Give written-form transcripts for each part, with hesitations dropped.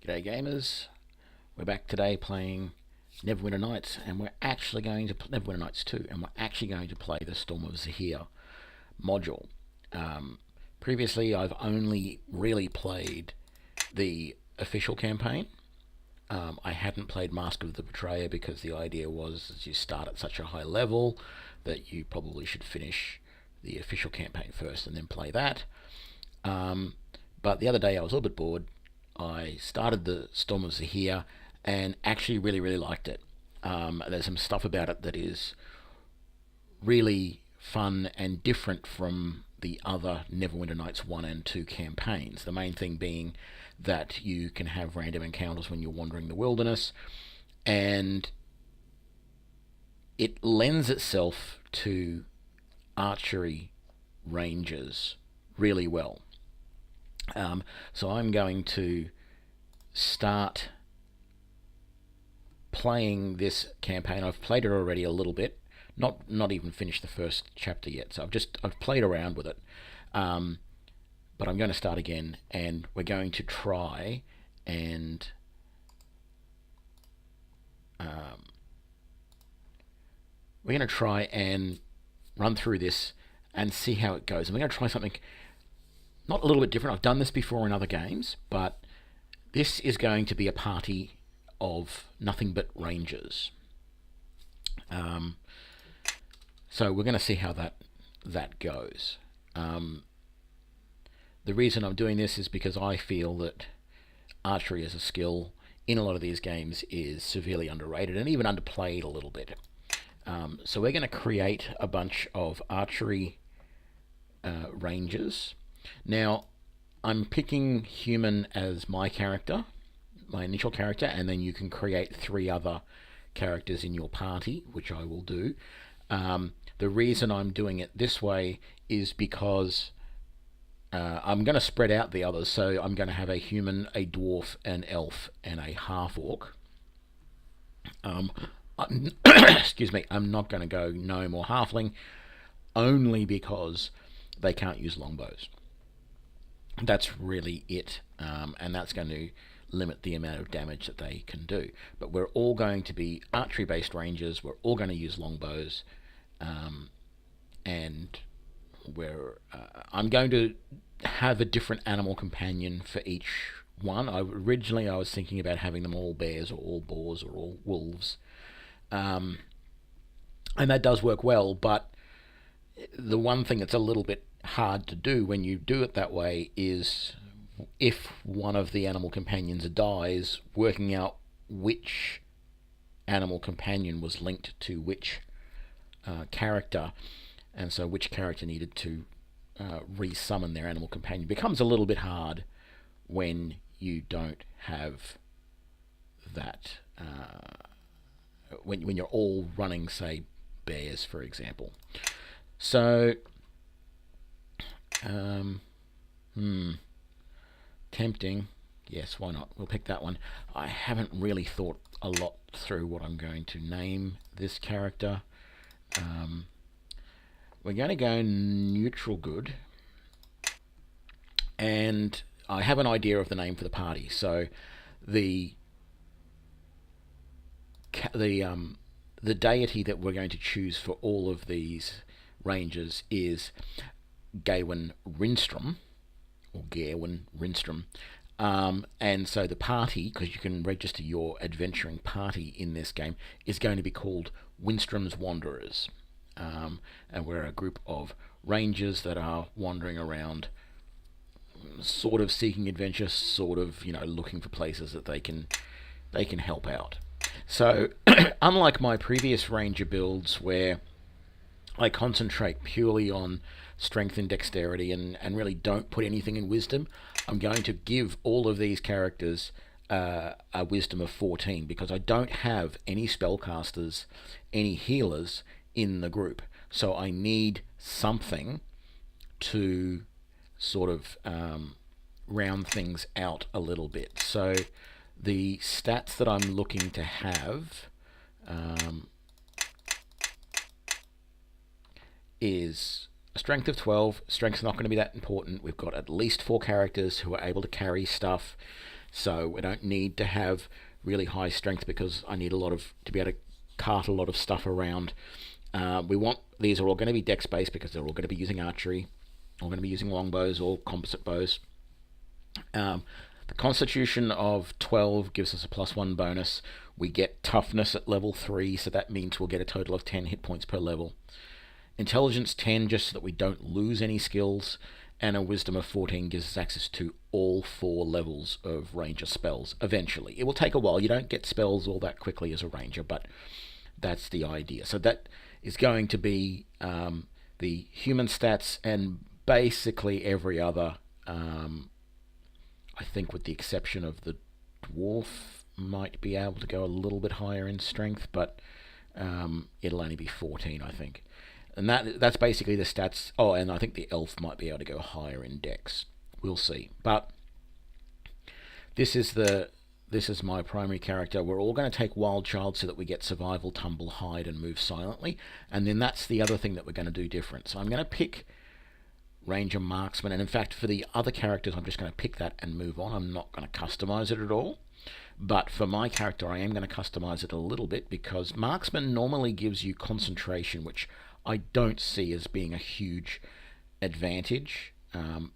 G'day gamers, we're back today playing Neverwinter Nights, and we're actually going to Neverwinter Nights 2, and we're actually going to play the Storm of Zehir module. Previously, I've only really played the official campaign. I hadn't played Mask of the Betrayer because the idea was you start at such a high level that you probably should finish the official campaign first and then play that. But the other day I was a little bit bored. I started the Storm of Zehir and actually really liked it. There's some stuff about it that is really fun and different from the other Neverwinter Nights 1 and 2 campaigns. The main thing being that you can have random encounters when you're wandering the wilderness, and it lends itself to archery ranges really well. So I'm going to start playing this campaign. I've played it already a little bit, not even finished the first chapter yet. So I've played around with it, but I'm going to start again, and we're going to try and run through this and see how it goes. And we're going to try something not a little bit different. I've done this before in other games, but this is going to be a party of nothing but rangers. So we're going to see how that goes. The reason I'm doing this is because I feel that archery as a skill in a lot of these games is severely underrated and even underplayed a little bit. So we're going to create a bunch of archery rangers. Now, I'm picking human as my character, my initial character, and then you can create 3 other characters in your party, which I will do. The reason I'm doing it this way is because I'm going to spread out the others. So I'm going to have a human, a dwarf, an elf, and a half-orc. Excuse me, I'm not going to go gnome or halfling, only because they can't use longbows. That's really it, and that's going to limit the amount of damage that they can do. But we're all going to be archery-based rangers. We're all going to use longbows, and I'm going to have a different animal companion for each one. Originally I was thinking about having them all bears or all boars or all wolves, and that does work well. But the one thing that's a little bit hard to do when you do it that way is, if one of the animal companions dies, working out which animal companion was linked to which character, and so which character needed to resummon their animal companion becomes a little bit hard when you don't have that, when you're all running, say, bears, for example. So tempting. Yes, why not? We'll pick that one. I haven't really thought a lot through what I'm going to name this character. We're going to go neutral good, and I have an idea of the name for the party. So the deity that we're going to choose for all of these rangers is Gawain Rinstrom, or Gawain Rinstrom. And so the party, because you can register your adventuring party in this game, is going to be called Windstroms Wanderers. And we're a group of rangers that are wandering around, sort of seeking adventure, sort of, looking for places that they can help out. So unlike my previous ranger builds, where I concentrate purely on strength and dexterity and really don't put anything in wisdom, I'm going to give all of these characters a wisdom of 14, because I don't have any spellcasters, any healers in the group. So I need something to sort of round things out a little bit. So the stats that I'm looking to have is a strength of 12. Strength's not going to be that important. We've got at least 4 characters who are able to carry stuff. So we don't need to have really high strength because I need to be able to cart a lot of stuff around. These are all going to be dex based because they're all going to be using archery, all going to be using longbows or composite bows. The constitution of 12 gives us a +1 bonus. We get toughness at level 3, so that means we'll get a total of 10 hit points per level. Intelligence 10, just so that we don't lose any skills. And a wisdom of 14 gives us access to all 4 levels of ranger spells eventually. It will take a while. You don't get spells all that quickly as a ranger, but that's the idea. So that is going to be the human stats and basically every other, I think with the exception of the dwarf might be able to go a little bit higher in strength, but it'll only be 14, I think. And that's basically the stats. Oh, and I think the elf might be able to go higher in dex. We'll see. But this is my primary character. We're all going to take Wild Child so that we get Survival, Tumble, Hide, and Move Silently. And then that's the other thing that we're going to do different. So I'm going to pick Ranger, Marksman, and in fact for the other characters I'm just going to pick that and move on. I'm not going to customize it at all. But for my character I am going to customize it a little bit because Marksman normally gives you concentration, which I don't see as being a huge advantage.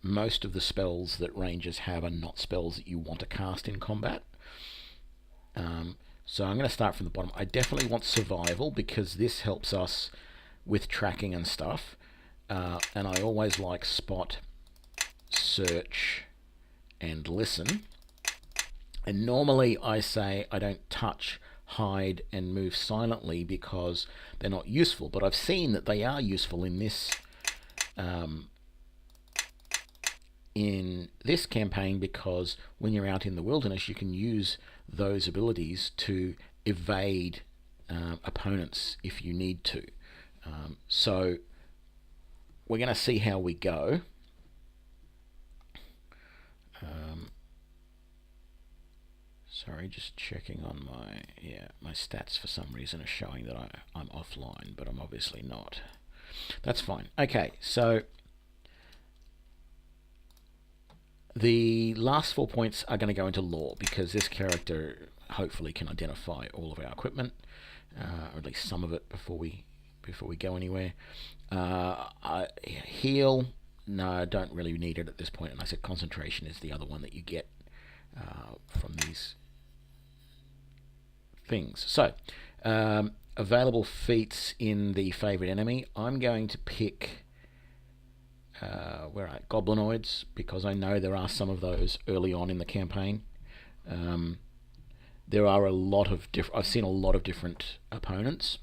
Most of the spells that Rangers have are not spells that you want to cast in combat. So I'm going to start from the bottom. I definitely want Survival because this helps us with tracking and stuff. And I always like Spot, Search, and Listen. And normally I say I don't touch, hide, and move silently because they're not useful. But I've seen that they are useful in this campaign because when you're out in the wilderness, you can use those abilities to evade opponents if you need to. So we're going to see how we go. Sorry, just checking on my stats for some reason are showing that I'm offline, but I'm obviously not. That's fine. Okay, so the last 4 points are going to go into lore because this character hopefully can identify all of our equipment, or at least some of it before we go anywhere. Heal, no, I don't really need it at this point. And I said concentration is the other one that you get from these things. So, available feats in the favorite enemy. I'm going to pick goblinoids because I know there are some of those early on in the campaign. There are a lot of I've seen a lot of different opponents.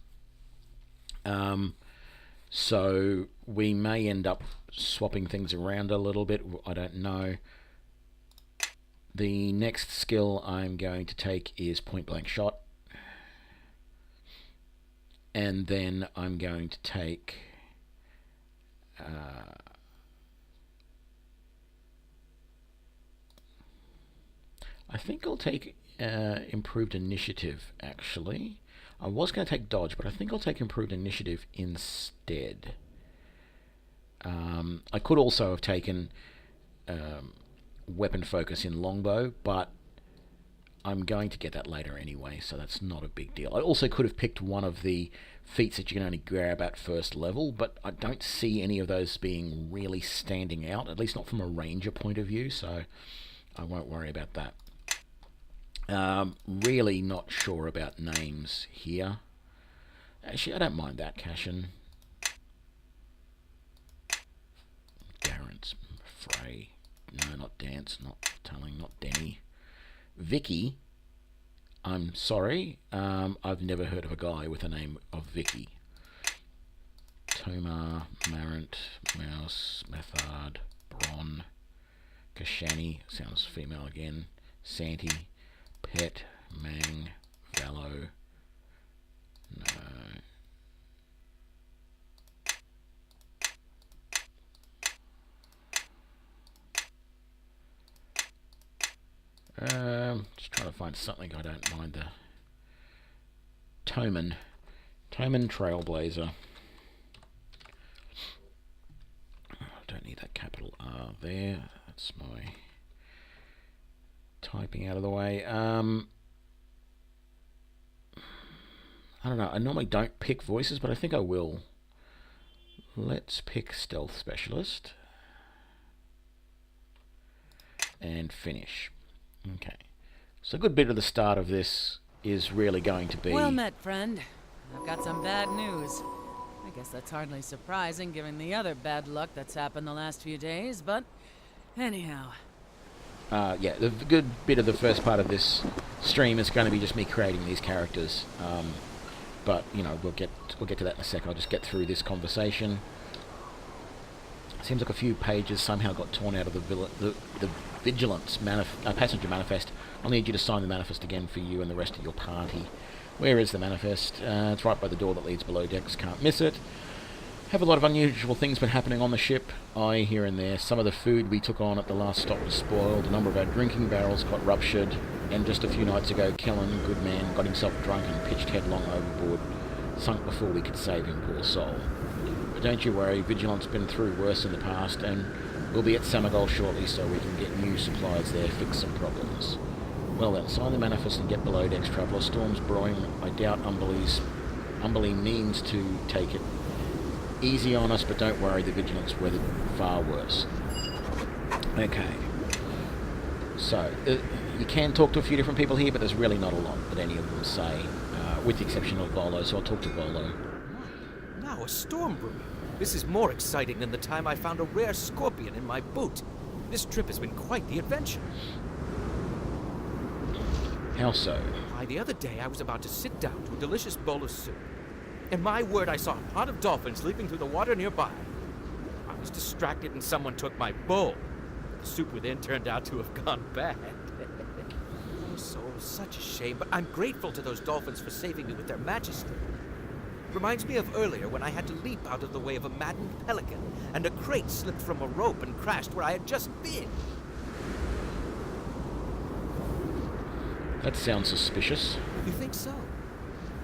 So we may end up swapping things around a little bit. I don't know. The next skill I'm going to take is Point Blank Shot. And then I'm going to take I think I'll take Improved Initiative, actually. I was going to take Dodge, but I think I'll take Improved Initiative instead. I could also have taken Weapon Focus in Longbow, but I'm going to get that later anyway, so that's not a big deal. I also could have picked one of the feats that you can only grab at first level, but I don't see any of those being really standing out, at least not from a ranger point of view, so I won't worry about that. Really not sure about names here. Actually, I don't mind that, Cashin. Darren's Frey. No, not Dance, not Telling, not Denny. Vicky. I'm sorry. I've never heard of a guy with a name of Vicky. Tomar, Marant, Mouse, Method, Bron, Kashani, sounds female again. Santi, Pet, Mang, Vallow. No. Just trying to find something I don't mind. The Toman Trailblazer. Don't need that capital R there. That's my typing out of the way. I don't know. I normally don't pick voices, but I think I will. Let's pick Stealth Specialist. And finish. Okay. So a good bit of the start of this is really going to be... Well met, friend. I've got some bad news. I guess that's hardly surprising given the other bad luck that's happened the last few days, but anyhow. Yeah, the good bit of the first part of this stream is going to be just me creating these characters. But, you know, we'll get to that in a second. I'll just get through this conversation. Seems like a few pages somehow got torn out of the Vigilance passenger manifest. I'll need you to sign the manifest again for you and the rest of your party. Where is the manifest? It's right by the door that leads below decks. Can't miss it. Have a lot of unusual things been happening on the ship. Aye, here and there. Some of the food we took on at the last stop was spoiled. A number of our drinking barrels got ruptured. And just a few nights ago, Kellen, good man, got himself drunk and pitched headlong overboard. Sunk before we could save him, poor soul. But don't you worry, Vigilance been through worse in the past, and we'll be at Samagol shortly so we can get new supplies there, fix some problems. Well then, sign the manifest and get below decks, traveller. Storm's brewing. I doubt Umberlee means to take it easy on us, but don't worry, the Vigilance weathered far worse. Okay. So, you can talk to a few different people here, but there's really not a lot that any of them say, with the exception of Volo, so I'll talk to Volo. Now a storm brewing. This is more exciting than the time I found a rare scorpion in my boot. This trip has been quite the adventure. How so? Why, the other day I was about to sit down to a delicious bowl of soup. And my word, I saw a pod of dolphins leaping through the water nearby. I was distracted and someone took my bowl. The soup within turned out to have gone bad. So, such a shame, but I'm grateful to those dolphins for saving me with their majesty. Reminds me of earlier when I had to leap out of the way of a maddened pelican, and a crate slipped from a rope and crashed where I had just been. That sounds suspicious. You think so?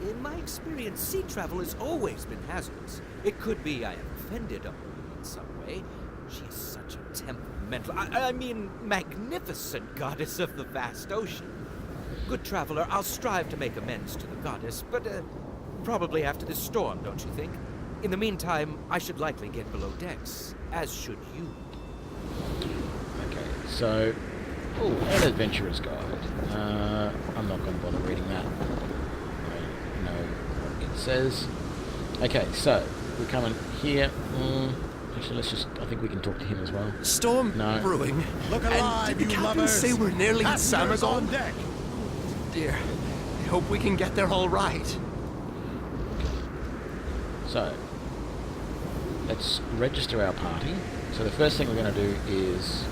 In my experience, sea travel has always been hazardous. It could be I have offended her in some way. She is such a temperamental, I mean, magnificent goddess of the vast ocean. Good traveler, I'll strive to make amends to the goddess, but probably after this storm, don't you think? In the meantime, I should likely get below decks, as should you. Okay, so... Oh, an adventurer's guide. I'm not going to bother reading that. I know what it says. Okay, so, we're coming here. Actually, let's just... I think we can talk to him as well. Storm brewing. Look alive, and did the you captain lovers. say we're nearly at Passengers on Samagol? deck. Dear, I hope we can get there all right. So, let's register our party. So the first thing we're going to do is...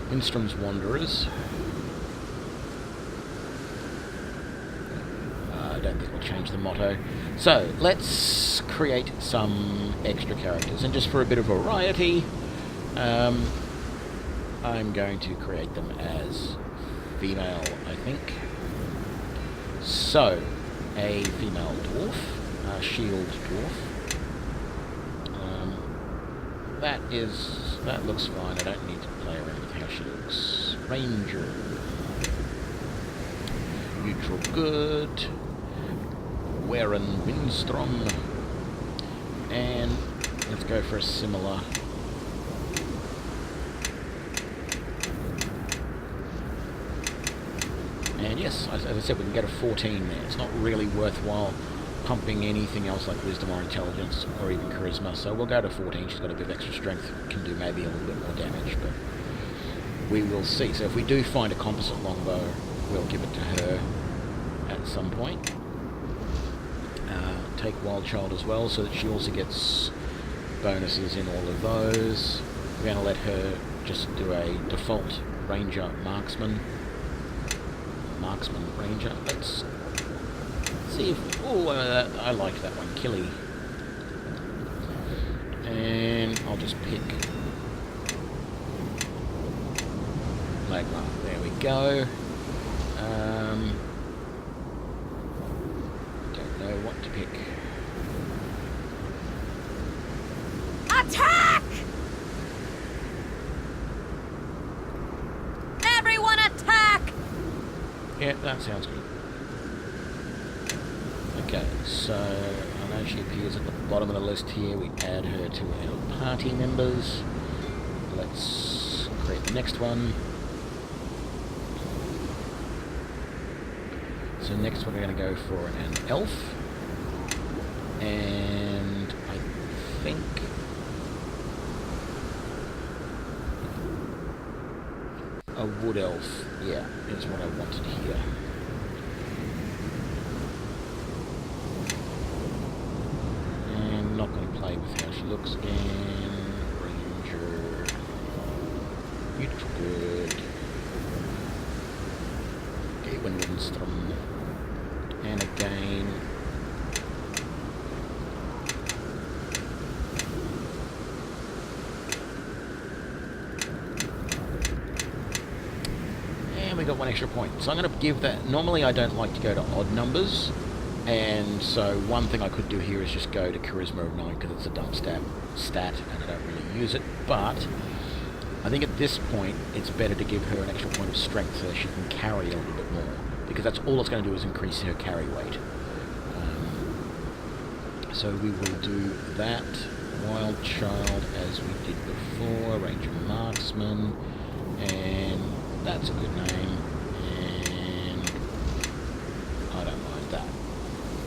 Windstroms Wanderers. I don't think we'll change the motto. So, let's create some extra characters. And just for a bit of variety, I'm going to create them as female, I think. So, a female dwarf, a shield dwarf. That looks fine. I don't need to play around with how she looks. Ranger. Neutral good. Wearing Windstrom. And let's go for a similar. And yes, as I said, we can get a 14 there. It's not really worthwhile pumping anything else like wisdom or intelligence or even charisma, so we'll go to 14. She's got a bit of extra strength, can do maybe a little bit more damage, but we will see. So if we do find a composite longbow, we'll give it to her at some point. Take Wild Child as well, so that she also gets bonuses in all of those. We're going to let her just do a default Ranger Marksman. Marksman Ranger. Let's see if... Oh, I like that one. Killy. And I'll just pick... Magma. There we go. Don't know what to pick. Attack! Yeah, that sounds good. Okay, so I know she appears at the bottom of the list here. We add her to our party members. Let's create the next one. So next we're going to go for an elf. And I think a wood elf, yeah, is what I wanted here. And not going to play with how she looks again. Ranger, neutral good, Windstroms, and again we got 1 extra point. So I'm going to give that... Normally I don't like to go to odd numbers, and so one thing I could do here is just go to Charisma of 9 because it's a dump stat and I don't really use it, but I think at this point it's better to give her an extra point of strength so that she can carry a little bit more, because that's all it's going to do is increase her carry weight. So we will do that. Wild Child as we did before, Ranger Marksman, and that's a good name, and I don't mind that.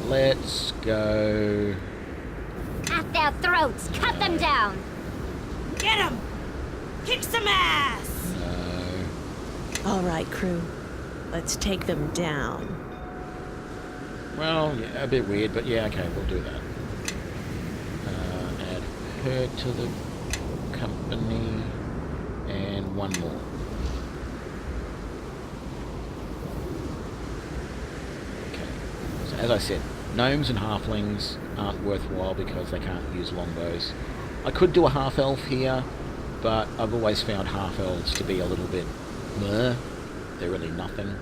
Let's go... At their throats! Cut them down! Get him! Kick some ass! No. All right, crew. Let's take them down. Well, yeah, a bit weird, but yeah, okay, we'll do that. Add her to the company, and one more. As I said, gnomes and halflings aren't worthwhile because they can't use longbows. I could do a half-elf here, but I've always found half-elves to be a little bit meh. They're really nothing.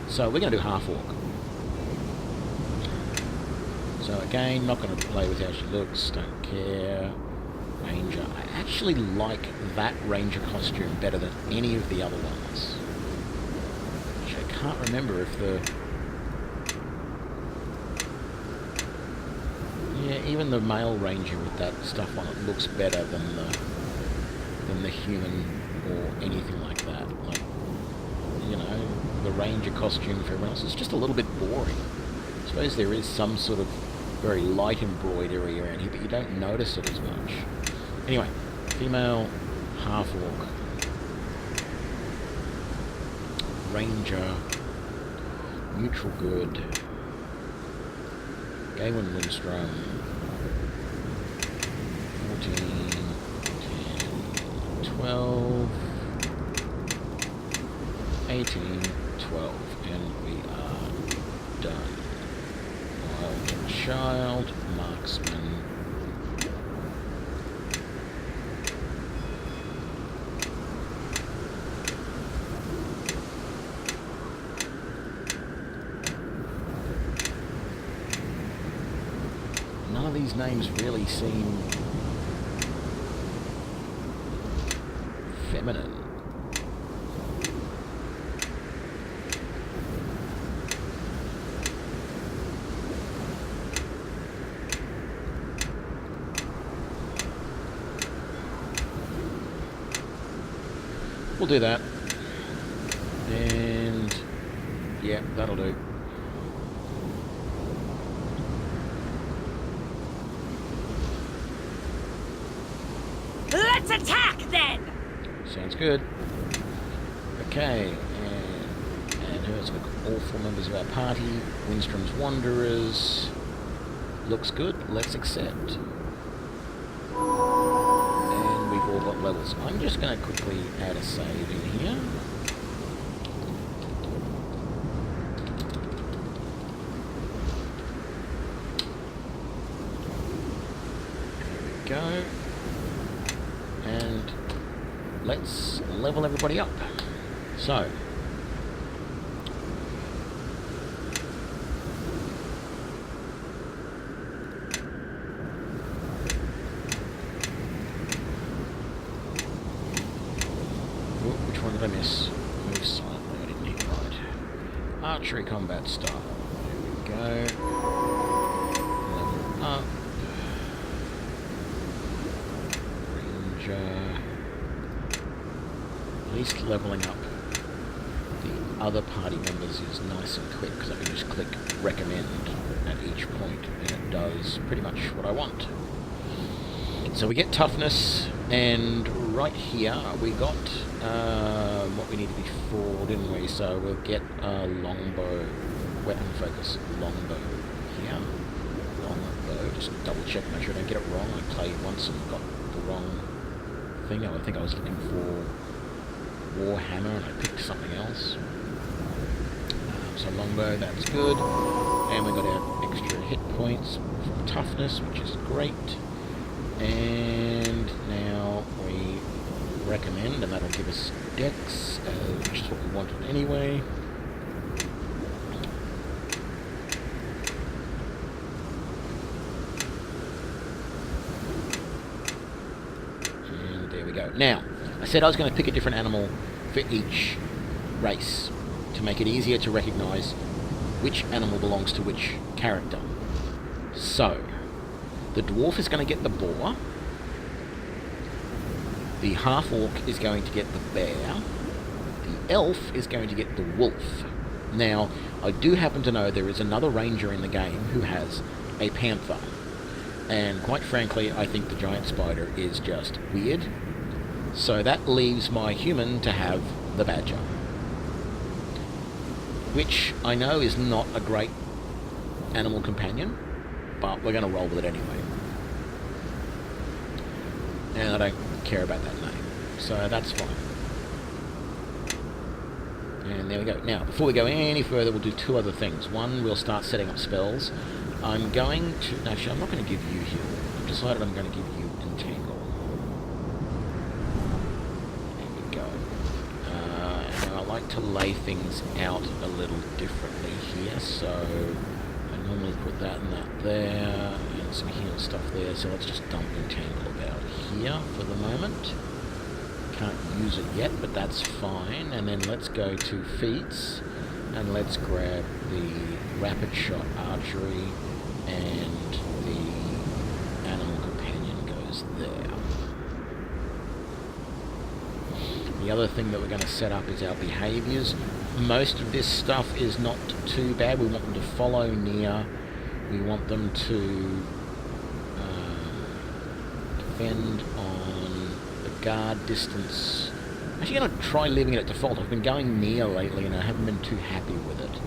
So we're going to do half-orc. So again, not going to play with how she looks, don't care. Ranger. I actually like that ranger costume better than any of the other ones. I can't remember if the... Yeah, even the male ranger with that stuff on it looks better than the human or anything like that. Like, you know, the ranger costume for everyone else is just a little bit boring. I suppose there is some sort of very light embroidery around here, but you don't notice it as much. Anyway, female half-orc. Ranger, neutral good, Windstroms, 14, 10, 12, 18, 12, and we are done. Wild Child, Marksman. None of these names really seem feminine. We'll do that. And yeah, that'll do. Let's attack then! Sounds good. Okay, and here's all 4 members of our party. Windstroms Wanderers. Looks good. Let's accept. And we've all got levels. I'm just going to quickly add a save in here. There we go. And let's level everybody up. So, which one did did I miss? Move silently. I didn't hit right. Archery combat style. There we go. Level up. Ranger. At least leveling up the other party members is nice and quick because I can just click recommend at each point and it does pretty much what I want. So we get toughness, and right here we got what we needed before, didn't we? So we'll get a longbow, weapon focus longbow here. Longbow, just double check, make sure I don't get it wrong. I played once and got the wrong thing. I think I was looking for Warhammer and I picked something else. So longbow, that's good. And we got our extra hit points from toughness, which is great. And now we recommend, and that'll give us dex, which is what we wanted anyway. And there we go. Now, I said I was going to pick a different animal for each race to make it easier to recognise which animal belongs to which character. So, the dwarf is going to get the boar, the half-orc is going to get the bear, the elf is going to get the wolf. Now, I do happen to know there is another ranger in the game who has a panther, and quite frankly, I think the giant spider is just weird, so that leaves my human to have the badger, which I know is not a great animal companion, but we're going to roll with it anyway. And I don't care about that name, so that's fine. And there we go. Now, before we go any further, we'll do two other things. One, we'll start setting up spells. I'm going to... Actually, I'm not going to give you heal. I've decided I'm going to give you entangle. There we go. Now, I like to lay things out a little differently here, so I normally put that and that there, and some heal stuff there, so let's just dump entangle about here for the moment. Can't use it yet, but that's fine. And then let's go to feats, and let's grab the rapid shot archery, and the animal companion goes there. The other thing that we're going to set up is our behaviours. Most of this stuff is not too bad. We want them to follow near. We want them to defend on the guard distance. I'm actually going to try leaving it at default. I've been going near lately and I haven't been too happy with it.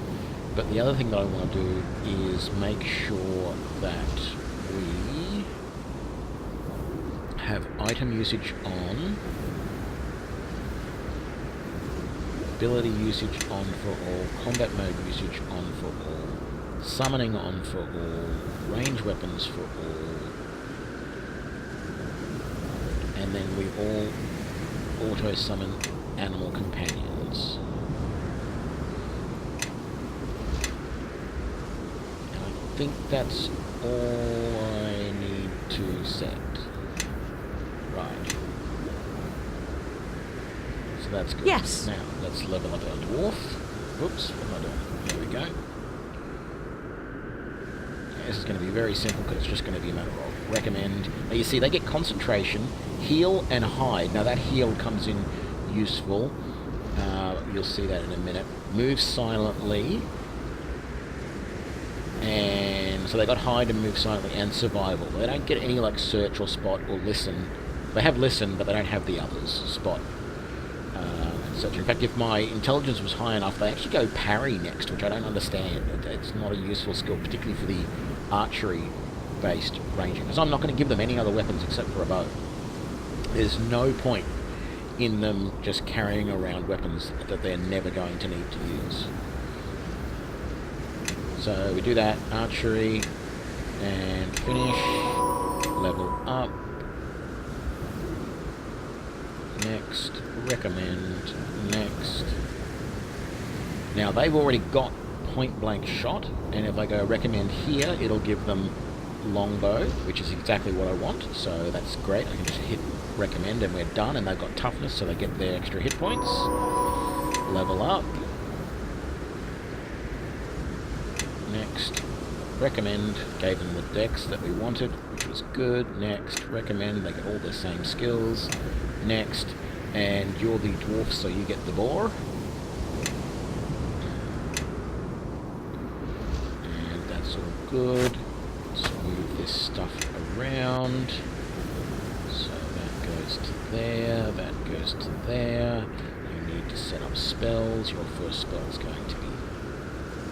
But the other thing that I want to do is make sure that we have item usage on, ability usage on for all, combat mode usage on for all, summoning on for all, range weapons for all, and then we all auto-summon animal companions. And I think that's all I need to set. Right. So that's good. Yes. Now, let's level up our dwarf. Oops, what am I doing? There we go. This is going to be very simple because it's just going to be a matter of recommend. Now you see they get concentration, heal and hide. Now that heal comes in useful. You'll see that in a minute. Move silently. And so they got hide and move silently and survival. They don't get any like search or spot or listen. They have listen, but they don't have the others, spot. In fact, if my intelligence was high enough, they actually go parry next, which I don't understand. It's not a useful skill, particularly for the archery-based ranging, because I'm not going to give them any other weapons except for a bow. There's no point in them just carrying around weapons that they're never going to need to use. So we do that, archery, and finish, level up. Next, recommend, next. Now they've already got point blank shot, and if I go recommend here, it'll give them longbow, which is exactly what I want, so that's great. I can just hit recommend, and we're done. And they've got toughness, so they get their extra hit points. Level up. Next, recommend, gave them the dex that we wanted, which was good. Next, recommend, they get all the same skills. Next, and you're the dwarf, so you get the boar. And that's all good. Let's move this stuff around. So that goes to there, that goes to there. You need to set up spells. Your first spell is going to be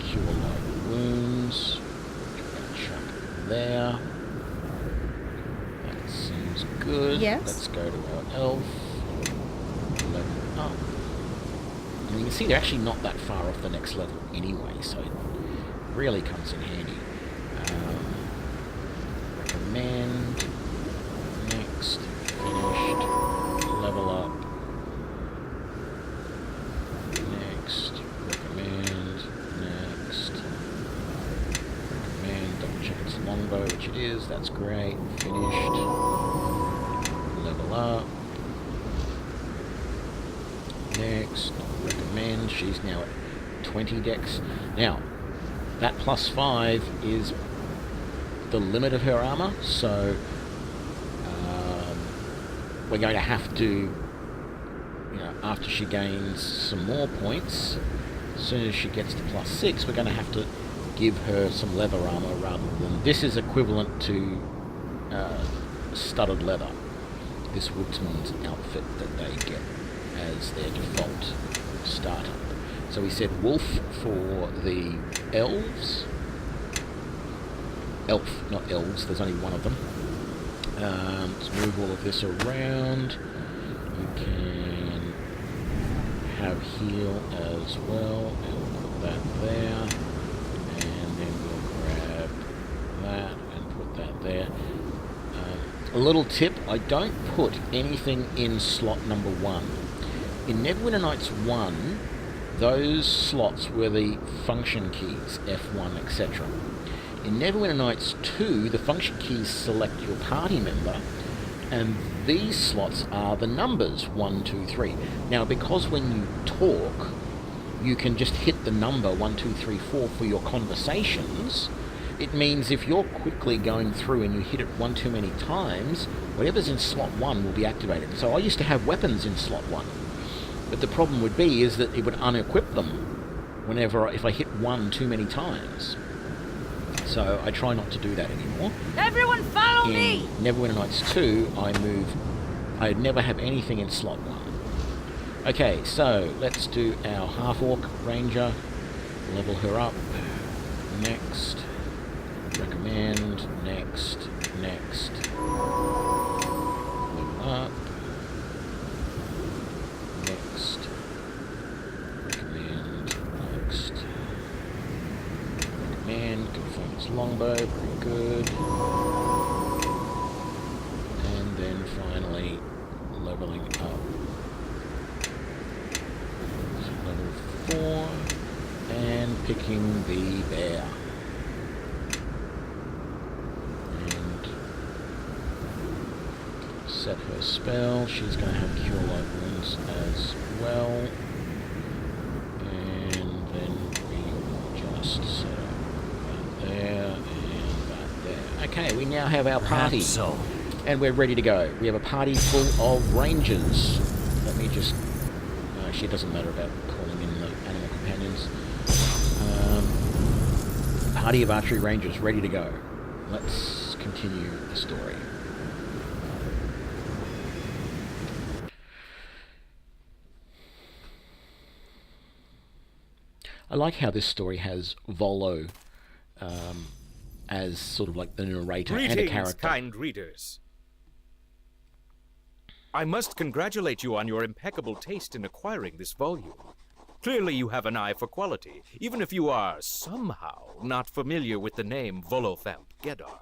Cure Light Wounds, which we're going to chuck there. That seems good. Yes. Let's go to our elf. Level up. And you can see they're actually not that far off the next level anyway, so it really comes in handy. Recommend. Next. Finished. Level up. Next. Recommend. Next. Recommend. Double check it's longbow, which it is. That's great. Finished. Level up. Next. Recommend. She's now at 20 dex. Now, that +5 is the limit of her armor, so we're going to have to, you know, after she gains some more points, as soon as she gets to +6, we're going to have to give her some leather armor rather than... This is equivalent to studded leather, this woodsman's outfit that they get as their default starter. So we said wolf for the elves. Elf, not elves, there's only one of them. Let's move all of this around. You can have heal as well. And we'll put that there. And then we'll grab that and put that there. A little tip, I don't put anything in slot number 1. In Neverwinter Nights 1, those slots were the function keys, F1, etc. In Neverwinter Nights 2, the function keys select your party member, and these slots are the numbers 1, 2, 3. Now, because when you talk, you can just hit the number 1, 2, 3, 4 for your conversations, it means if you're quickly going through and you hit it one too many times, whatever's in slot 1 will be activated. So I used to have weapons in slot 1, but the problem would be is that it would unequip them if I hit 1 too many times. So I try not to do that anymore. Everyone follow me! In Neverwinter Nights 2, I never have anything in slot 1. Okay, so let's do our half-orc ranger. Level her up. Next. Recommend. Next. Next. Level up. Next. Recommend. Next. Recommend. Confirm it's longbow. Very good. And then finally, leveling up. So level 4. And picking the bear. And set her spell. She's going to have Cure Light Wounds as well. And then we just set up that there and that there. Okay, we now have our party. So. And we're ready to go. We have a party full of rangers. Let me just... actually, it doesn't matter about calling in the animal companions. Party of archery rangers ready to go. Let's continue the story. I like how this story has Volo as sort of like the narrator and a Greetings, character. kind readers. I must congratulate you on your impeccable taste in acquiring this volume. Clearly you have an eye for quality, even if you are somehow not familiar with the name Volothamp Gedar.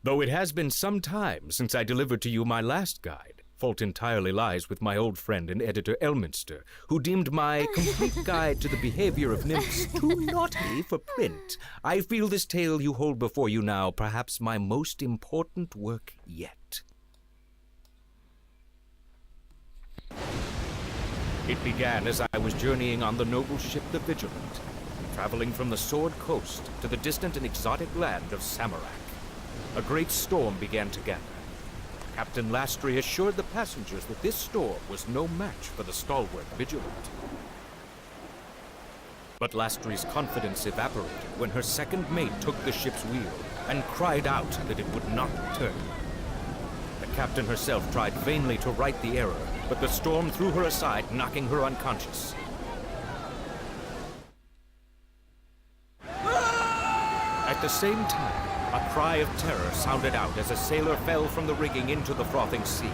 Though it has been some time since I delivered to you my last guide, fault entirely lies with my old friend and editor Elminster, who deemed my complete guide to the behavior of nymphs too naughty for print. I feel this tale you hold before you now perhaps my most important work yet. It began as I was journeying on the noble ship the Vigilant, traveling from the Sword Coast to the distant and exotic land of Samarak. A great storm began to gather. Captain Lastry assured the passengers that this storm was no match for the stalwart Vigilant. But Lastry's confidence evaporated when her second mate took the ship's wheel and cried out that it would not return. The captain herself tried vainly to right the error, but the storm threw her aside, knocking her unconscious. At the same time, a cry of terror sounded out as a sailor fell from the rigging into the frothing sea,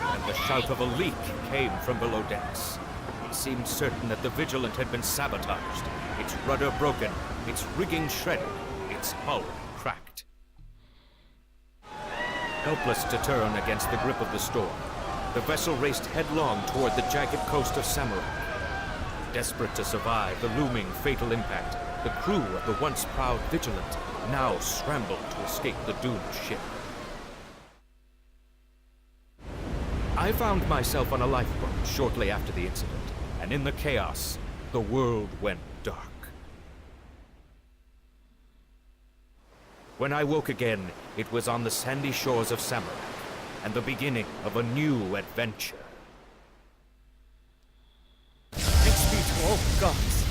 and the shout of a leak came from below decks. It seemed certain that the Vigilant had been sabotaged, its rudder broken, its rigging shredded, its hull cracked. Helpless to turn against the grip of the storm, the vessel raced headlong toward the jagged coast of Samarak. Desperate to survive the looming fatal impact, the crew of the once proud Vigilant now scrambled to escape the doomed ship. I found myself on a lifeboat shortly after the incident, and in the chaos, the world went dark. When I woke again, it was on the sandy shores of Samarak, and the beginning of a new adventure. Thanks be to all gods.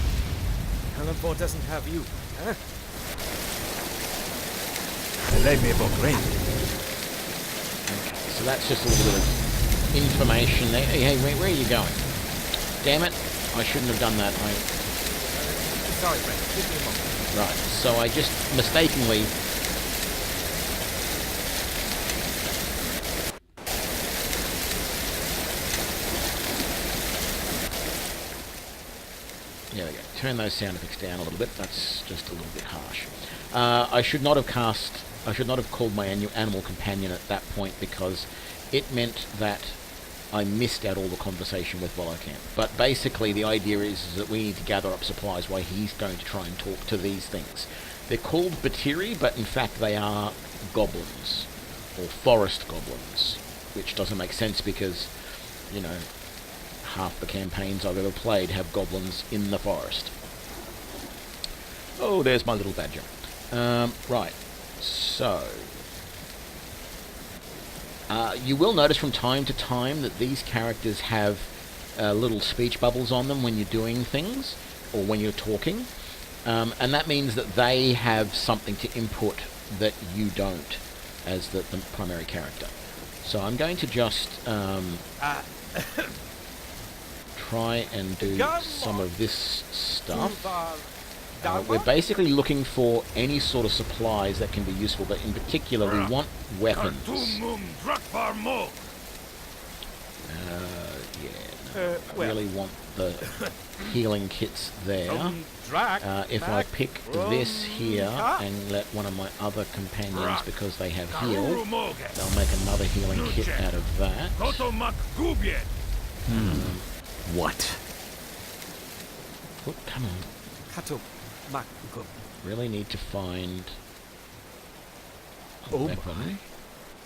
Hellenborg doesn't have you, huh? Okay, so that's just a little bit of information there. Hey, where are you going? Damn it, I shouldn't have done that. Sorry, Brent. Give me a moment. Right, so I just mistakenly... There we go. Turn those sound effects down a little bit. That's just a little bit harsh. I should not have called my animal companion at that point because it meant that I missed out all the conversation with Volocamp. But basically the idea is that we need to gather up supplies while he's going to try and talk to these things. They're called Batiri, but in fact they are goblins, or forest goblins, which doesn't make sense because, you know, half the campaigns I've ever played have goblins in the forest. Oh, there's my little badger. Right, so... you will notice from time to time that these characters have little speech bubbles on them when you're doing things, or when you're talking. And that means that they have something to input that you don't, as the primary character. So I'm going to just try and do some of this stuff. We're basically looking for any sort of supplies that can be useful, but in particular we want weapons. I really want the healing kits there. If I pick this here and let one of my other companions, because they have heal, they'll make another healing kit out of that. What? Oh, come on. Really need to find a weapon.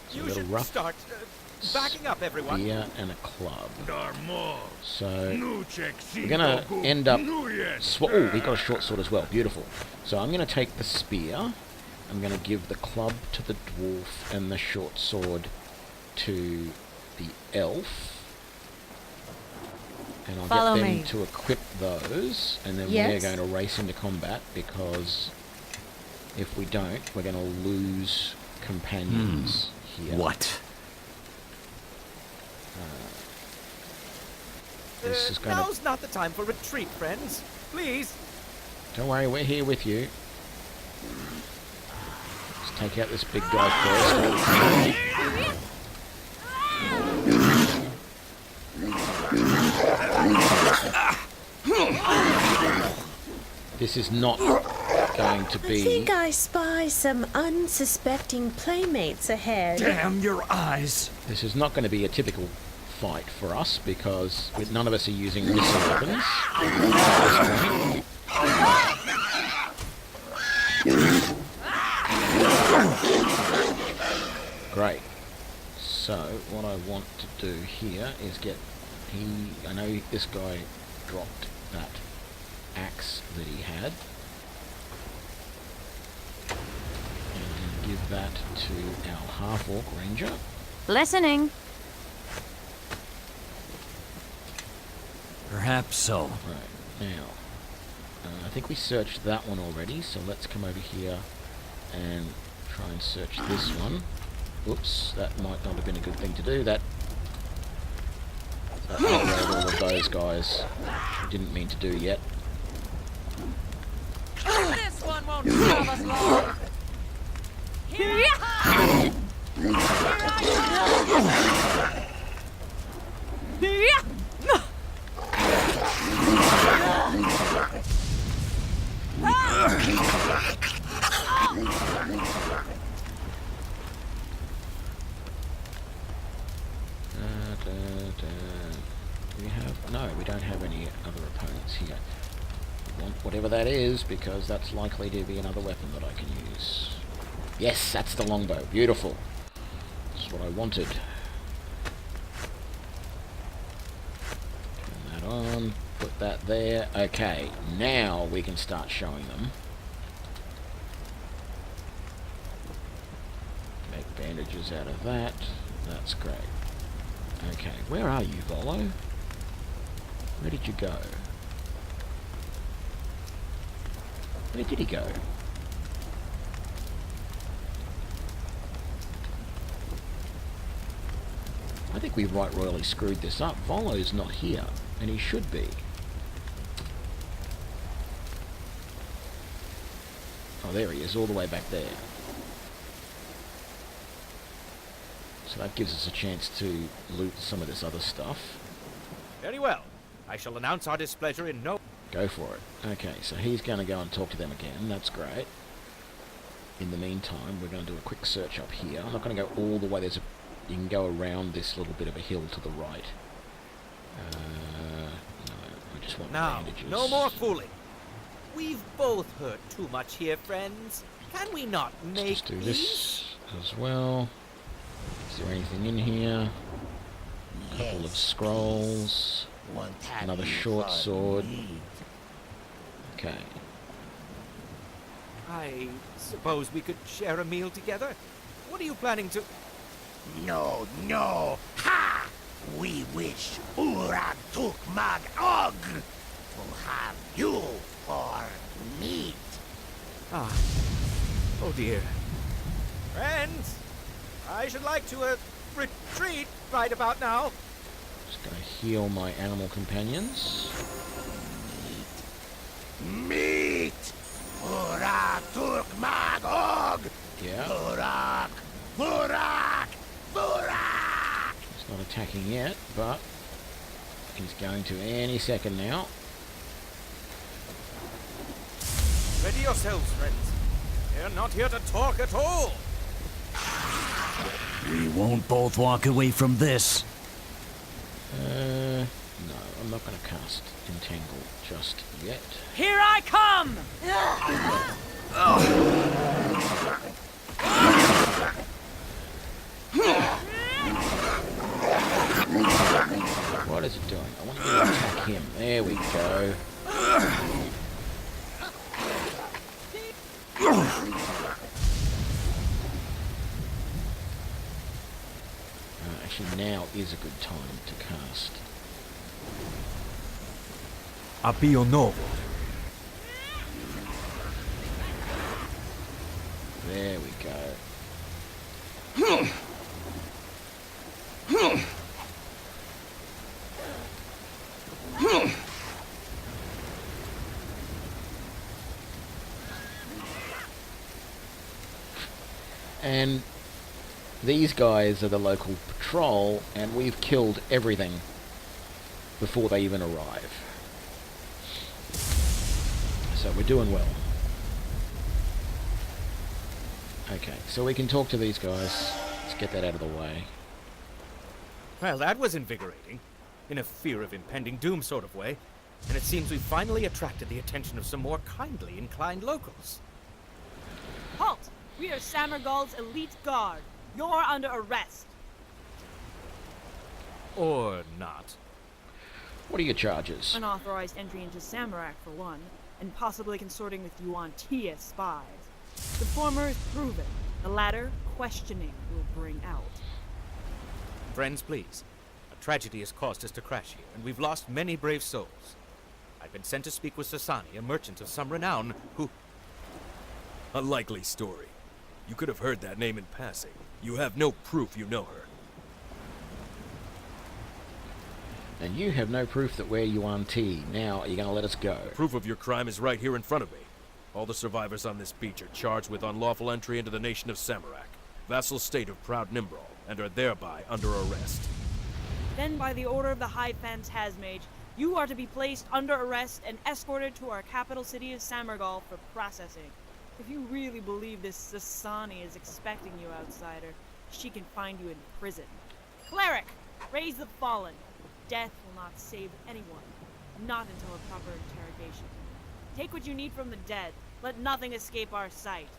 It's a little rough. Start backing up, everyone. Spear and a club. So we're gonna end up. Oh, we got a short sword as well. Beautiful. So I'm gonna take the spear. I'm gonna give the club to the dwarf and the short sword to the elf. And I'll get them to equip those, and then we're going to race into combat, because if we don't, we're going to lose companions here. What? This is going to... Now's not the time for retreat, friends. Please. Don't worry, we're here with you. Let's take out this big guy first. This is not going to I be... think I spy some unsuspecting playmates ahead. Damn your eyes! This is not going to be a typical fight for us because none of us are using missile weapons at this point. Great. So what I want to do here is get... I know this guy dropped that axe that he had. And give that to our half-orc ranger. Listening. Perhaps so. Right, now, I think we searched that one already, so let's come over here and try and search this one. Oops, that might not have been a good thing to do. That outrode all of those guys. Didn't mean to do yet. This one won't serve us long. Here I We have... No, we don't have any other opponents here. We want whatever that is, because that's likely to be another weapon that I can use. Yes, that's the longbow. Beautiful. That's what I wanted. Turn that on. Put that there. Okay, now we can start showing them. Make bandages out of that. That's great. Okay, where are you, Volo? Where did you go? Where did he go? I think we right royally screwed this up. Volo's not here, and he should be. Oh, there he is, all the way back there. So that gives us a chance to loot some of this other stuff. Very well. I shall announce our displeasure in no... Go for it. Okay, so he's going to go and talk to them again. That's great. In the meantime, we're going to do a quick search up here. I'm not going to go all the way. You can go around this little bit of a hill to the right. No, I just want Now, bandages. no more fooling. We've both hurt too much here, friends. Can we not make Let's do peace? this as well. Is there anything in here? A couple of scrolls. Another short sword. Okay. I suppose we could share a meal together? What are you planning to... No, no! Ha! We wish Urag took Mag Og to have you for meat. Ah. Oh dear. Friends, I should like to, retreat right about now. Just going to heal my animal companions. Meat! Urag took Mag Og! Yeah. Urag! Urag! Urag! He's not attacking yet, but he's going to any second now. Ready yourselves, friends. They're not here to talk at all. We won't both walk away from this. No, I'm not going to cast Entangle just yet. Here I come! What is it doing? I want you to attack him. There we go. Actually, now is a good time to cast. Appio no. There we go. And these guys are the local patrol, and we've killed everything before they even arrive. So we're doing well. Okay, so we can talk to these guys. Let's get that out of the way. Well, that was invigorating. In a fear of impending doom sort of way. And it seems we've finally attracted the attention of some more kindly inclined locals. Halt! We are Samergal's elite guard. You're under arrest. Or not. What are your charges? Unauthorized entry into Samarak, for one, and possibly consorting with Yuan Ti as spies. The former is proven. The latter, questioning will bring out. Friends, please. A tragedy has caused us to crash here, and we've lost many brave souls. I've been sent to speak with Sasani, a merchant of some renown, who... A likely story. You could have heard that name in passing. You have no proof you know her. And you have no proof that we're Yuan Ti. Now, are you going to let us go? Proof of your crime is right here in front of me. All the survivors on this beach are charged with unlawful entry into the nation of Samarak, vassal state of proud Nimbrol, and are thereby under arrest. Then, by the order of the High Phantasmage, you are to be placed under arrest and escorted to our capital city of Samargal for processing. If you really believe this Sasani is expecting you, outsider, she can find you in prison. Cleric, raise the fallen. Death will not save anyone, not until a proper interrogation. Take what you need from the dead. Let nothing escape our sight.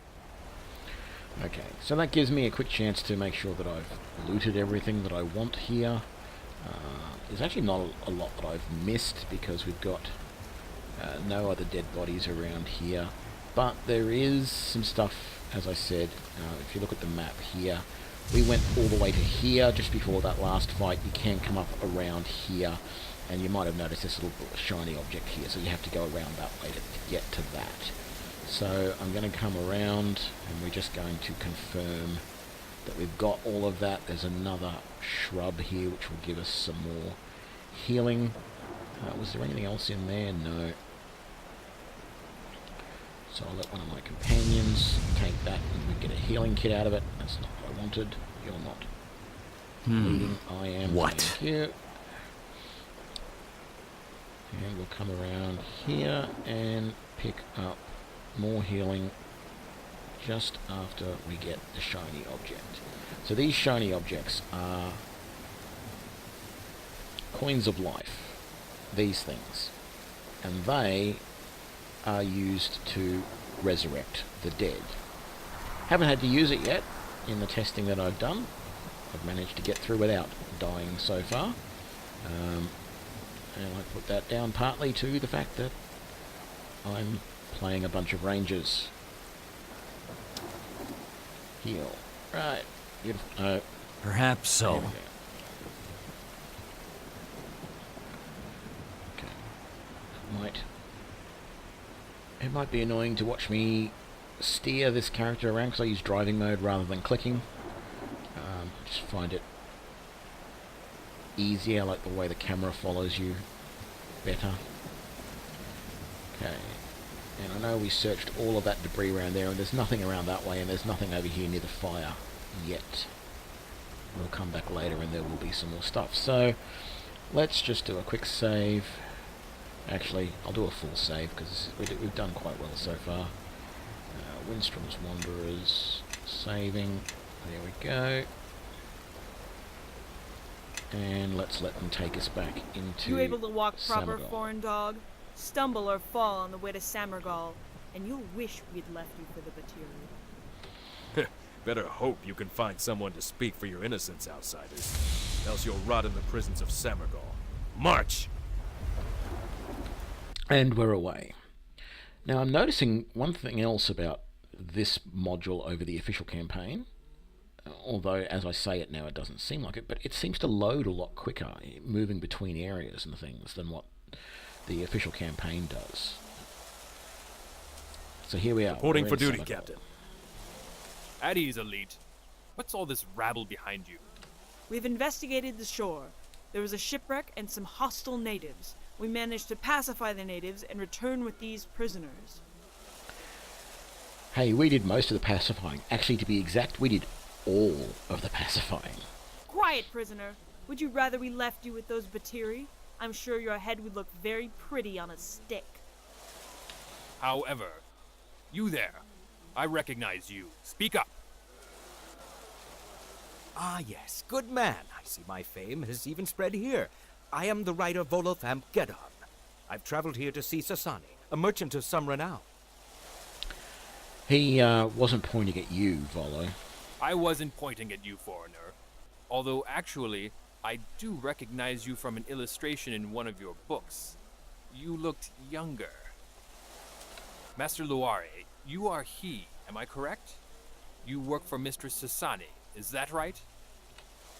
Okay, so that gives me a quick chance to make sure that I've looted everything that I want here. There's actually not a lot that I've missed because we've got no other dead bodies around here. But there is some stuff, as I said, if you look at the map here, we went all the way to here just before that last fight. You can come up around here, and you might have noticed this little shiny object here, so you have to go around that way to get to that. So I'm going to come around, and we're just going to confirm that we've got all of that. There's another shrub here which will give us some more healing. Was there anything else in there? No. So I'll let one of my companions take that and we get a healing kit out of it. That's not what I wanted. You're not bleeding. I am. What? Thank you. And we'll come around here and pick up more healing just after we get the shiny object. So these shiny objects are coins of life. These things. And they are used to resurrect the dead. Haven't had to use it yet in the testing that I've done. I've managed to get through without dying so far. And I put that down partly to the fact that I'm playing a bunch of rangers. Heal. Right. Beautiful. No. Perhaps so. There we go. Okay. It might be annoying to watch me steer this character around because I use driving mode rather than clicking. I just find it easier, like the way the camera follows you better. Okay. And I know we searched all of that debris around there, and there's nothing around that way, and there's nothing over here near the fire yet. We'll come back later and there will be some more stuff. So, let's just do a quick save. Actually, I'll do a full save because we've done quite well so far. Windstroms Wanderers, saving. There we go. And let's let them take us back into You able to walk proper, Samargal. foreign dog? Stumble or fall on the way to Samargal, and you'll wish we'd left you for the Batiri. Better hope you can find someone to speak for your innocence, outsiders. Else you'll rot in the prisons of Samargal. March! And we're away. Now I'm noticing one thing else about this module over the official campaign, although as I say it now it doesn't seem like it, but it seems to load a lot quicker, moving between areas and things, than what the official campaign does. So here we are. Reporting we're for in duty, Samargal. Captain. At ease, Elite. What's all this rabble behind you? We've investigated the shore. There was a shipwreck and some hostile natives. We managed to pacify the natives and return with these prisoners. Hey, we did most of the pacifying. Actually, to be exact, we did all of the pacifying. Quiet, prisoner. Would you rather we left you with those Batiri? I'm sure your head would look very pretty on a stick. However, you there. I recognize you. Speak up. Ah, yes, good man. I see my fame has even spread here. I am the writer Volothamp Gedon. I've traveled here to see Sasani, a merchant of some renown. He wasn't pointing at you, Volo. I wasn't pointing at you, foreigner. Although, actually, I do recognize you from an illustration in one of your books. You looked younger. Master Luare, you are he, am I correct? You work for Mistress Sasani, is that right?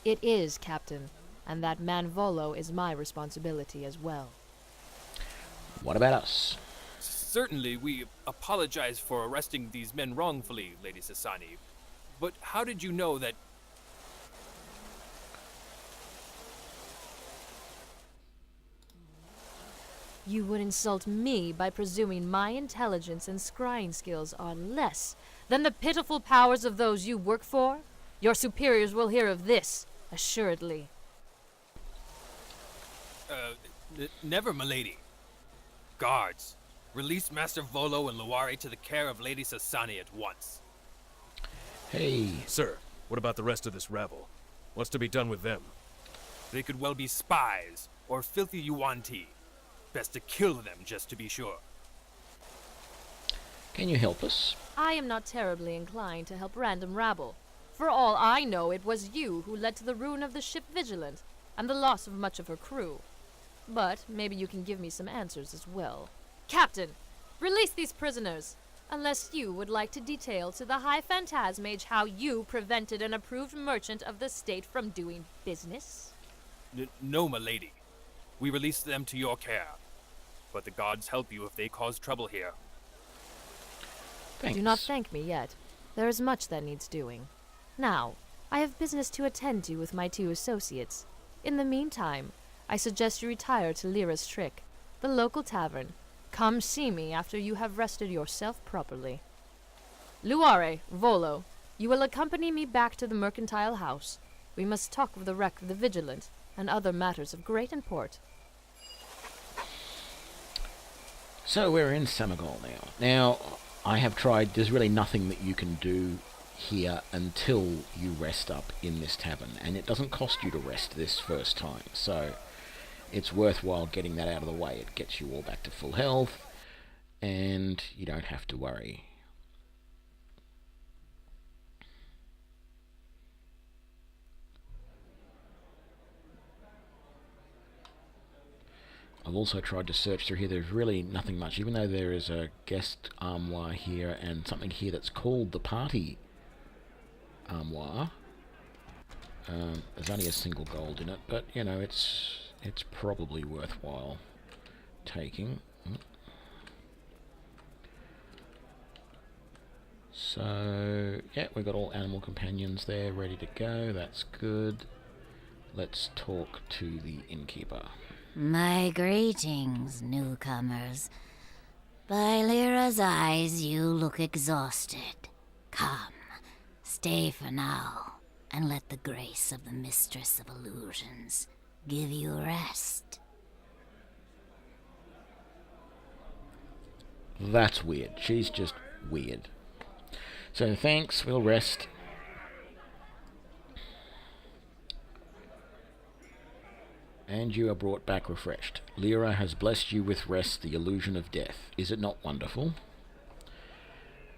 It is, Captain, and that man Volo is my responsibility as well. What about us? Certainly, we apologize for arresting these men wrongfully, Lady Sasani. But how did you know that... You would insult me by presuming my intelligence and scrying skills are less than the pitiful powers of those you work for? Your superiors will hear of this, assuredly. Never, milady. Guards, release Master Volo and Luare to the care of Lady Sasani at once. Hey. Sir, what about the rest of this rabble? What's to be done with them? They could well be spies, or filthy Yuan-Ti. Best to kill them, just to be sure. Can you help us? I am not terribly inclined to help random rabble. For all I know, it was you who led to the ruin of the ship Vigilant, and the loss of much of her crew. But maybe you can give me some answers as well. Captain, release these prisoners, unless you would like to detail to the High Phantasmage how you prevented an approved merchant of the state from doing business. No, milady. We release them to your care. But the gods help you if they cause trouble here. Thanks. Do not thank me yet. There is much that needs doing. Now, I have business to attend to with my 2 associates. In the meantime, I suggest you retire to Lyra's Trick, the local tavern. Come see me after you have rested yourself properly. Luare, Volo, you will accompany me back to the mercantile house. We must talk of the wreck of the Vigilant and other matters of great import. So we're in Samagal now. Now, I have tried, there's really nothing that you can do here until you rest up in this tavern, and it doesn't cost you to rest this first time, so it's worthwhile getting that out of the way. It gets you all back to full health, and you don't have to worry. I've also tried to search through here. There's really nothing much, even though there is a guest armoire here and something here that's called the party armoire. There's only a single gold in it, but you know, it's probably worthwhile taking. So yeah, we've got all animal companions there ready to go. That's good. Let's talk to the innkeeper. My greetings, newcomers. By Lyra's eyes, you look exhausted. Come, stay for now, and let the grace of the Mistress of Illusions give you rest. That's weird. She's just weird. So thanks, we'll rest. And you are brought back refreshed. Lyra has blessed you with rest, the illusion of death. Is it not wonderful?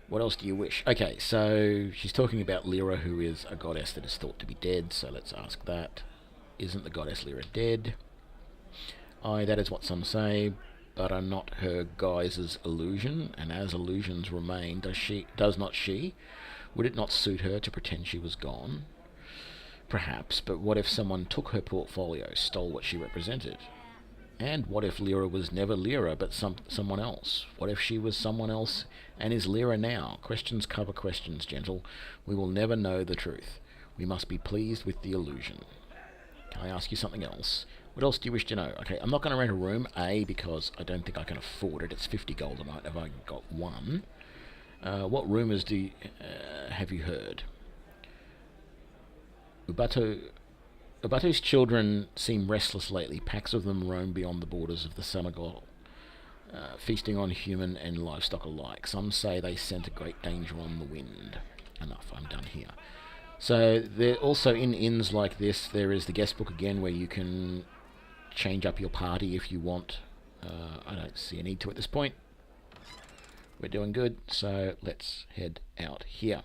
What else do you wish? Okay, so she's talking about Lyra, who is a goddess that is thought to be dead, so let's ask that. Isn't the goddess Lyra dead? Aye, that is what some say, but are not her guises illusion, and as illusions remain, does not she? Would it not suit her to pretend she was gone? Perhaps, but what if someone took her portfolio, stole what she represented? And what if Lyra was never Lyra, but someone else? What if she was someone else and is Lyra now? Questions cover questions, gentle. We will never know the truth. We must be pleased with the illusion. Can I ask you something else? What else do you wish to know? Okay, I'm not going to rent a room, A, because I don't think I can afford it. It's 50 gold a night if I got one. What rumours have you heard? Ubato's children seem restless lately. Packs of them roam beyond the borders of the Samagal, feasting on human and livestock alike. Some say they scent a great danger on the wind. Enough, I'm done here. So there also in inns like this, there is the guest book again, where you can change up your party if you want. I don't see a need to at this point. We're doing good, so let's head out here.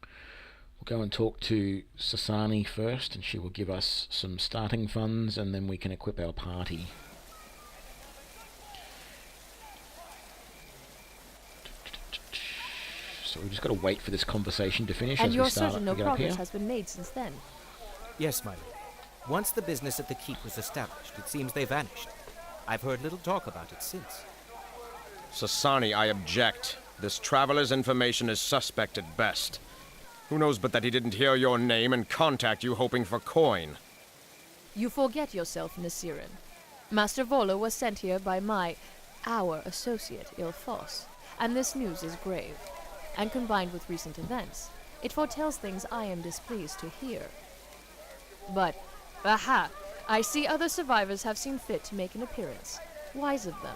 We'll go and talk to Sasani first, and she will give us some starting funds, and then we can equip our party. So we've just got to wait for this conversation to finish And as you're we start certain to no get up here. progress has been made since then? Yes, my lady. Once the business at the keep was established, it seems they vanished. I've heard little talk about it since. Sasani, I object. This traveler's information is suspect at best. Who knows but that he didn't hear your name and contact you hoping for coin? You forget yourself, Nasirin. Master Volo was sent here by our associate, Ilfos, and this news is grave. And combined with recent events, it foretells things I am displeased to hear. But, aha! I see other survivors have seen fit to make an appearance. Wise of them.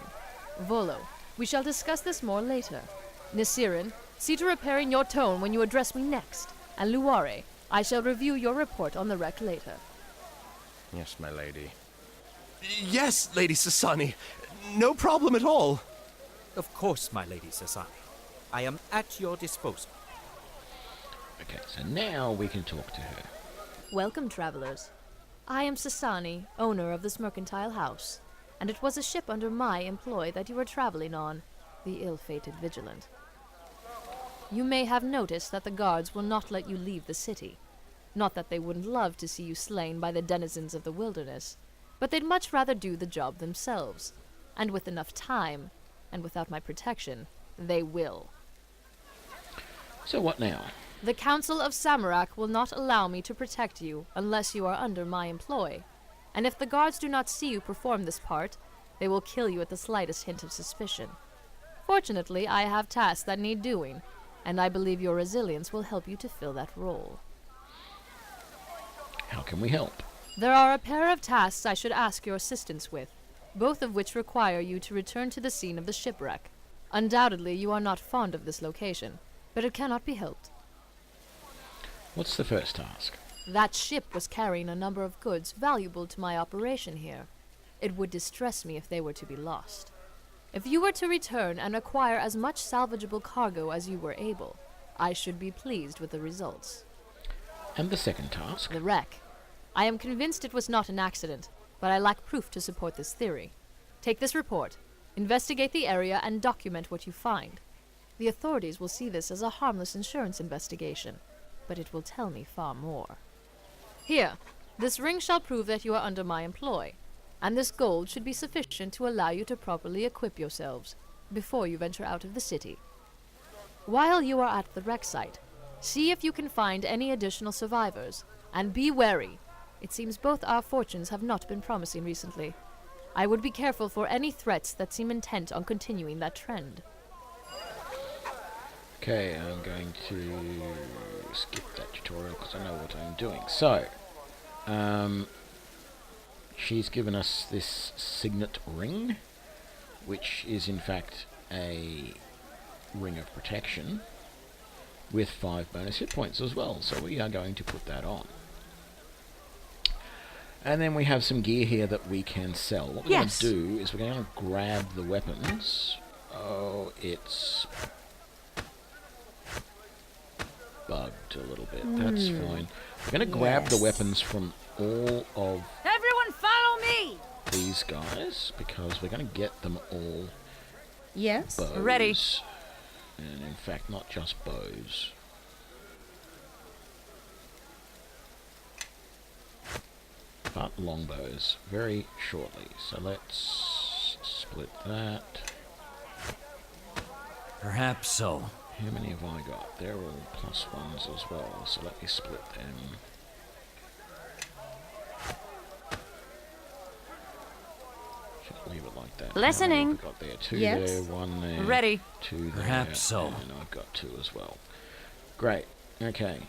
Volo, we shall discuss this more later. Nasirin, see to repairing your tone when you address me next. And Luare, I shall review your report on the wreck later. Yes, my lady. Yes, Lady Sasani. No problem at all. Of course, my lady Sasani. I am at your disposal. Okay, so now we can talk to her. Welcome, travelers. I am Sasani, owner of this mercantile house, and it was a ship under my employ that you were traveling on, the ill-fated Vigilant. You may have noticed that the guards will not let you leave the city. Not that they wouldn't love to see you slain by the denizens of the wilderness, but they'd much rather do the job themselves. And with enough time, and without my protection, they will. So what now? The Council of Samarak will not allow me to protect you unless you are under my employ. And if the guards do not see you perform this part, they will kill you at the slightest hint of suspicion. Fortunately, I have tasks that need doing, and I believe your resilience will help you to fill that role. How can we help? There are a pair of tasks I should ask your assistance with, both of which require you to return to the scene of the shipwreck. Undoubtedly, you are not fond of this location, but it cannot be helped. What's the first task? That ship was carrying a number of goods valuable to my operation here. It would distress me if they were to be lost. If you were to return and acquire as much salvageable cargo as you were able, I should be pleased with the results. And the second task? The wreck. I am convinced it was not an accident, but I lack proof to support this theory. Take this report, investigate the area, and document what you find. The authorities will see this as a harmless insurance investigation, but it will tell me far more. Here, this ring shall prove that you are under my employ, and this gold should be sufficient to allow you to properly equip yourselves before you venture out of the city. While you are at the wreck site, see if you can find any additional survivors, and be wary. It seems both our fortunes have not been promising recently. I would be careful for any threats that seem intent on continuing that trend. Okay, I'm going to skip that tutorial because I know what I'm doing. So, she's given us this signet ring, which is in fact a ring of protection with 5 bonus hit points as well. So we are going to put that on. And then we have some gear here that we can sell. What we're going to do is we're going to grab the weapons. Oh, it's bugged a little bit. That's fine. We're going to grab the weapons from all of Everyone follow me! these guys because we're going to get them all Yes. bows. Ready. And in fact, not just bows. But longbows very shortly. So let's split that. Perhaps so. How many have I got? They're all +1s as well, so let me split them. Should leave it like that. Listening. How many have we got there? 2 Yes. there, 1 there. Ready. 2 there. Perhaps so. And I've got 2 as well. Great. Okay.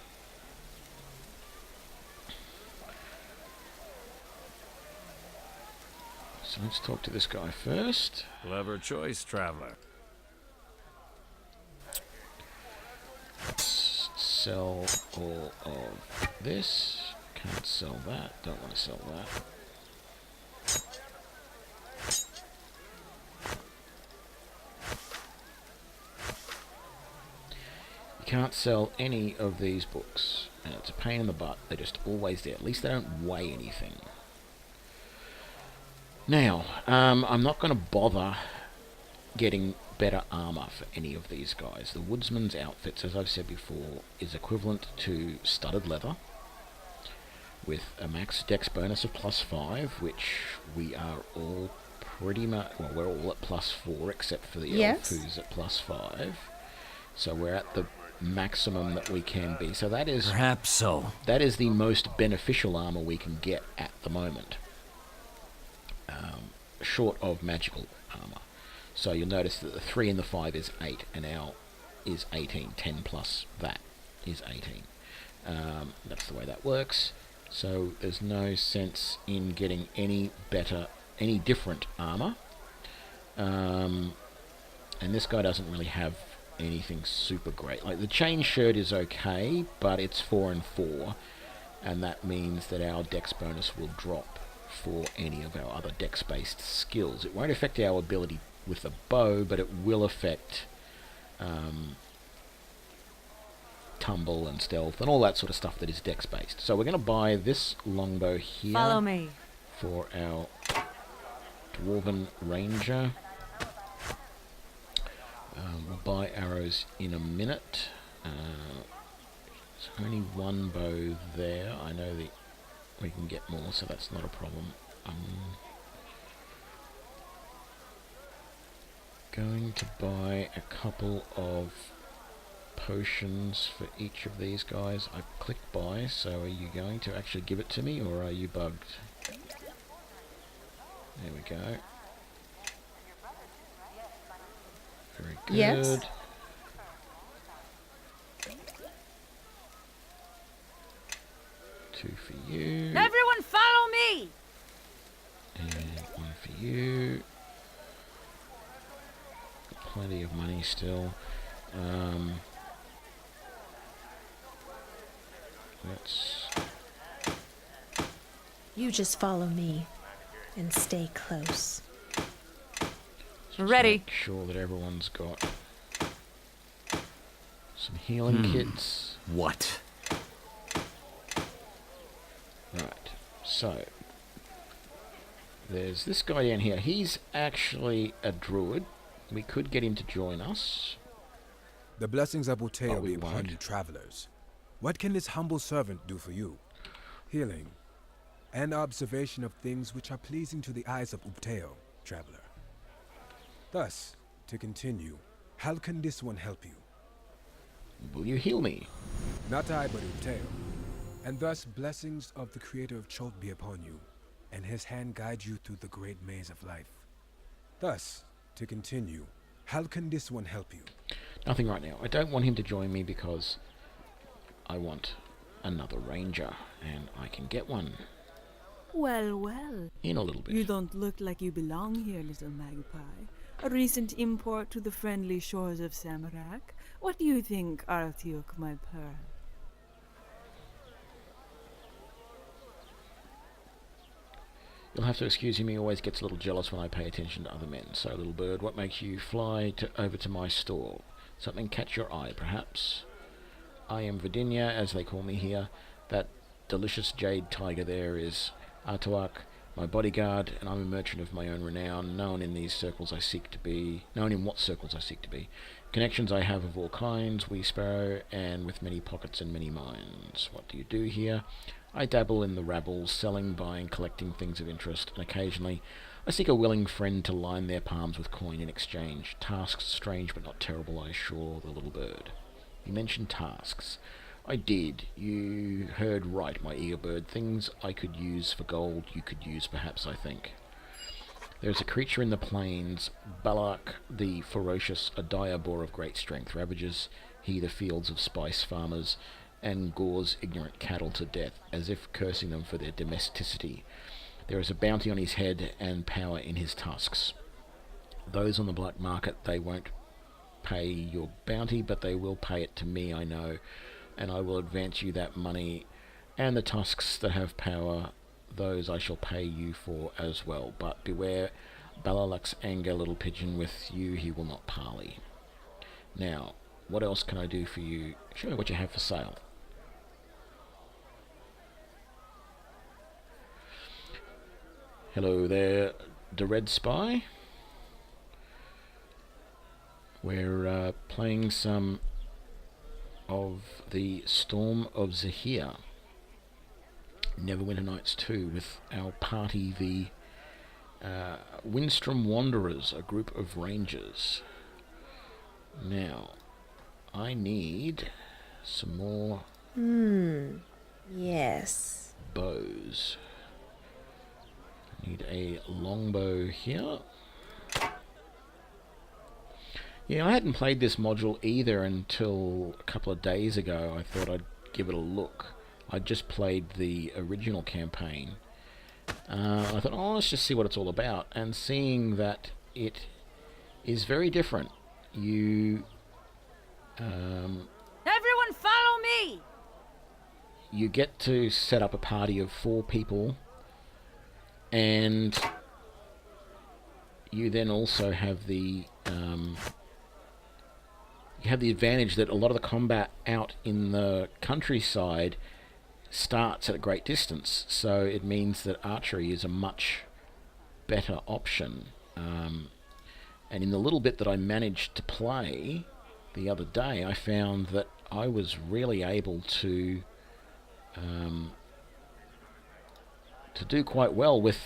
So let's talk to this guy first. Clever choice, traveler. Let's sell all of this. Can't sell that. Don't want to sell that. You can't sell any of these books. And it's a pain in the butt. They're just always there. At least they don't weigh anything. Now, I'm not going to bother getting better armor for any of these guys. The woodsman's outfits, as I've said before, is equivalent to studded leather with a max dex bonus of +5, which we are all pretty much, well, we're all at +4 except for the elf who's at +5. So we're at the maximum that we can be. So that is perhaps so. That is the most beneficial armor we can get at the moment, short of magical armor. So you'll notice that the 3 and the 5 is 8, and our is 18. 10 plus that is 18. That's the way that works. So there's no sense in getting any different armor. And this guy doesn't really have anything super great. Like, the chain shirt is okay, but it's 4 and 4, and that means that our dex bonus will drop for any of our other dex-based skills. It won't affect our ability with the bow, but it will affect tumble and stealth and all that sort of stuff that is dex-based. So we're going to buy this longbow here. Follow me. For our dwarven ranger. We'll buy arrows in a minute. There's only one bow there. I know that we can get more, so that's not a problem. Going to buy a couple of potions for each of these guys. I clicked buy, so are you going to actually give it to me, or are you bugged? There we go. Very good. Yes. Two for you. Everyone follow me! And one for you. Plenty of money still. Let's... You just follow me and stay close. Ready. Make sure that everyone's got some healing kits. What? Right, so there's this guy down here. He's actually a druid. We could get him to join us. The blessings of Uteo we be upon won't. you, travelers. What can this humble servant do for you? Healing, and observation of things which are pleasing to the eyes of Uteo, traveler. Thus, to continue, how can this one help you? Will you heal me? Not I, but Uteo. And thus blessings of the creator of Cholt be upon you, and his hand guide you through the great maze of life. Thus, to continue, how can this one help you? Nothing right now. I don't want him to join me because I want another ranger, and I can get one Well, well. in a little bit. You don't look like you belong here, little magpie. A recent import to the friendly shores of Samarak. What do you think, Artiok, my pearl? You'll have to excuse him, he always gets a little jealous when I pay attention to other men. So, little bird, what makes you fly over to my store? Something catch your eye, perhaps? I am Virginia, as they call me here. That delicious jade tiger there is Artuak, my bodyguard, and I'm a merchant of my own renown, known in what circles I seek to be. Connections I have of all kinds, wee sparrow, and with many pockets and many mines. What do you do here? I dabble in the rabble, selling, buying, collecting things of interest, and occasionally I seek a willing friend to line their palms with coin in exchange. Tasks strange but not terrible, I assure the little bird. You mentioned tasks. I did. You heard right, my eager bird. Things I could use for gold, you could use perhaps, I think. There's a creature in the plains, Balak the ferocious, a dire boar of great strength. Ravages he the fields of spice farmers, and gores ignorant cattle to death, as if cursing them for their domesticity. There is a bounty on his head, and power in his tusks. Those on the black market, they won't pay your bounty, but they will pay it to me, I know. and I will advance you that money, and the tusks that have power, those I shall pay you for as well. But beware Balalak's anger, little pigeon, with you he will not parley. Now, what else can I do for you? Show me what you have for sale. Hello there, the Red Spy. We're playing some of the Storm of Zehir, Neverwinter Nights 2, with our party, the Windstrom Wanderers, a group of rangers. Now, I need some more Yes. bows. I need a longbow here. Yeah, I hadn't played this module either until a couple of days ago. I thought I'd give it a look. I just played the original campaign. I thought, oh, let's just see what it's all about. And seeing that it is very different. You... Everyone follow me! You get to set up a party of 4 people, and you then also have the advantage that a lot of the combat out in the countryside starts at a great distance, so it means that archery is a much better option. And in the little bit that I managed to play the other day, I found that I was really able to do quite well with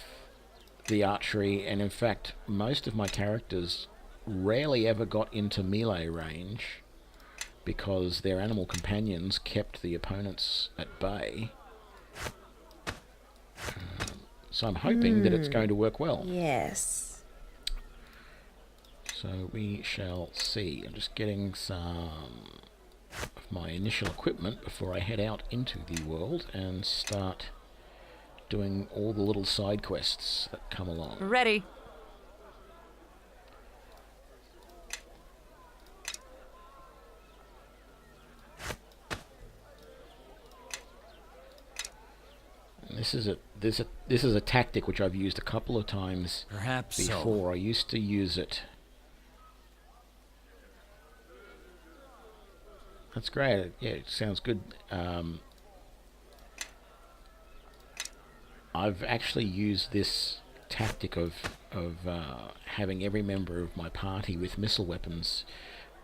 the archery, and in fact most of my characters rarely ever got into melee range because their animal companions kept the opponents at bay. So I'm hoping that it's going to work well. Yes. So we shall see. I'm just getting some of my initial equipment before I head out into the world and start doing all the little side quests that come along. Ready. And this is a tactic which I've used a couple of times Perhaps before. so. I used to use it. That's great. Yeah, it sounds good. I've actually used this tactic of having every member of my party with missile weapons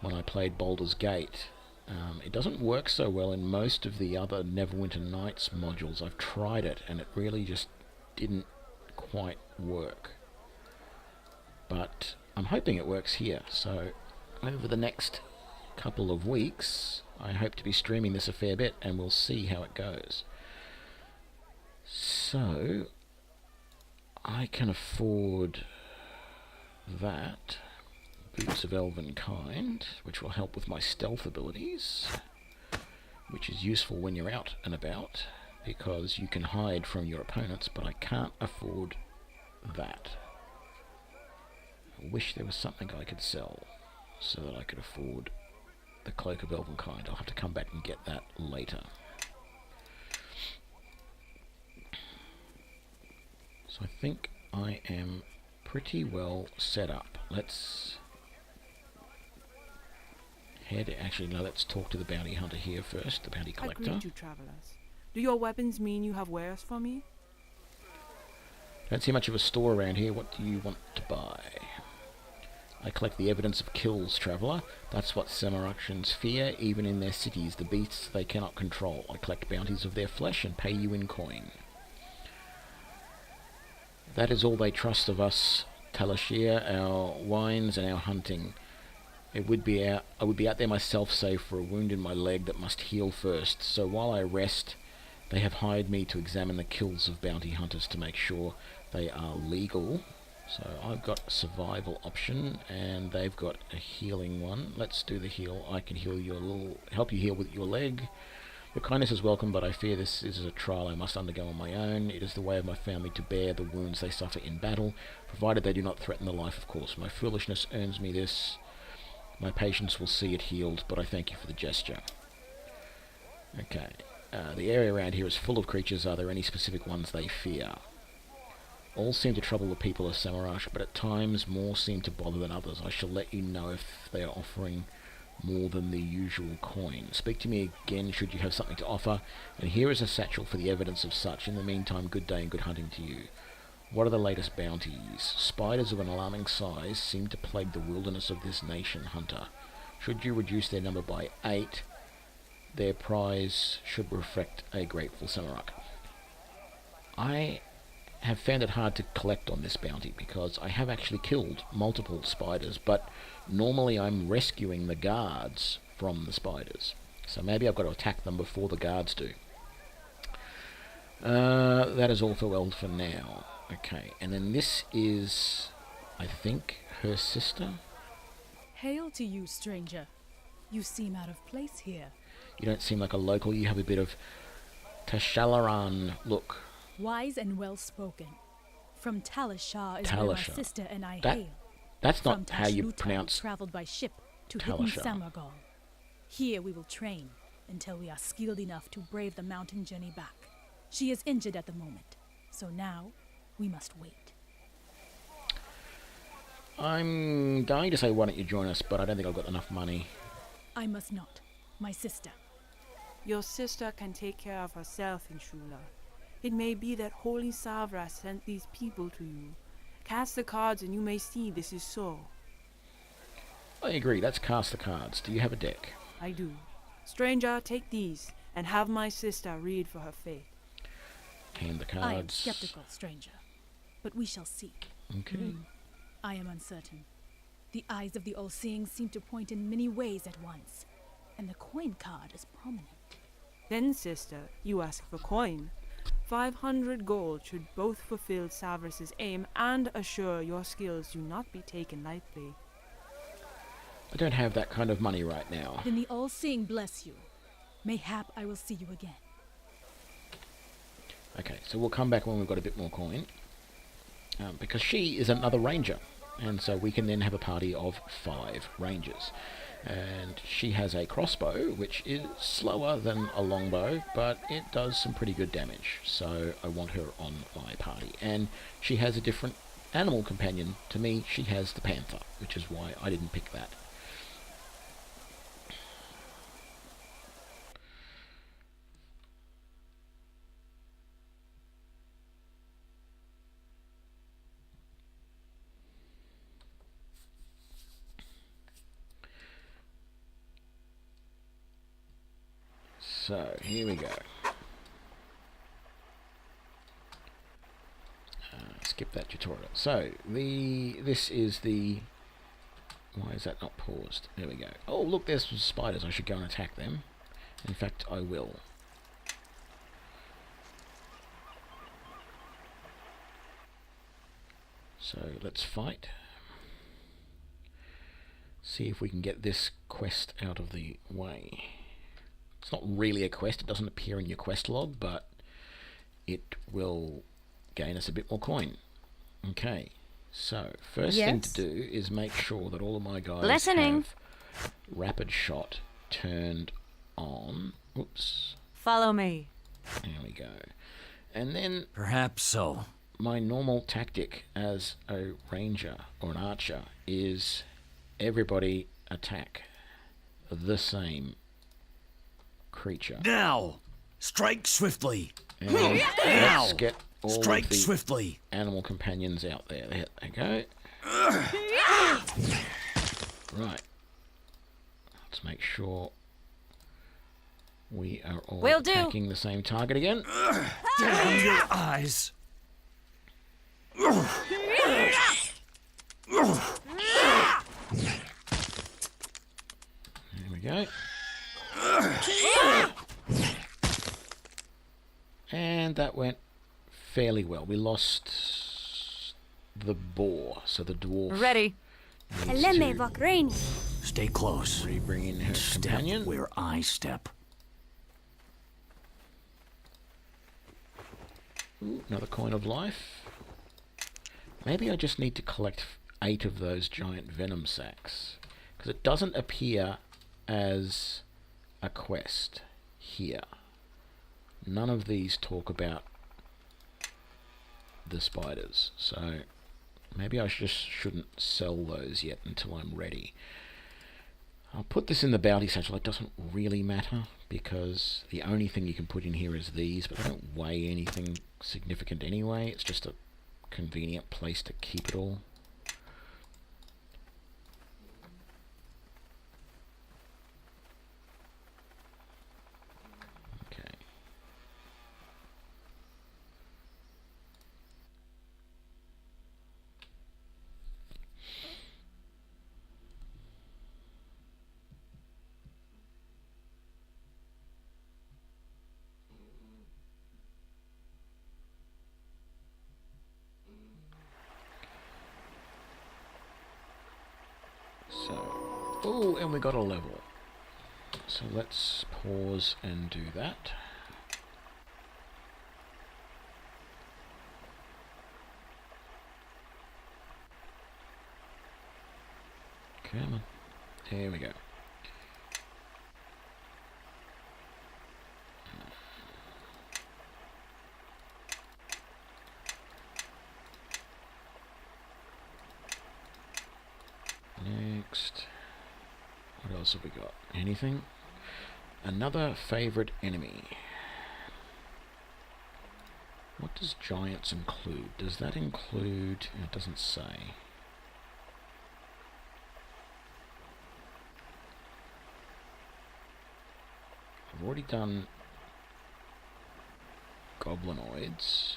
when I played Baldur's Gate. It doesn't work so well in most of the other Neverwinter Nights modules. I've tried it and it really just didn't quite work. But I'm hoping it works here. So over the next couple of weeks I hope to be streaming this a fair bit and we'll see how it goes. So I can afford that. Boots of Elven Kind, which will help with my stealth abilities, which is useful when you're out and about because you can hide from your opponents, but I can't afford that. I wish there was something I could sell so that I could afford the Cloak of Elven Kind. I'll have to come back and get that later. So I think I am pretty well set up. Let's let's talk to the bounty hunter here first, the bounty I collector. greet you, travelers. Do your weapons mean you have wares for me? Don't see much of a store around here. What do you want to buy? I collect the evidence of kills, traveller. That's what Samaruksians fear, even in their cities, the beasts they cannot control. I collect bounties of their flesh and pay you in coin. That is all they trust of us, Talashir, our wines and our hunting. I would be out there myself, save for a wound in my leg that must heal first. So while I rest, they have hired me to examine the kills of bounty hunters to make sure they are legal. So I've got a survival option, and they've got a healing one. Let's do the heal. I can help you heal with your leg. Your kindness is welcome, but I fear this is a trial I must undergo on my own. It is the way of my family to bear the wounds they suffer in battle, provided they do not threaten the life, of course. My foolishness earns me this. My patience will see it healed, but I thank you for the gesture. Okay. The area around here is full of creatures. Are there any specific ones they fear? All seem to trouble the people of Samarash, but at times more seem to bother than others. I shall let you know if they are offering more than the usual coin. Speak to me again should you have something to offer, and here is a satchel for the evidence of such. In the meantime, good day and good hunting to you. What are the latest bounties? Spiders of an alarming size seem to plague the wilderness of this nation, Hunter. Should you reduce their number by 8, their prize should reflect a grateful Samarak. I have found it hard to collect on this bounty because I have actually killed multiple spiders, but normally I'm rescuing the guards from the spiders. So maybe I've got to attack them before the guards do. That is all for well for now. Okay, and then this is, I think, her sister? Hail to you, stranger. You seem out of place here. You don't seem like a local. You have a bit of Tashalaran look. Wise and well spoken. From Talishar is where my Talishar. sister and I That- hail. That's From not how you Tashluta, pronounce we traveled by ship to hidden Talishar. Samargal. Here we will train until we are skilled enough to brave the mountain journey back. She is injured at the moment, so now we must wait. I'm going to say why don't you join us, but I don't think I've got enough money. I must not. My sister. Your sister can take care of herself in Shula. It may be that Holy Savra sent these people to you. Cast the cards and you may see this is so. I agree, let's cast the cards. Do you have a deck? I do. Stranger, take these and have my sister read for her faith. Hand the cards. I am skeptical, stranger, but we shall see. Okay. I am uncertain. The eyes of the all-seeing seem to point in many ways at once, and the coin card is prominent. Then, sister, you ask for coin. 500 gold should both fulfill Savras's aim and assure your skills do not be taken lightly. I don't have that kind of money right now. Then the all-seeing bless you. Mayhap I will see you again. Okay, so we'll come back when we've got a bit more coin. Because she is another ranger. And so we can then have a party of 5 rangers. And she has a crossbow, which is slower than a longbow, but it does some pretty good damage. So I want her on my party. And she has a different animal companion. To me, she has the panther, which is why I didn't pick that. So, here we go. Skip that tutorial. So, this is the... Why is that not paused? There we go. Oh, look, there's some spiders. I should go and attack them. In fact, I will. So, let's fight. See if we can get this quest out of the way. It's not really a quest, it doesn't appear in your quest log, but it will gain us a bit more coin. Okay, so first thing to do is make sure that all of my guys have rapid shot turned on. Oops. Follow me. There we go. And then perhaps so. My normal tactic as a ranger or an archer is everybody attack the same creature. Now! Strike swiftly! And now! let's get all Strike of the swiftly! animal companions out there. There they go. Right. Let's make sure we are all attacking the same target again. Damn your eyes! There we go. And that went fairly well. We lost the boar, so the dwarf Ready. needs to Stay close. bring in her Step companion. where I step. Ooh, another coin of life. Maybe I just need to collect 8 of those giant venom sacks, because it doesn't appear as a quest. here. None of these talk about the spiders, so maybe I just shouldn't sell those yet until I'm ready. I'll put this in the bounty satchel. It doesn't really matter because the only thing you can put in here is these, but they don't weigh anything significant anyway. It's just a convenient place to keep it all. Okay. Oh, and we got a level. So let's pause and do that. Come on. There we go. Next. What else have we got? Anything? Another favorite enemy. What does giants include? Does that include... It doesn't say. I've already done goblinoids.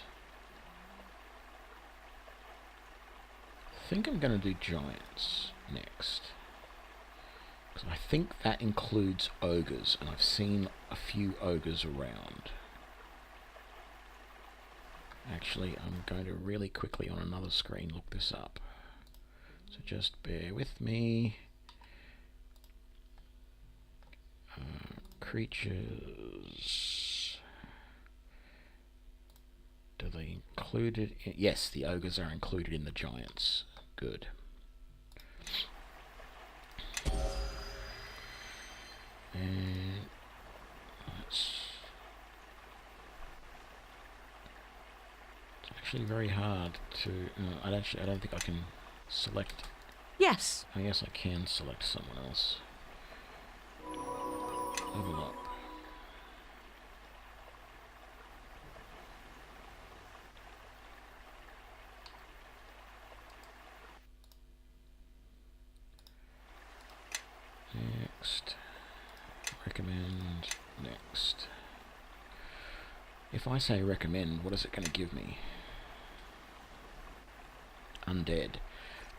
I think I'm going to do giants next. Because I think that includes ogres, and I've seen a few ogres around. Actually, I'm going to really quickly on another screen look this up. So just bear with me. Creatures. Do they include it? Yes, the ogres are included in the giants. Good. And it's actually very hard to. I don't think I can select. Yes. I guess I can select someone else. Level up. Next. Recommend. Next. If I say recommend, what is it going to give me? Undead.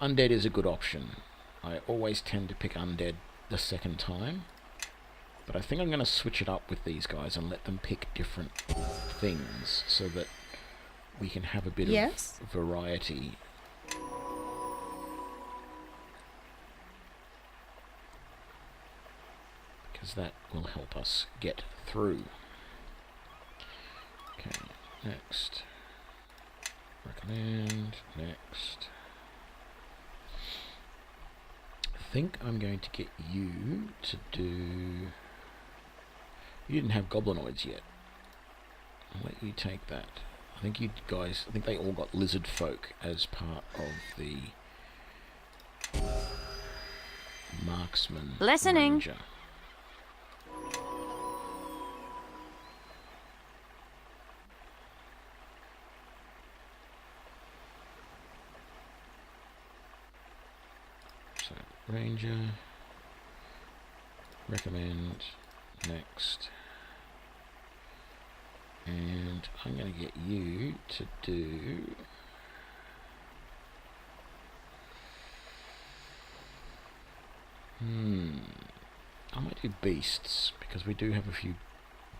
Undead is a good option. I always tend to pick undead the second time. But I think I'm going to switch it up with these guys and let them pick different things so that we can have a bit of variety. Because that will help us get through. Okay, next. Recommend, next. I think I'm going to get you to do... You didn't have goblinoids yet. I'll let you take that. I think you guys... I think they all got lizard folk as part of the... marksman Listening. ranger. So, ranger, recommend, next. And I'm going to get you to do... I might do beasts, because we do have a few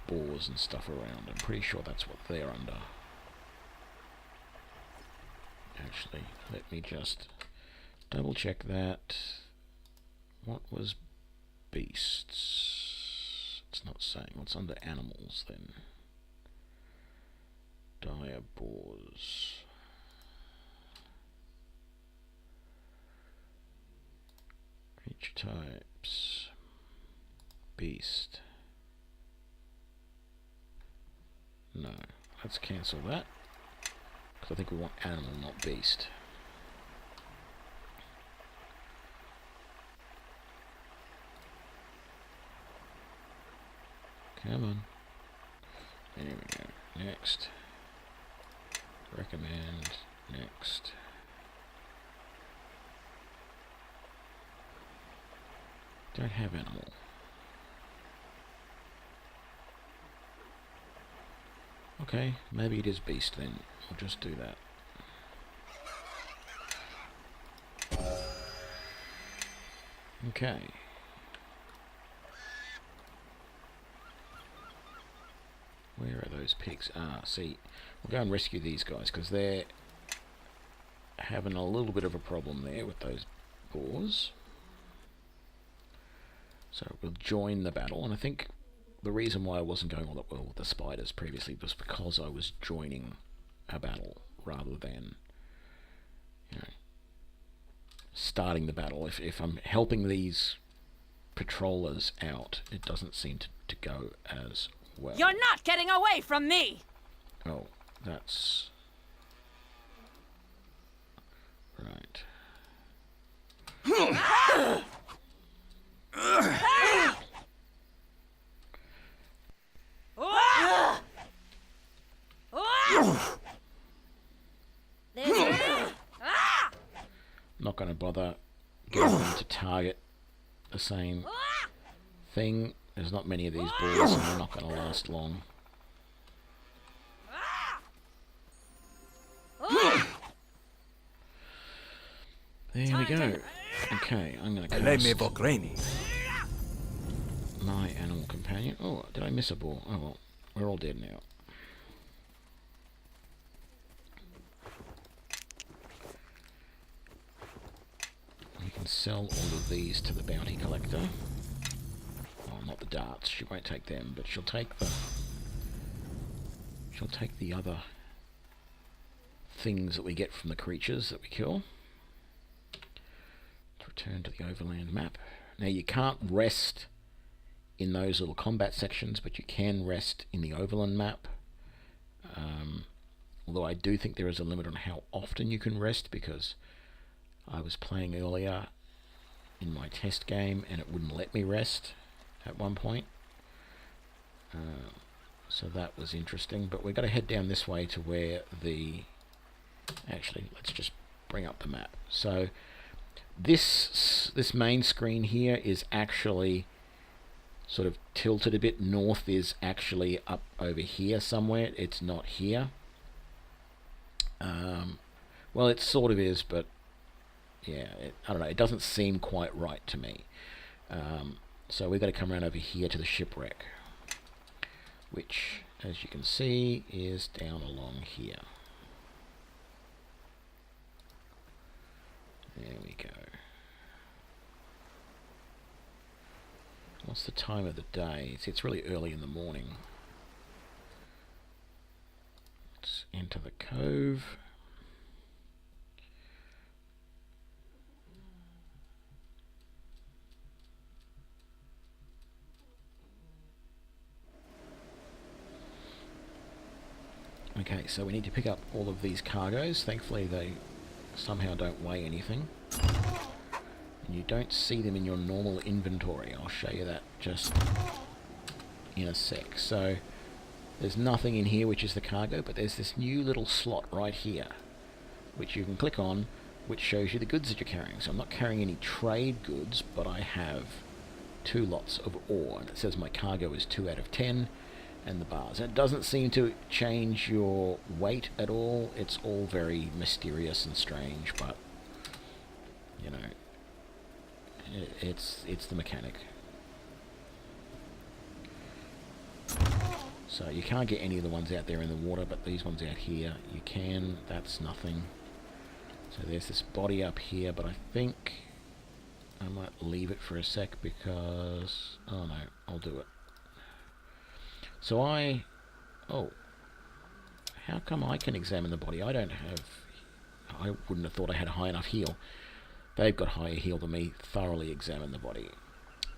boars and stuff around. I'm pretty sure that's what they're under. Actually, let me just double check that. What was beasts? It's not saying. What's under animals then? Dire boars. Creature types. Beast. No. Let's cancel that. Because I think we want animal, not beast. Come on. There we go. Next. Recommend. Next. Don't have animal. Okay, maybe it is beast then. I'll just do that. Okay. Where are those pigs? Ah, see, we'll go and rescue these guys because they're having a little bit of a problem there with those boars. So we'll join the battle, and I think the reason why I wasn't going all that well with the spiders previously was because I was joining a battle rather than, you know, starting the battle. If I'm helping these patrollers out, it doesn't seem to go as well. You're not getting away from me! Oh, that's... right. Not going to bother getting them to target the same thing. There's not many of these balls, and they're not going to last long. There we go. Okay, I'm going to cast my animal companion. Oh, did I miss a ball? Oh well, we're all dead now. You can sell all of these to the bounty collector. Oh, not the darts. She won't take them, but she'll take the... she'll take the other things that we get from the creatures that we kill. Let's return to the overland map. Now you can't rest in those little combat sections, but you can rest in the overland map. Although I do think there is a limit on how often you can rest, because I was playing earlier in my test game and it wouldn't let me rest at one point. So that was interesting, but we've got to head down this way to where the... actually, let's just bring up the map. So this main screen here is actually sort of tilted a bit. North is actually up over here somewhere. It's not here. Well, it sort of is, but yeah, I don't know. It doesn't seem quite right to me. So we've got to come around over here to the shipwreck, which, as you can see, is down along here. There we go. What's the time of the day? It's really early in the morning. Let's enter the cove. Okay, so we need to pick up all of these cargoes. Thankfully they somehow don't weigh anything. And you don't see them in your normal inventory. I'll show you that just in a sec. So there's nothing in here which is the cargo, but there's this new little slot right here which you can click on, which shows you the goods that you're carrying. So I'm not carrying any trade goods, but I have 2 lots of ore, and it says my cargo is 2 out of 10, and the bars. And it doesn't seem to change your weight at all. It's all very mysterious and strange, but you know, it's the mechanic. So you can't get any of the ones out there in the water, but these ones out here you can. That's nothing. So there's this body up here, but I think I might leave it for a sec because... oh no, I'll do it. So oh, how come I can examine the body? I don't have... I wouldn't have thought I had a high enough heal. They've got higher heal than me. Thoroughly examine the body.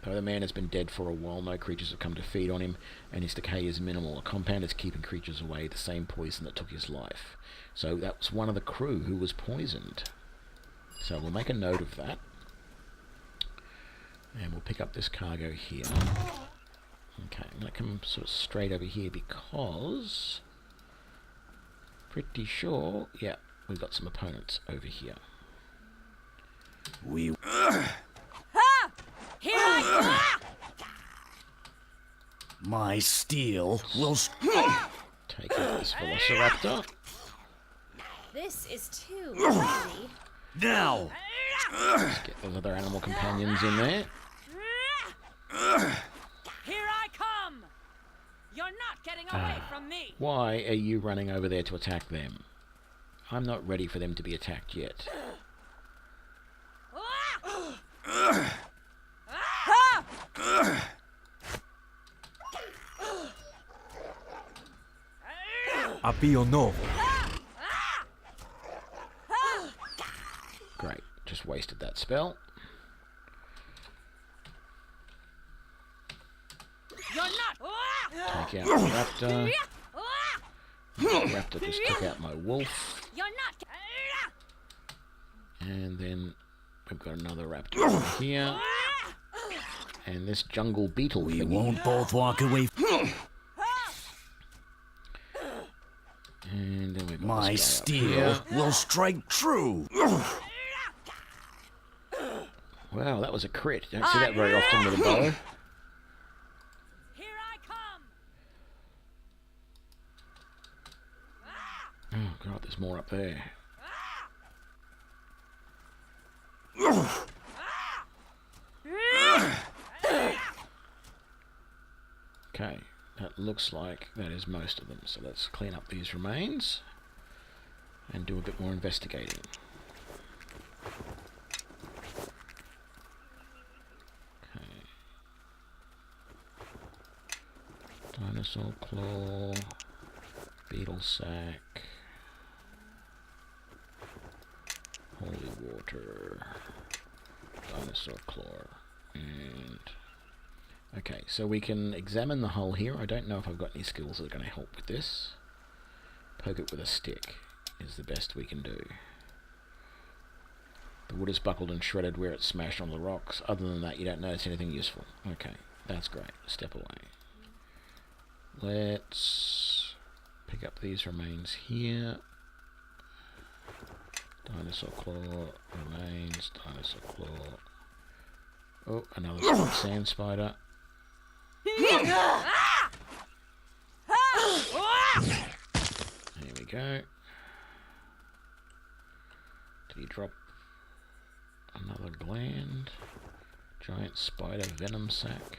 Though the man has been dead for a while, no creatures have come to feed on him, and his decay is minimal. A compound is keeping creatures away, the same poison that took his life. So that was one of the crew who was poisoned. So we'll make a note of that. And we'll pick up this cargo here. Okay, I'm going to come sort of straight over here because... pretty sure, yeah, we've got some opponents over here. We... Here I My steel will... Take out this Velociraptor. This is too easy. Now! Let's get those other animal companions in there. Here I come! You're not getting away from me! Why are you running over there to attack them? I'm not ready for them to be attacked yet. Apio novo. Great, just wasted that spell. You're not! Take out the raptor. The raptor just took out my wolf. You're not! And then we've got another raptor over here. And this jungle beetle We thingy. won't both walk away. And then we've got My this guy up steel here. will strike true. Wow, that was a crit. Don't see that very often with a bow. Here I come! Oh god, there's more up there. Okay, that looks like that is most of them. So let's clean up these remains and do a bit more investigating. Okay. Dinosaur claw, beetle sack, holy water, dinosaur claw, and okay, so we can examine the hull here. I don't know if I've got any skills that are going to help with this. Poke it with a stick is the best we can do. The wood is buckled and shredded where it's smashed on the rocks. Other than that, you don't notice anything useful. Okay, that's great. Step away. Let's pick up these remains here. Dinosaur claw, remains, dinosaur claw. Oh, another sand spider. There we go. Did he drop another gland? Giant spider venom sac.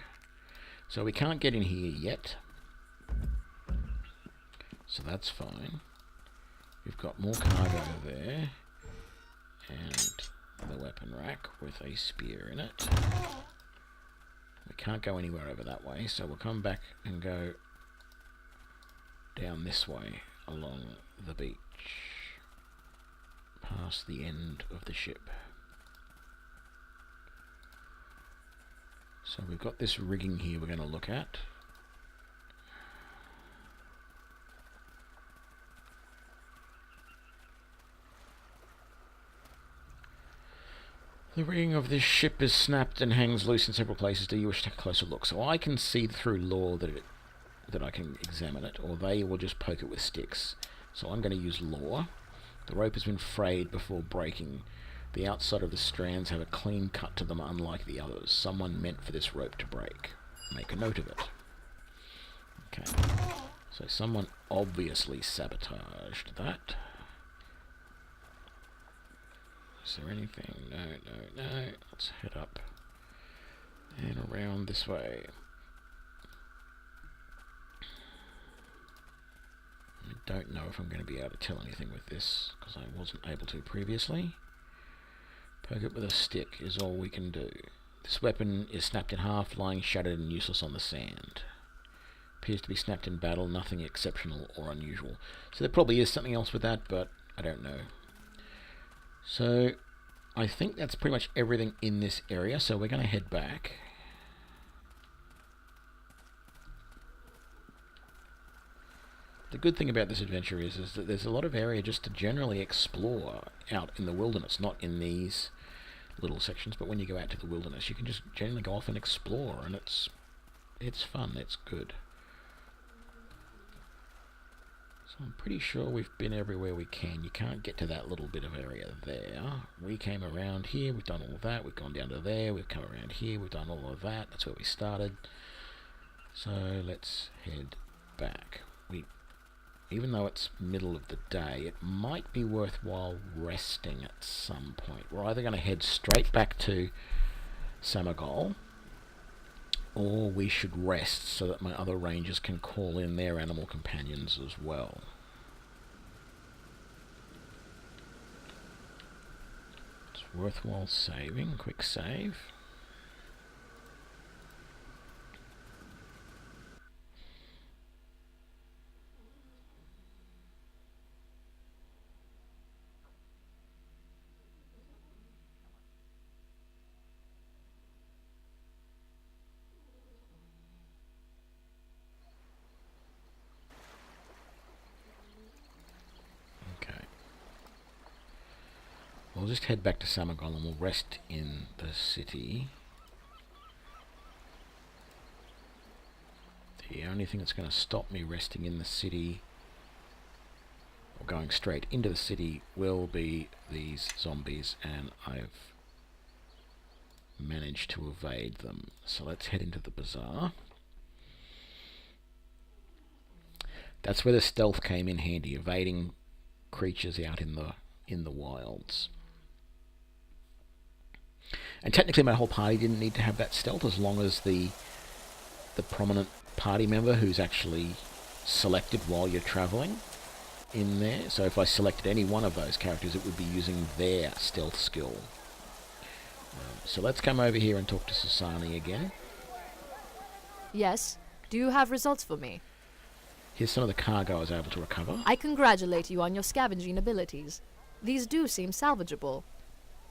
So we can't get in here yet. So that's fine. We've got more cargo there. And the weapon rack with a spear in it. We can't go anywhere over that way, so we'll come back and go down this way along the beach, past the end of the ship. So we've got this rigging here we're going to look at. The rigging of this ship is snapped and hangs loose in several places. Do you wish to take a closer look? So I can see through lore that I can examine it, or they will just poke it with sticks. So I'm going to use lore. The rope has been frayed before breaking. The outside of the strands have a clean cut to them, unlike the others. Someone meant for this rope to break. Make a note of it. Okay. So someone obviously sabotaged that. Is there anything? No. Let's head up and around this way. I don't know if I'm going to be able to tell anything with this because I wasn't able to previously. Poke it with a stick is all we can do. This weapon is snapped in half, lying shattered and useless on the sand. Appears to be snapped in battle, nothing exceptional or unusual. So there probably is something else with that, but I don't know. So I think that's pretty much everything in this area, so we're going to head back. the good thing about this adventure is that there's a lot of area just to generally explore out in the wilderness, not in these little sections, but when you go out to the wilderness, you can just generally go off and explore, and it's fun, it's good. So I'm pretty sure we've been everywhere we can. You can't get to that little bit of area there. We came around here, we've done all of that, we've gone down to there, we've come around here, we've done all of that. That's where we started. So let's head back. Even though it's middle of the day, it might be worthwhile resting at some point. We're either going to head straight back to Samagol, or we should rest so that my other rangers can call in their animal companions as well. It's worthwhile saving. Quick save. We'll just head back to Samagol and we'll rest in the city. The only thing that's going to stop me resting in the city, or going straight into the city, will be these zombies, and I've managed to evade them. So let's head into the bazaar. That's where the stealth came in handy, evading creatures out in the wilds. And technically my whole party didn't need to have that stealth, as long as the prominent party member who's actually selected while you're travelling in there. So if I selected any one of those characters, it would be using their stealth skill. So let's come over here and talk to Sasani again. Yes? Do you have results for me? Here's some of the cargo I was able to recover. I congratulate you on your scavenging abilities. These do seem salvageable.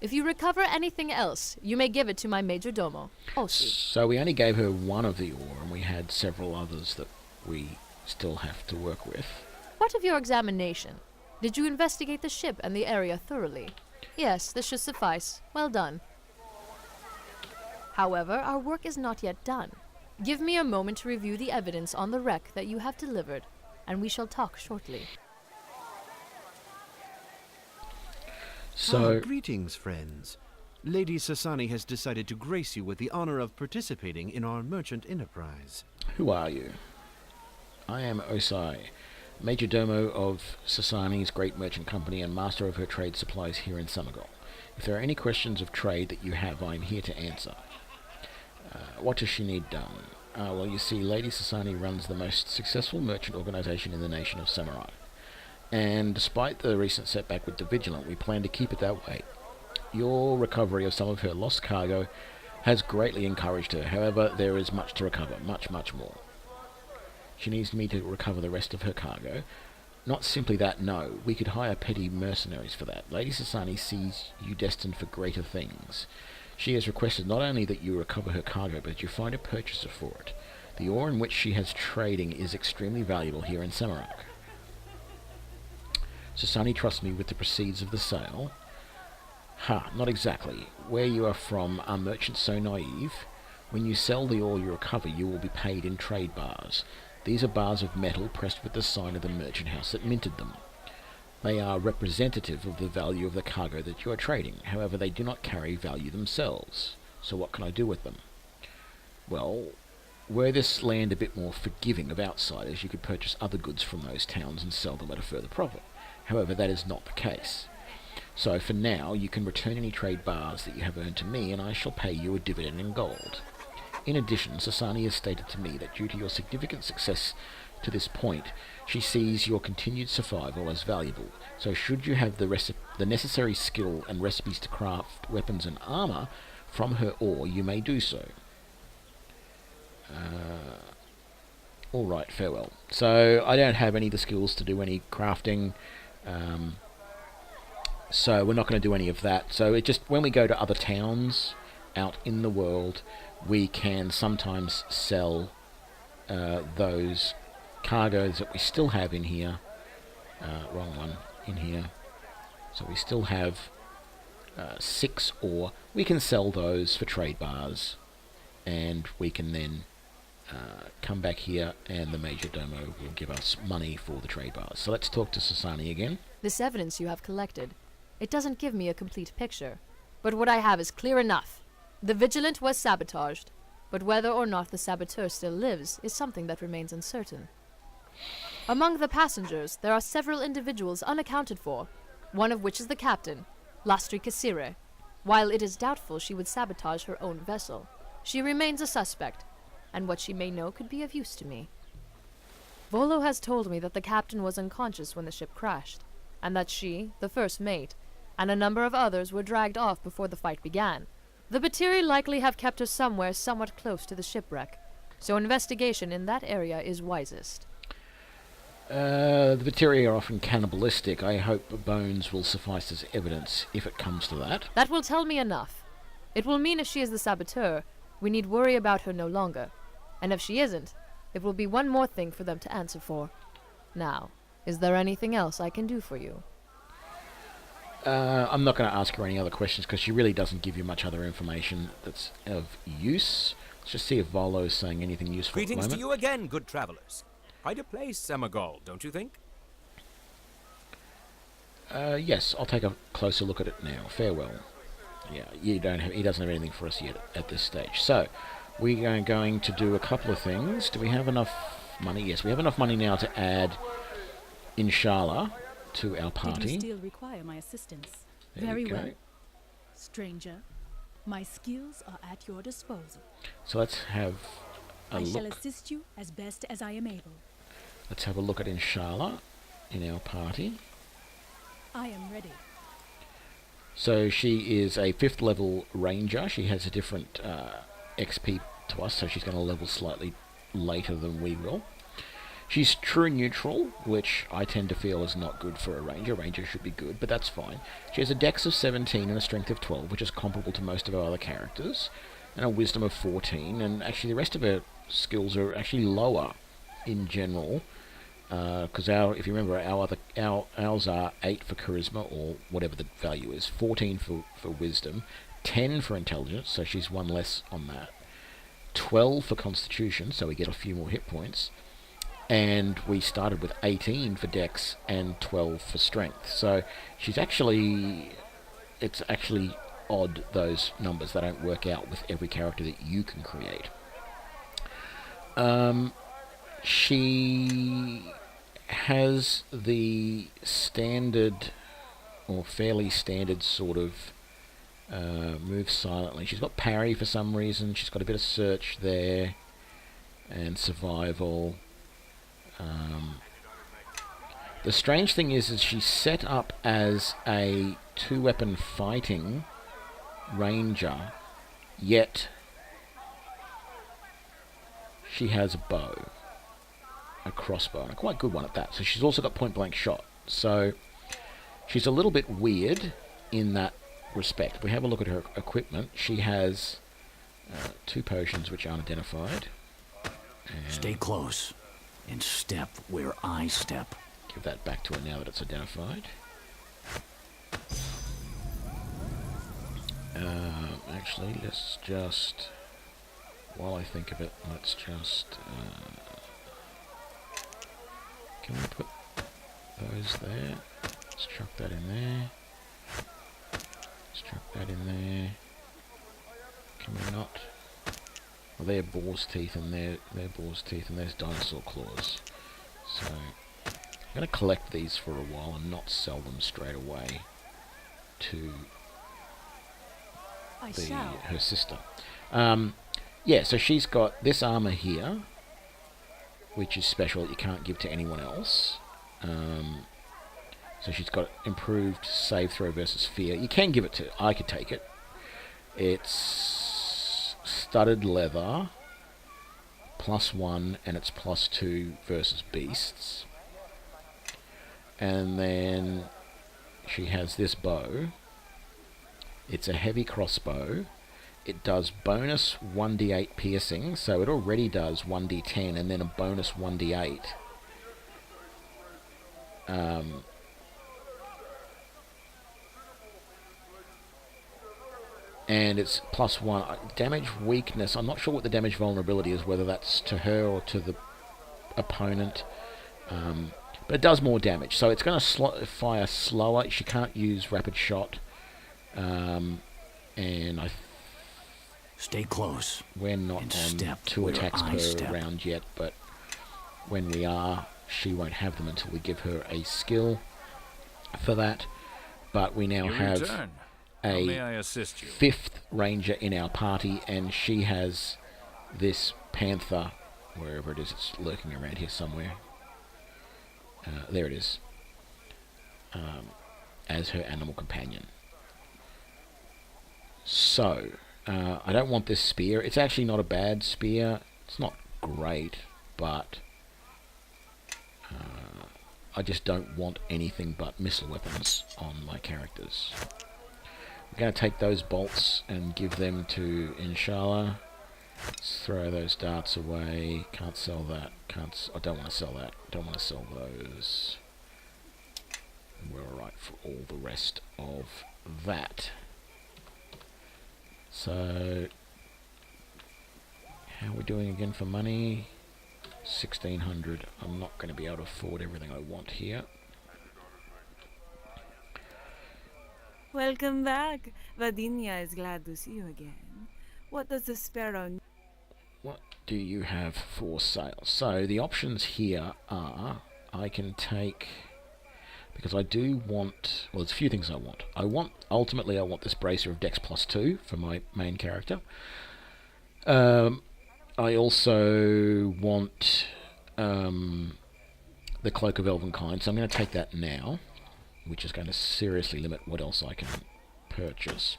If you recover anything else, you may give it to my major domo, Oshi. So we only gave her one of the ore, and we had several others that we still have to work with. What of your examination? Did you investigate the ship and the area thoroughly? Yes, this should suffice. Well done. However, our work is not yet done. Give me a moment to review the evidence on the wreck that you have delivered, and we shall talk shortly. So, greetings, friends. Lady Sasani has decided to grace you with the honor of participating in our merchant enterprise. Who are you? I am Osai, Major Domo of Sasani's great merchant company and master of her trade supplies here in Samagol. If there are any questions of trade that you have, I am here to answer. What does she need done? Well, you see, Lady Sasani runs the most successful merchant organization in the nation of Samurai. And despite the recent setback with the Vigilant, we plan to keep it that way. Your recovery of some of her lost cargo has greatly encouraged her. However, there is much to recover, much more. She needs me to recover the rest of her cargo. Not simply that, no. We could hire petty mercenaries for that. Lady Sasani sees you destined for greater things. She has requested not only that you recover her cargo, but that you find a purchaser for it. The ore in which she has trading is extremely valuable here in Samarak. Sasani trusts me with the proceeds of the sale. Not exactly. Where you are from, are merchants so naive? When you sell the ore you recover, you will be paid in trade bars. These are bars of metal pressed with the sign of the merchant house that minted them. They are representative of the value of the cargo that you are trading. However, they do not carry value themselves. So what can I do with them? Well, were this land a bit more forgiving of outsiders, you could purchase other goods from those towns and sell them at a further profit. However, that is not the case. So for now, you can return any trade bars that you have earned to me, and I shall pay you a dividend in gold. In addition, Sasani has stated to me that due to your significant success to this point, she sees your continued survival as valuable. So should you have the necessary skill and recipes to craft weapons and armor from her ore, you may do so. Alright, farewell. So I don't have any of the skills to do any crafting. So we're not going to do any of that. So it just, when we go to other towns out in the world, we can sometimes sell those cargoes that we still have in here. Wrong one. In here. So we still have 6 ore. We can sell those for trade bars. And we can then come back here and the Major Domo will give us money for the trade bars. So let's talk to Sasani again. This evidence you have collected, it doesn't give me a complete picture. But what I have is clear enough. The Vigilant was sabotaged, but whether or not the saboteur still lives is something that remains uncertain. Among the passengers, there are several individuals unaccounted for, one of which is the captain, Lastri Kasire. While it is doubtful she would sabotage her own vessel, she remains a suspect, and what she may know could be of use to me. Volo has told me that the captain was unconscious when the ship crashed, and that she, the first mate, and a number of others were dragged off before the fight began. The Batiri likely have kept her somewhere somewhat close to the shipwreck, so investigation in that area is wisest. The Batiri are often cannibalistic. I hope bones will suffice as evidence if it comes to that. That will tell me enough. It will mean if she is the saboteur, we need worry about her no longer. And if she isn't, it will be one more thing for them to answer for. Now, is there anything else I can do for you? I'm not going to ask her any other questions because she really doesn't give you much other information that's of use. Let's just see if Volo is saying anything useful at the Greetings moment. to you again, good travelers. Quite a place, Samagal, don't you think? Yes, I'll take a closer look at it now. Farewell. Yeah, he doesn't have anything for us yet at this stage. So, we are going to do a couple of things. Do we have enough money? Yes, we have enough money now to add Inshallah to our party. Did you still require my assistance? There Very we go. well. Stranger, my skills are at your disposal. So let's have a I shall look. assist you as best as I am able. Let's have a look at Inshallah in our party. I am ready. So she is a 5th level ranger. She has a different XP to us, so she's going to level slightly later than we will. She's true neutral, which I tend to feel is not good for a ranger. Ranger should be good, but that's fine. She has a dex of 17 and a strength of 12, which is comparable to most of our other characters, and a wisdom of 14, and actually the rest of her skills are actually lower in general, because if you remember, ours are 8 for charisma, or whatever the value is, 14 for wisdom, 10 for intelligence, so she's 1 less on that, 12 for constitution, so we get a few more hit points, and we started with 18 for dex and 12 for strength. So she's actually, it's actually odd, those numbers. They don't work out with every character that you can create. She has the standard, or fairly standard sort of move silently. She's got parry for some reason. She's got a bit of search there and survival. The strange thing is she's set up as a 2-weapon fighting ranger, yet she has a bow, a crossbow, and a quite good one at that. So she's also got point-blank shot. So she's a little bit weird in that respect. If we have a look at her equipment, she has 2 potions which aren't identified. Stay close and step where I step. Give that back to her now that it's identified. Actually, let's just, while I think of it, let's just, can we put those there? Let's chuck that in there. Let's chuck that in there. Can we not? Well, they're boar's teeth and they're boar's teeth and there's dinosaur claws. So I'm going to collect these for a while and not sell them straight away to her sister. Yeah, so she's got this armor here, which is special that you can't give to anyone else. So she's got improved save throw versus fear. You can give it to, I could take it. It's studded leather, +1, and it's +2 versus beasts. And then she has this bow. It's a heavy crossbow. It does bonus 1d8 piercing, so it already does 1d10 and then a bonus 1d8 And it's +1 damage weakness. I'm not sure what the damage vulnerability is, whether that's to her or to the opponent. But it does more damage, so it's going to fire slower. She can't use rapid shot. And I stay close. We're not on 2 attacks per round yet, but when we are, she won't have them until we give her a skill for that. But we now have a 5th ranger in our party, and she has this panther, wherever it is, it's lurking around here somewhere. There it is, as her animal companion. So, I don't want this spear. It's actually not a bad spear. It's not great, but I just don't want anything but missile weapons on my characters. We're going to take those bolts and give them to Inshallah. Let's throw those darts away. Can't sell that. I don't want to sell that. Don't want to sell those. We're alright for all the rest of that. So, how are we doing again for money? 1,600. I'm not going to be able to afford everything I want here. Welcome back. Vadinia is glad to see you again. What does the sparrow need? What do you have for sale? So the options here are, I can take, because I do want, well, there's a few things I want. Ultimately I want this bracer of Dex +2 for my main character. I also want the Cloak of Elvenkind, so I'm going to take that now, which is going to seriously limit what else I can purchase.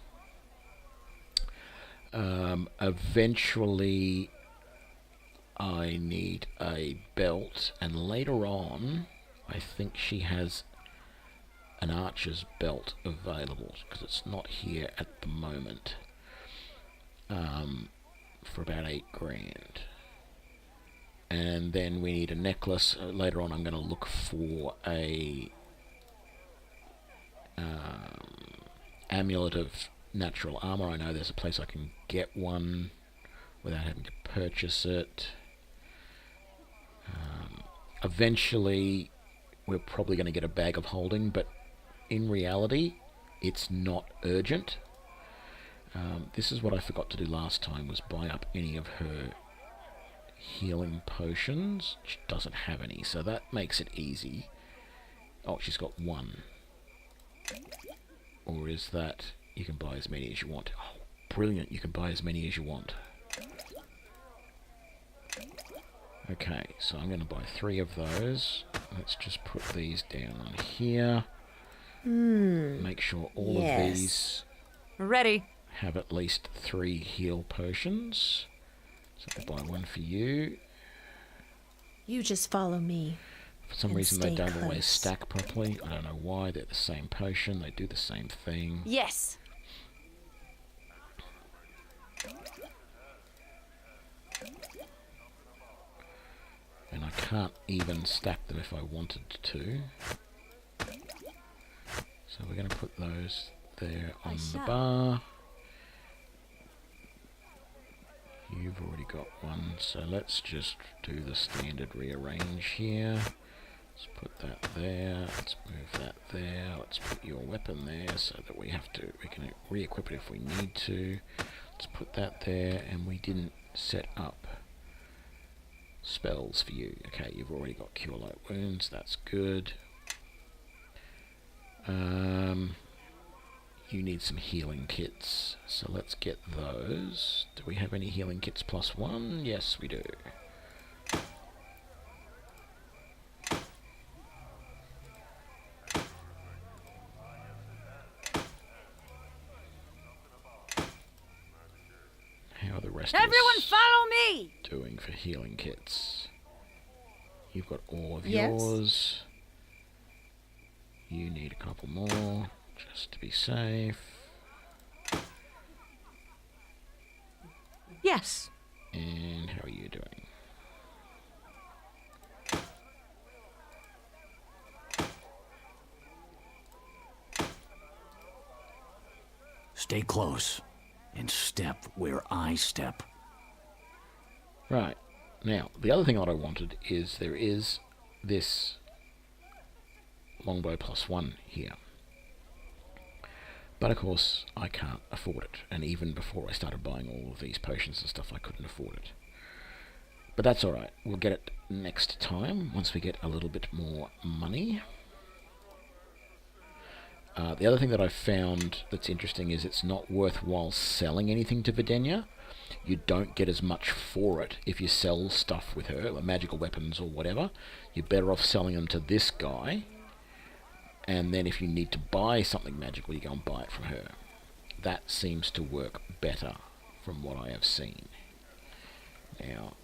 Eventually I need a belt, and later on I think she has an archer's belt available, because it's not here at the moment, for about 8 grand. And then we need a necklace. Later on I'm going to look for a amulet of natural armor. I know there's a place I can get one without having to purchase it. Eventually we're probably going to get a bag of holding, but in reality it's not urgent. This is what I forgot to do last time, was buy up any of her healing potions. She doesn't have any, so that makes it easy. Oh, she's got 1. Or is that, you can buy as many as you want. Oh, brilliant, you can buy as many as you want. Okay, so I'm going to buy 3 of those. Let's just put these down on here. Make sure all of these ready have at least 3 heal potions. So I'll buy 1 for you. You just follow me. For some reason they don't always stack properly. I don't know why. They're the same potion. They do the same thing. Yes. And I can't even stack them if I wanted to. So we're going to put those there on the bar. You've already got 1, so let's just do the standard rearrange here. Let's put that there, let's move that there, let's put your weapon there so that we can re-equip it if we need to. Let's put that there, and we didn't set up spells for you. Okay, you've already got Cure Light Wounds, that's good. You need some healing kits, so let's get those. Do we have any healing kits +1? Yes, we do. How are the rest Everyone of us follow me! doing for healing kits? You've got all of Yes. yours. You need a couple more, just to be safe. Yes. And how are you doing? Stay close and step where I step. Right. Now, the other thing that I wanted is there is this longbow +1 here. But of course, I can't afford it. And even before I started buying all of these potions and stuff, I couldn't afford it. But that's alright. We'll get it next time, once we get a little bit more money. The other thing that I've found that's interesting is it's not worthwhile selling anything to Videnia. You don't get as much for it if you sell stuff with her, like magical weapons or whatever. You're better off selling them to this guy. And then if you need to buy something magical, you go and buy it from her. That seems to work better from what I have seen. Now,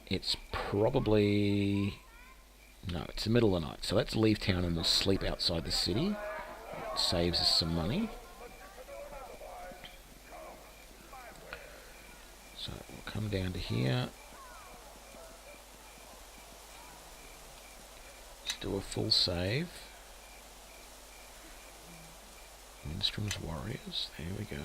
it's probably... no, it's the middle of the night. So let's leave town and we'll sleep outside the city. It saves us some money. So we'll come down to here. Let's do a full save. Windstroms Warriors, there we go.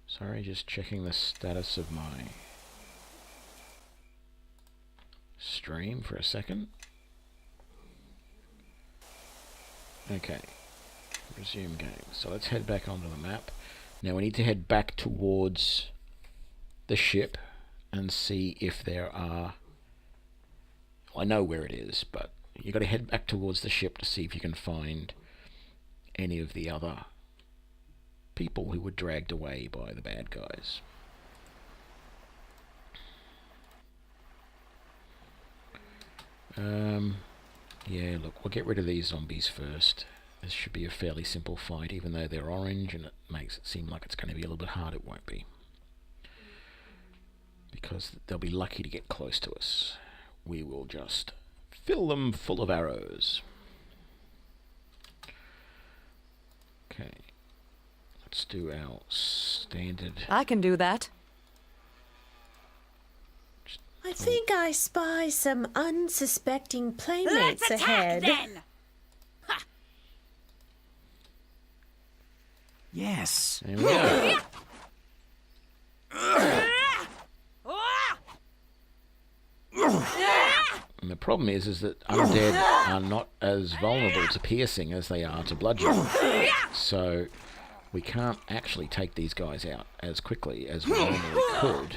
Sorry, just checking the status of my stream for a second. Okay, resume game. So let's head back onto the map. Now we need to head back towards the ship and see if there are... well, I know where it is, but you got to head back towards the ship to see if you can find any of the other people who were dragged away by the bad guys. Yeah, look, we'll get rid of these zombies first. This should be a fairly simple fight, even though they're orange and it makes it seem like it's going to be a little bit hard. It won't be. Because they'll be lucky to get close to us. We will just fill them full of arrows. Okay. Let's do our standard... I can do that. I think I spy some unsuspecting playmates ahead. Then. Yes. There we go. And the problem is that undead are not as vulnerable to piercing as they are to bludgeoning. So we can't actually take these guys out as quickly as we normally could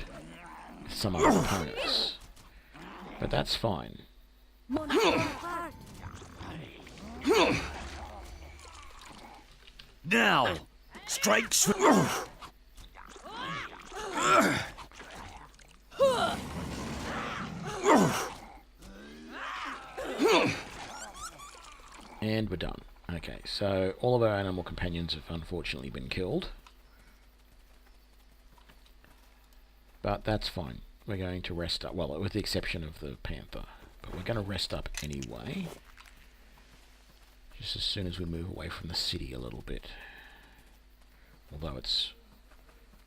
with some other opponents. But that's fine. Now, strikes. And we're done. Okay, so all of our animal companions have unfortunately been killed. But that's fine. We're going to rest up, well, with the exception of the panther. But we're going to rest up anyway. Just as soon as we move away from the city a little bit. Although it's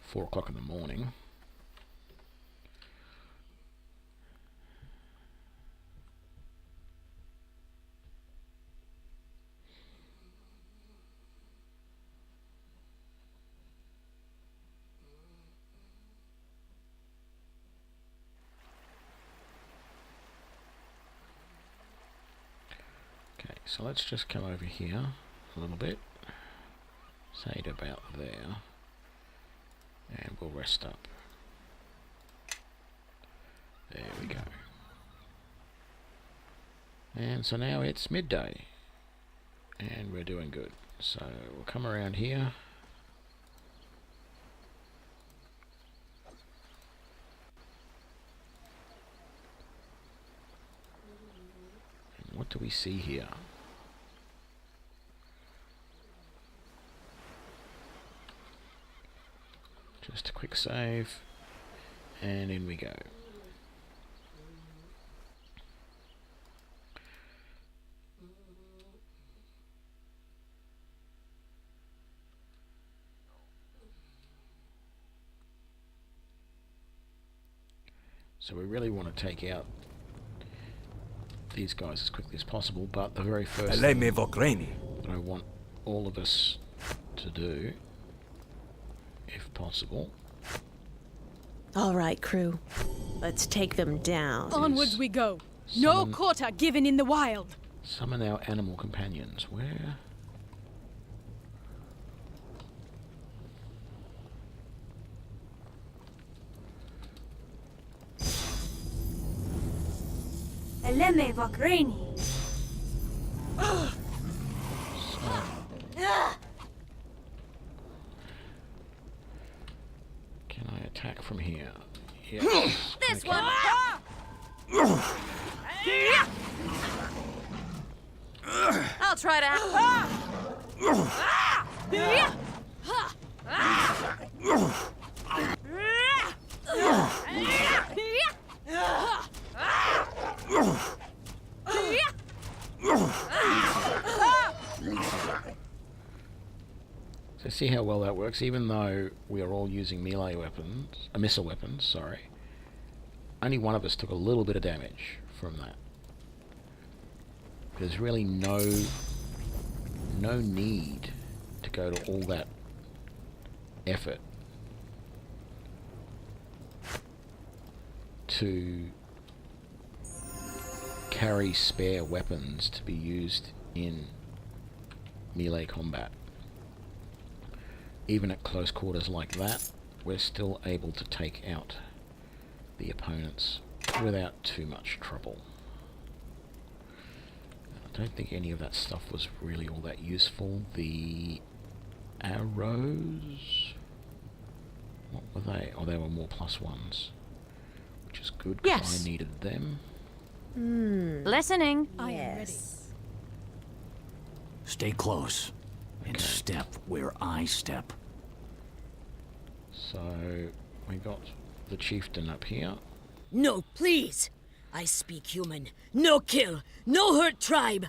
4 o'clock in the morning. So let's just come over here a little bit, say to about there, and we'll rest up. There we go. And so now it's midday, and we're doing good. So we'll come around here. And what do we see here? Just a quick save. And in we go. So we really want to take out these guys as quickly as possible, but the very first thing that I want all of us to do, if possible... All right, crew. Let's take them down. Onwards we go. No quarter given in the wild. Summon our animal companions. Where? Eleme Vakreni. Can I attack from here? Yes. This okay. one. I'll try So see how well that works, even though we are all using melee weapons, missile weapons, sorry. Only one of us took a little bit of damage from that. There's really no need to go to all that effort to carry spare weapons to be used in melee combat. Even at close quarters like that, we're still able to take out the opponents without too much trouble. I don't think any of that stuff was really all that useful. The arrows... what were they? Oh, they were more +1s. Which is good, because I needed them. Listening. I am ready. Stay close and step where I step. So, we got the chieftain up here. No, please. I speak human. No kill. No hurt tribe.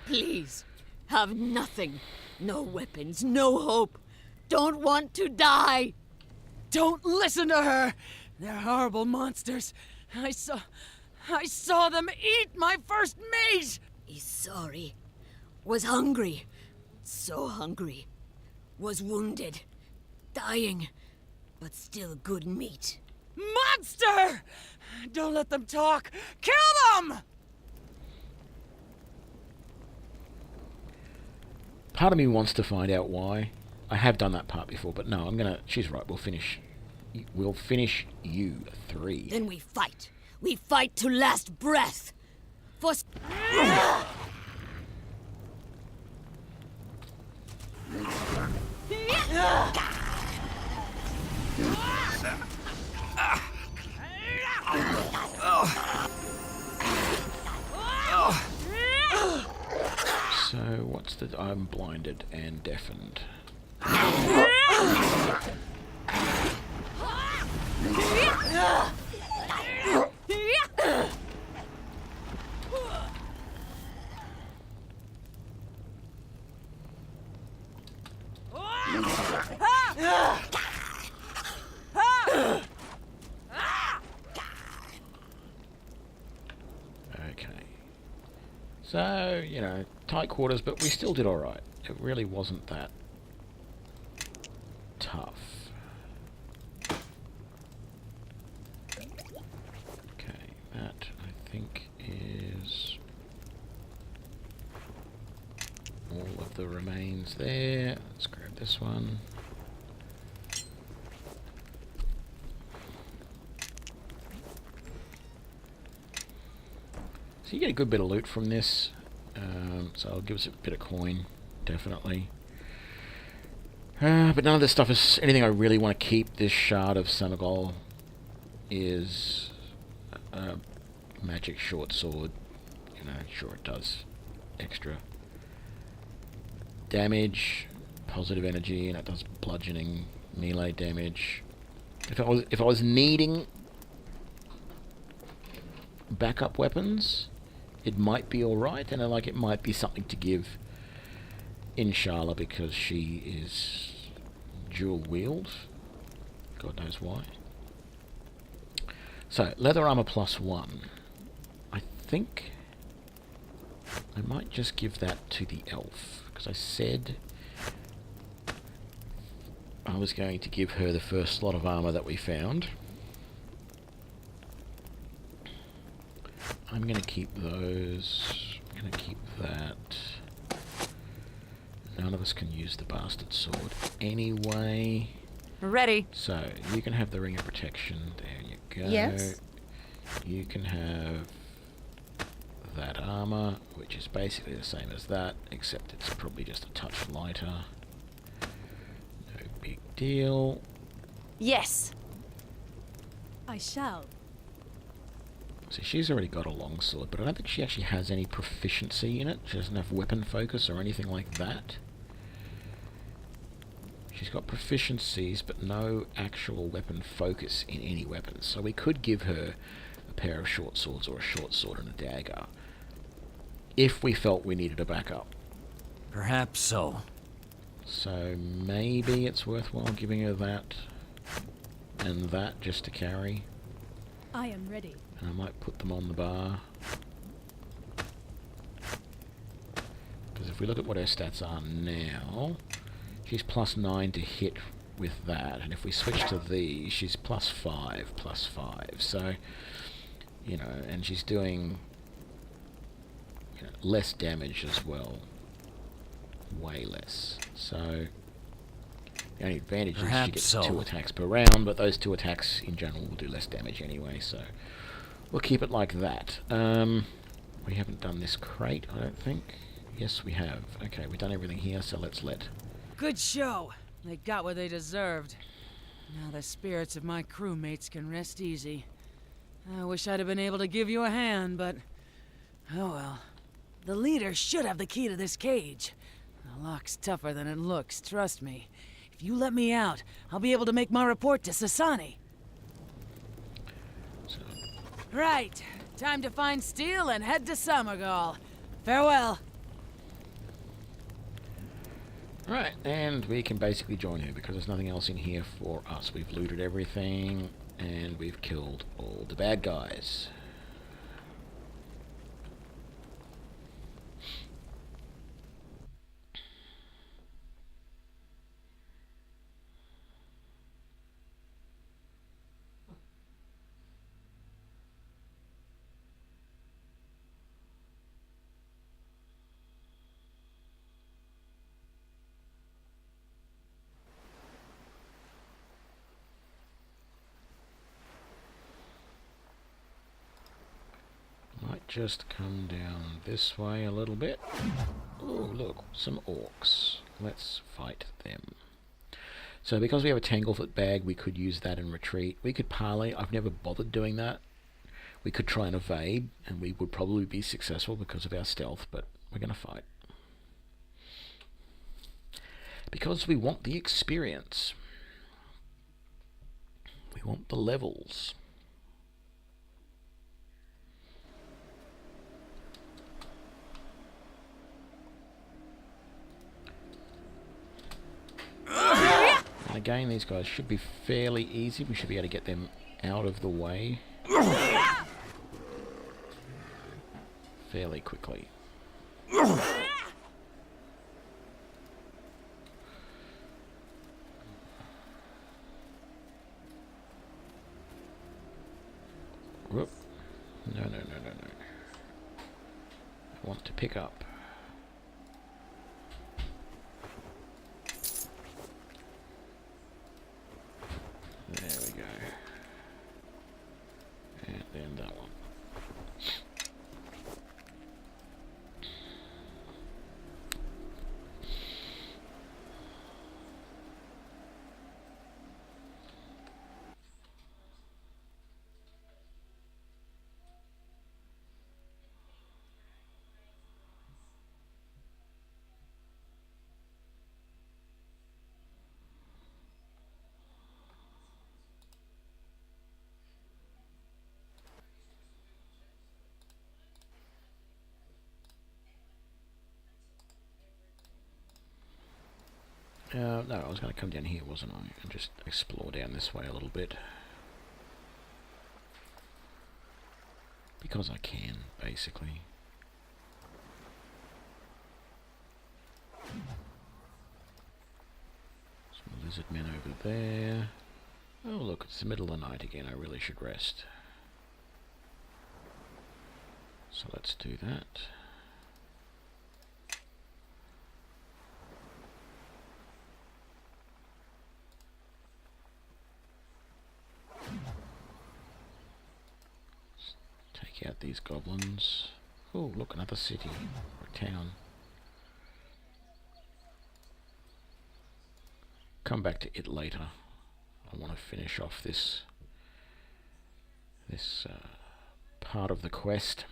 Please. Have nothing. No weapons. No hope. Don't want to die. Don't listen to her! They're horrible monsters. I saw them eat my first mate! He's sorry. Was hungry. So hungry. Was wounded. Dying. But still good meat. Monster! Don't let them talk! Kill them! Part of me wants to find out why. I have done that part before, but no, I'm gonna... she's right, we'll finish you 3. Then we fight. We fight to last breath. For... So, what's the... I'm blinded and deafened. Okay. So, you know, tight quarters, but we still did alright. It really wasn't that tough. Okay, that I think is all of the remains there. Let's grab this one. So you get a good bit of loot from this, so it'll give us a bit of coin, definitely. But none of this stuff is anything I really want to keep. This shard of Samagol is a magic short sword. You know, sure it does extra damage, positive energy, and it does bludgeoning Melee damage. If I was needing backup weapons, it might be alright, and it might be something to give Inshallah because she is dual wield. God knows why. So, leather armor +1. I think I might just give that to the elf, because I said I was going to give her the first slot of armor that we found. I'm going to keep those. I'm going to keep that. None of us can use the bastard sword anyway. Ready. So, you can have the ring of protection. There you go. Yes. You can have that armor, which is basically the same as that, except it's probably just a touch lighter. No big deal. Yes. I shall. So she's already got a longsword, but I don't think she actually has any proficiency in it. She doesn't have weapon focus or anything like that. She's got proficiencies, but no actual weapon focus in any weapons. So we could give her a pair of short swords or a short sword and a dagger, if we felt we needed a backup. Perhaps so. So maybe it's worthwhile giving her that and that just to carry. I am ready. And I might put them on the bar. Because if we look at what her stats are now, she's +9 to hit with that, and if we switch to these, she's +5. So, you know, and she's doing, you know, less damage as well. Way less. So, the only advantage is she gets 2 attacks per round, but those 2 attacks in general will do less damage anyway, so we'll keep it like that. We haven't done this crate, I don't think. Yes, we have. Okay, we've done everything here, so let's let... Good show. They got what they deserved. Now the spirits of my crewmates can rest easy. I wish I'd have been able to give you a hand, but... oh well. The leader should have the key to this cage. The lock's tougher than it looks, trust me. If you let me out, I'll be able to make my report to Sasani. Right. Time to find Steel and head to Summergall. Farewell. Right, and we can basically join her because there's nothing else in here for us. We've looted everything, and we've killed all the bad guys. Might just come down this way a little bit. Oh, look, some orcs. Let's fight them. So because we have a Tanglefoot bag, we could use that and retreat. We could parley. I've never bothered doing that. We could try and evade, and we would probably be successful because of our stealth, but we're going to fight. Because we want the experience. We want the levels. And again, these guys should be fairly easy. We should be able to get them out of the way fairly quickly. Whoop. No. I want to pick up. There we go. And then that one. No, I was going to come down here, wasn't I? And just explore down this way a little bit. Because I can, basically. Some lizard men over there. Oh look, it's the middle of the night again. I really should rest. So let's do that. Take out these goblins. Oh, look, another city or town. Come back to it later. I want to finish off this part of the quest.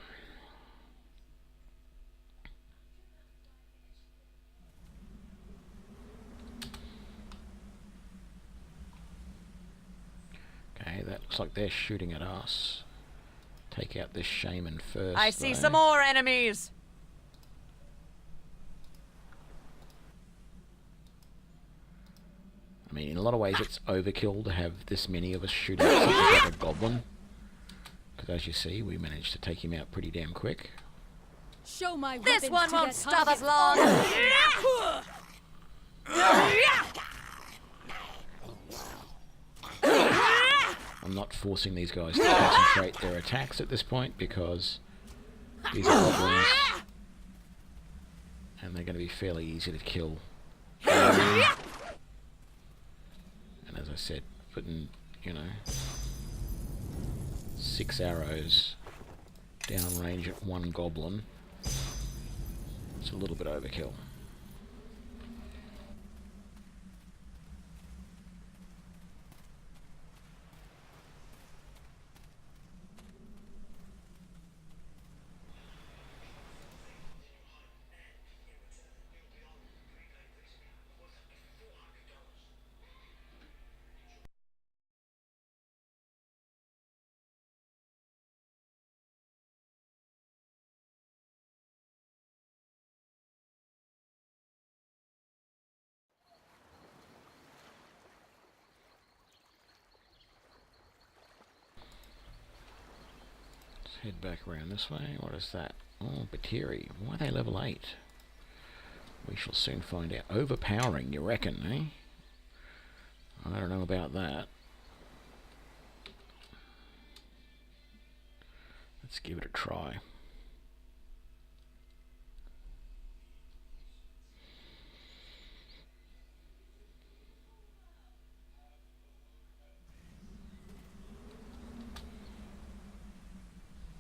Okay, that looks like they're shooting at us. Take out this shaman first. I see some more enemies! I mean, in a lot of ways it's overkill to have this many of us shooting at something like a goblin. Because as you see, we managed to take him out pretty damn quick. Show my this one won't stop us long! I'm not forcing these guys to concentrate their attacks at this point because these are goblins and they're going to be fairly easy to kill. And as I said, putting, you know, 6 arrows downrange at one goblin, it's a little bit overkill. Head back around this way. What is that? Oh, Batiri. Why are they level 8? We shall soon find out. Overpowering, you reckon, eh? I don't know about that. Let's give it a try.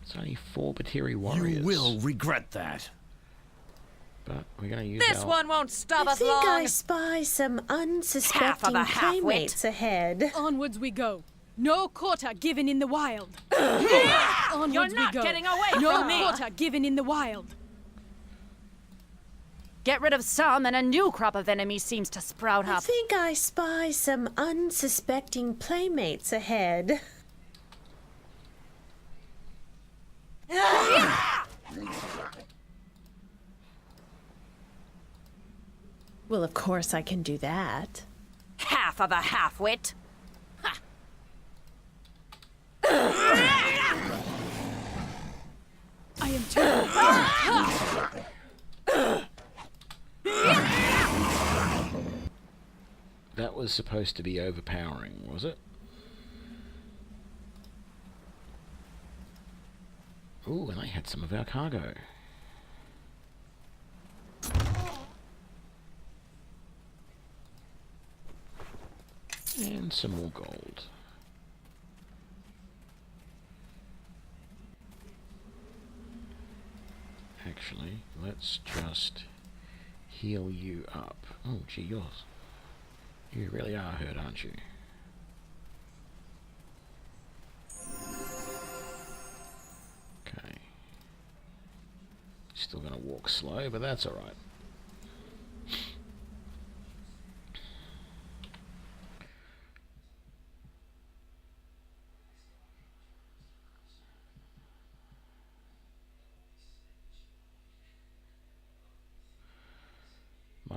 It's only 4 Batiri warriors. You will regret that. But we're going to use this one won't stop us long. I think I spy some unsuspecting playmates ahead. Onwards we go. No quarter given in the wild. Onwards You're not we go. getting away no from me. No quarter given in the wild. Get rid of some and a new crop of enemies seems to sprout up. I think I spy some unsuspecting playmates ahead. Well, of course I can do that. Half of a half-wit. I am too. That was supposed to be overpowering, was it? Ooh, and they had some of our cargo. And some more gold. Actually, let's just heal you up. Oh, gee, you really are hurt, aren't you? Okay. Still gonna walk slow, but that's alright.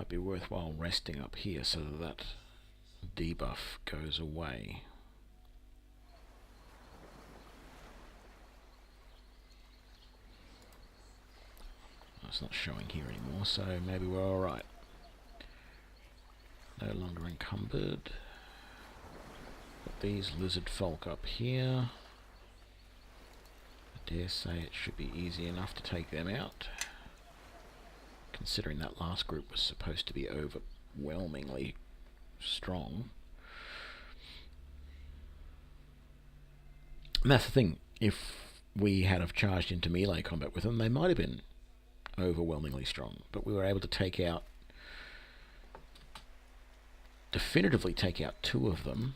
Might be worthwhile resting up here so that debuff goes away. It's not showing here anymore, so maybe we're alright. No longer encumbered. Got these lizard folk up here. I dare say it should be easy enough to take them out, considering that last group was supposed to be overwhelmingly strong. And that's the thing, if we had have charged into melee combat with them, they might have been overwhelmingly strong, but we were able to definitively take out 2 of them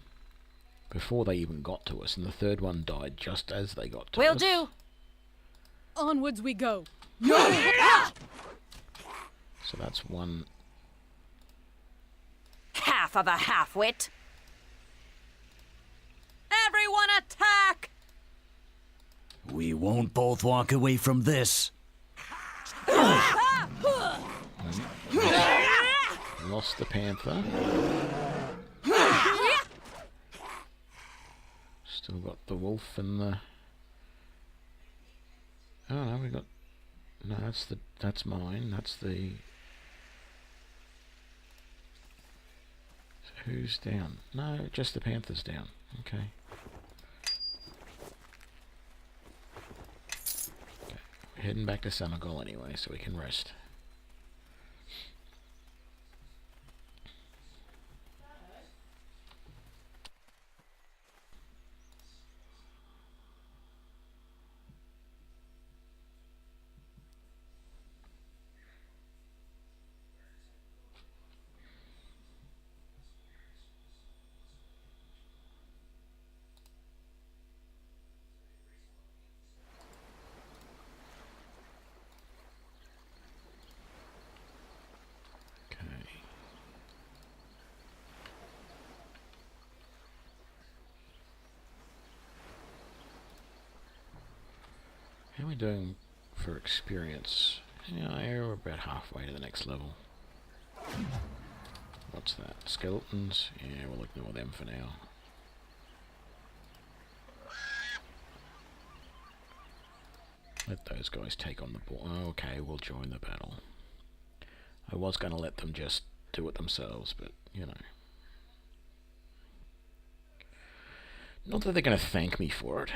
before they even got to us, and the third one died just as they got to us. Will do! Onwards we go! So that's one. Half of a half-wit! Everyone attack! We won't both walk away from this. Lost the panther. Still got the wolf and the... Oh no, we got... No, that's mine. That's the... So who's down? No, just the panther's down. Okay. We're heading back to Senegal anyway, so we can rest. How are we doing for experience? Yeah, we're about halfway to the next level. What's that? Skeletons? Yeah, we'll ignore them for now. Let those guys take on the ball. Okay, we'll join the battle. I was going to let them just do it themselves, but, you know. Not that they're going to thank me for it.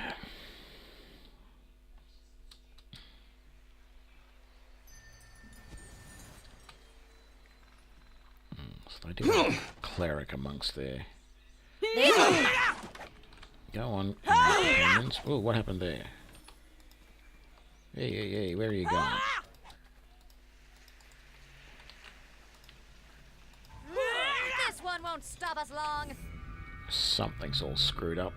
So I do have a cleric amongst there. Go on, companions. Oh, what happened there? Hey, where are you going? This one won't stop us long. Something's all screwed up.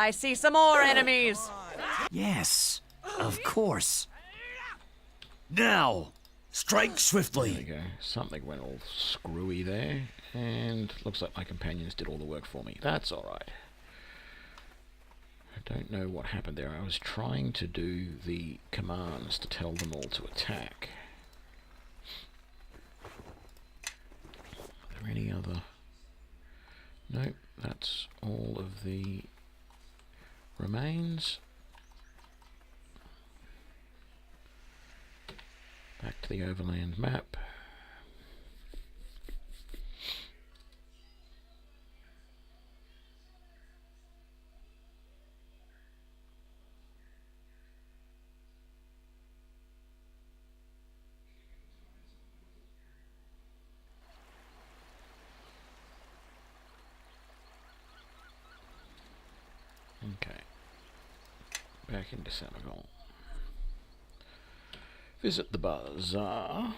I see some more enemies. Yes, of course. Now, strike swiftly. There we go. Something went all screwy there, and looks like my companions did all the work for me. That's alright. I don't know what happened there. I was trying to do the commands to tell them all to attack. Are there any other... Nope, that's all of the remains. Back to the overland map. Okay. Back into Senegal. Visit the bazaar.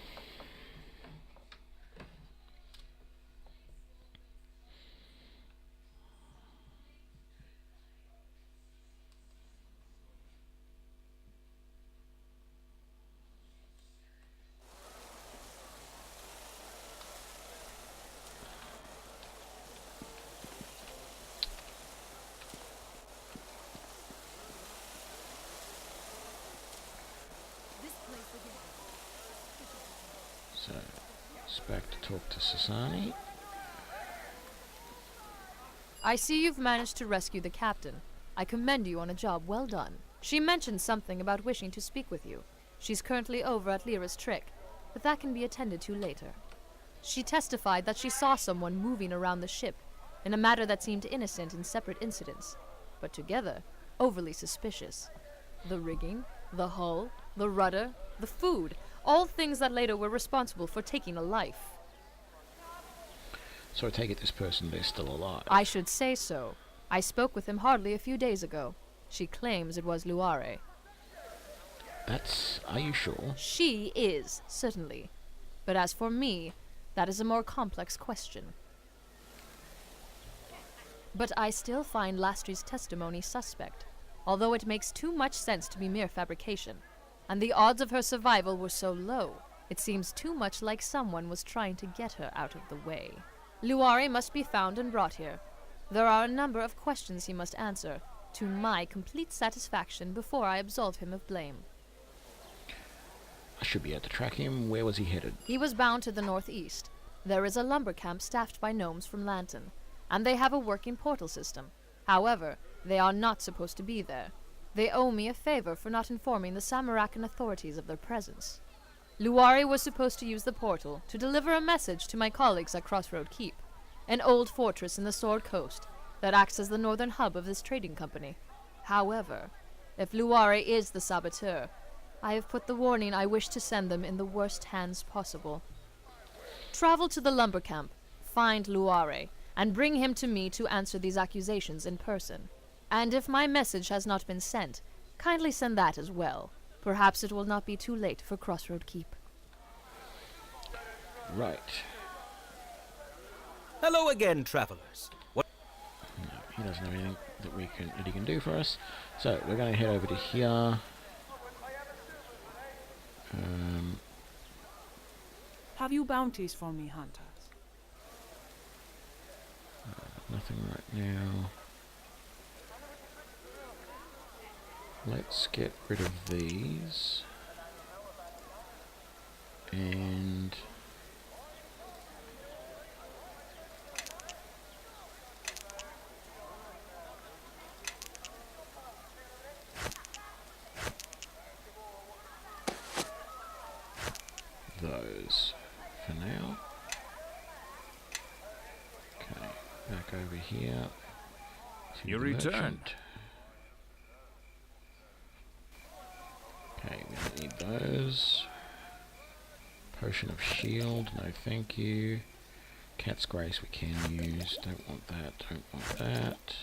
back to talk to Sasani. I see you've managed to rescue the captain. I commend you on a job well done. She mentioned something about wishing to speak with you. She's currently over at Lyra's Trick, but that can be attended to later. She testified that she saw someone moving around the ship in a matter that seemed innocent in separate incidents, but together, overly suspicious. The rigging, the hull, the rudder, the food, all things that later were responsible for taking a life. So I take it this person, they're still alive. I should say so. I spoke with him hardly a few days ago. She claims it was Luare. Are you sure? She is, certainly. But as for me, that is a more complex question. But I still find Lastry's testimony suspect, although it makes too much sense to be mere fabrication. And the odds of her survival were so low, it seems too much like someone was trying to get her out of the way. Luare must be found and brought here. There are a number of questions he must answer, to my complete satisfaction, before I absolve him of blame. I should be able to track him. Where was he headed? He was bound to the northeast. There is a lumber camp staffed by gnomes from Lanton, and they have a working portal system. However, they are not supposed to be there. They owe me a favor for not informing the Samarakan authorities of their presence. Luari was supposed to use the portal to deliver a message to my colleagues at Crossroad Keep, an old fortress in the Sword Coast that acts as the northern hub of this trading company. However, if Luari is the saboteur, I have put the warning I wish to send them in the worst hands possible. Travel to the lumber camp, find Luare, and bring him to me to answer these accusations in person. And if my message has not been sent, kindly send that as well. Perhaps it will not be too late for Crossroad Keep. Right. Hello again, travelers. What? No, he doesn't have anything that he can do for us. So we're going to head over to here. Have you bounties for me, hunters? Nothing right now. Let's get rid of these. And those for now. Okay, back over here. You returned. Okay, we don't need those. Potion of shield, no thank you. Cat's Grace we can use. Don't want that, don't want that.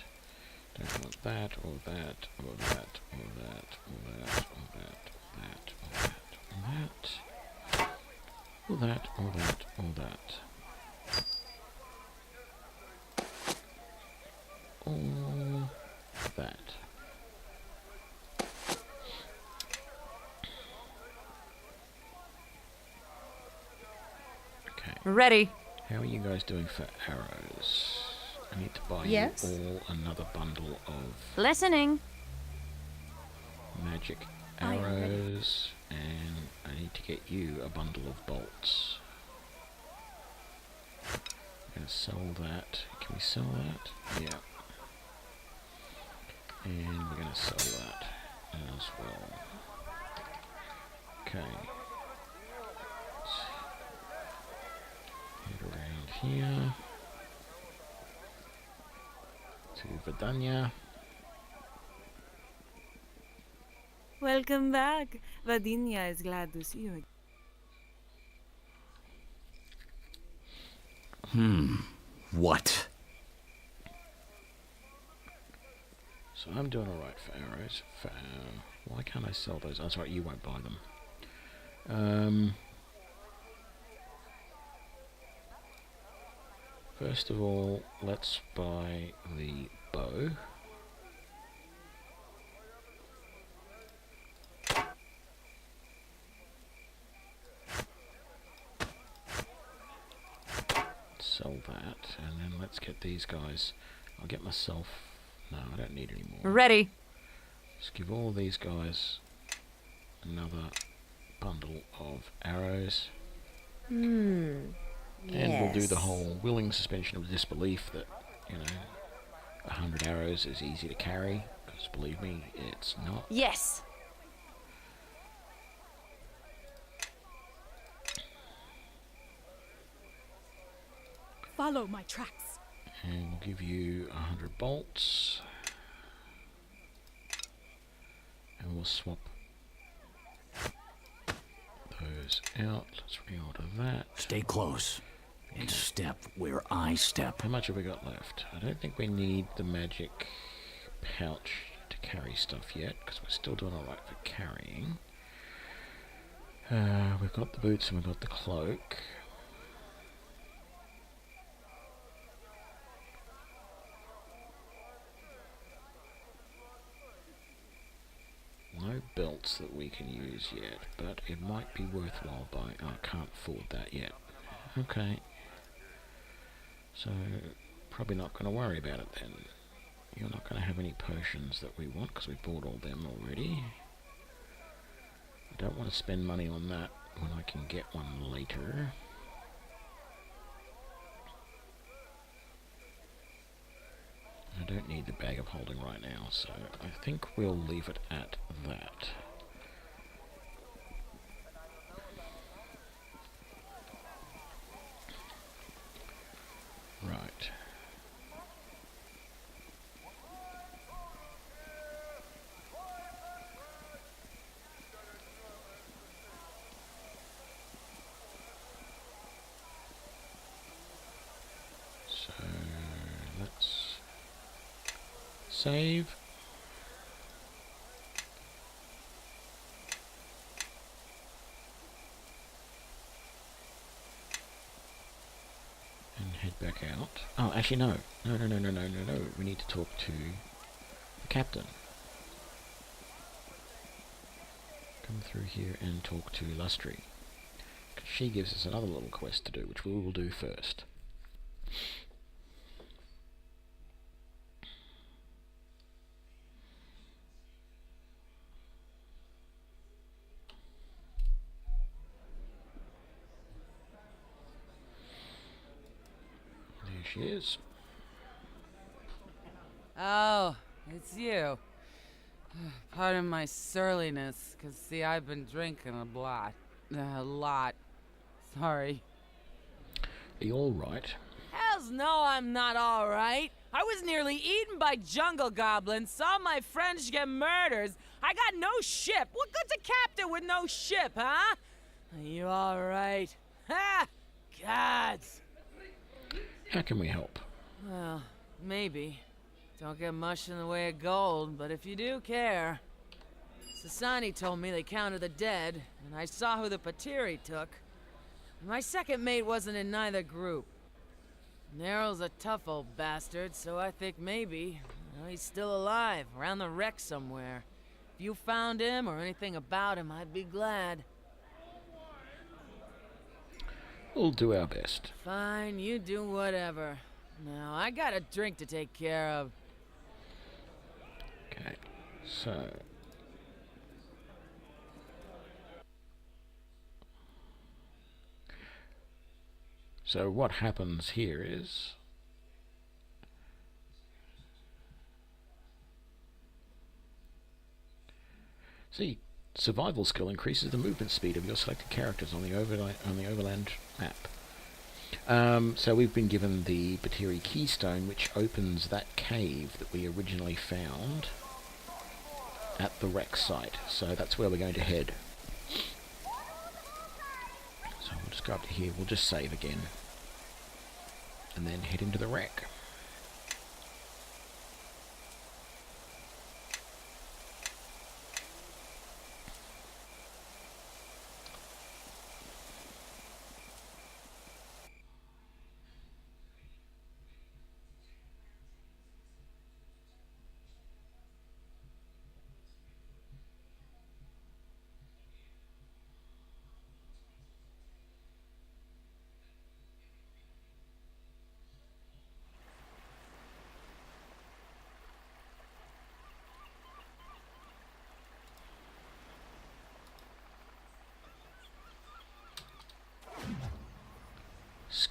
Don't want that, or that, or that, or that, or that, or that, or that, or that, or that. Or that, or that, or that. Or that. Okay. Ready. How are you guys doing for arrows? I need to buy Yes. you all another bundle of Listening. magic I am ready. arrows, and I need to get you a bundle of bolts. I'm gonna sell that. Can we sell that? Yeah. And we're gonna sell that as well. Okay. Let's head around here to Vidania. Welcome back. Vadinia is glad to see you again. What? So I'm doing alright for arrows. Why can't I sell those? That's right, you won't buy them. First of all, let's buy the bow. Sell that, and then let's get these guys. I'll get myself. No, I don't need any more. Ready. Just give all these guys another bundle of arrows. And we'll do the Yes. whole willing suspension of disbelief that, 100 arrows is easy to carry, because believe me, it's not. Yes. Follow my tracks. And we'll give you 100 bolts. And we'll swap those out. Let's reorder that. Stay close and step where I step. How much have we got left? I don't think we need the magic pouch to carry stuff yet, because we're still doing alright for carrying. We've got the boots and we've got the cloak. No belts that we can use yet, but it might be worthwhile buying. Oh, I can't afford that yet. Okay. So, probably not going to worry about it then. You're not going to have any potions that we want, because we bought all them already. I don't want to spend money on that when I can get one later. I don't need the bag of holding right now, so I think we'll leave it at that. Right. So let's save. And head back out. Oh, actually no. No. We need to talk to the captain. Come through here and talk to Lustry. 'Cause she gives us another little quest to do, which we will do first. There she is. Oh, it's you. Pardon my surliness, 'cause see, I've been drinking a lot. A lot. Sorry. Are you alright? Hells no, I'm not alright. I was nearly eaten by jungle goblins, saw my friends get murdered. I got no ship. What good's a captain with no ship, huh? Are you alright? Ha! Gods! How can we help? Well, maybe. Don't get much in the way of gold, but if you do care. Sasani told me they counted the dead, and I saw who the Patiri took. My second mate wasn't in neither group. Nero's a tough old bastard, so I think maybe he's still alive, around the wreck somewhere. If you found him or anything about him, I'd be glad. We'll do our best. Fine, you do whatever. Now, I got a drink to take care of. Okay, so... So what happens here is... See, survival skill increases the movement speed of your selected characters on the overland map. So we've been given the Batiri Keystone, which opens that cave that we originally found at the wreck site. So that's where we're going to head. So we'll just go up to here, we'll just save again. And then head into the wreck.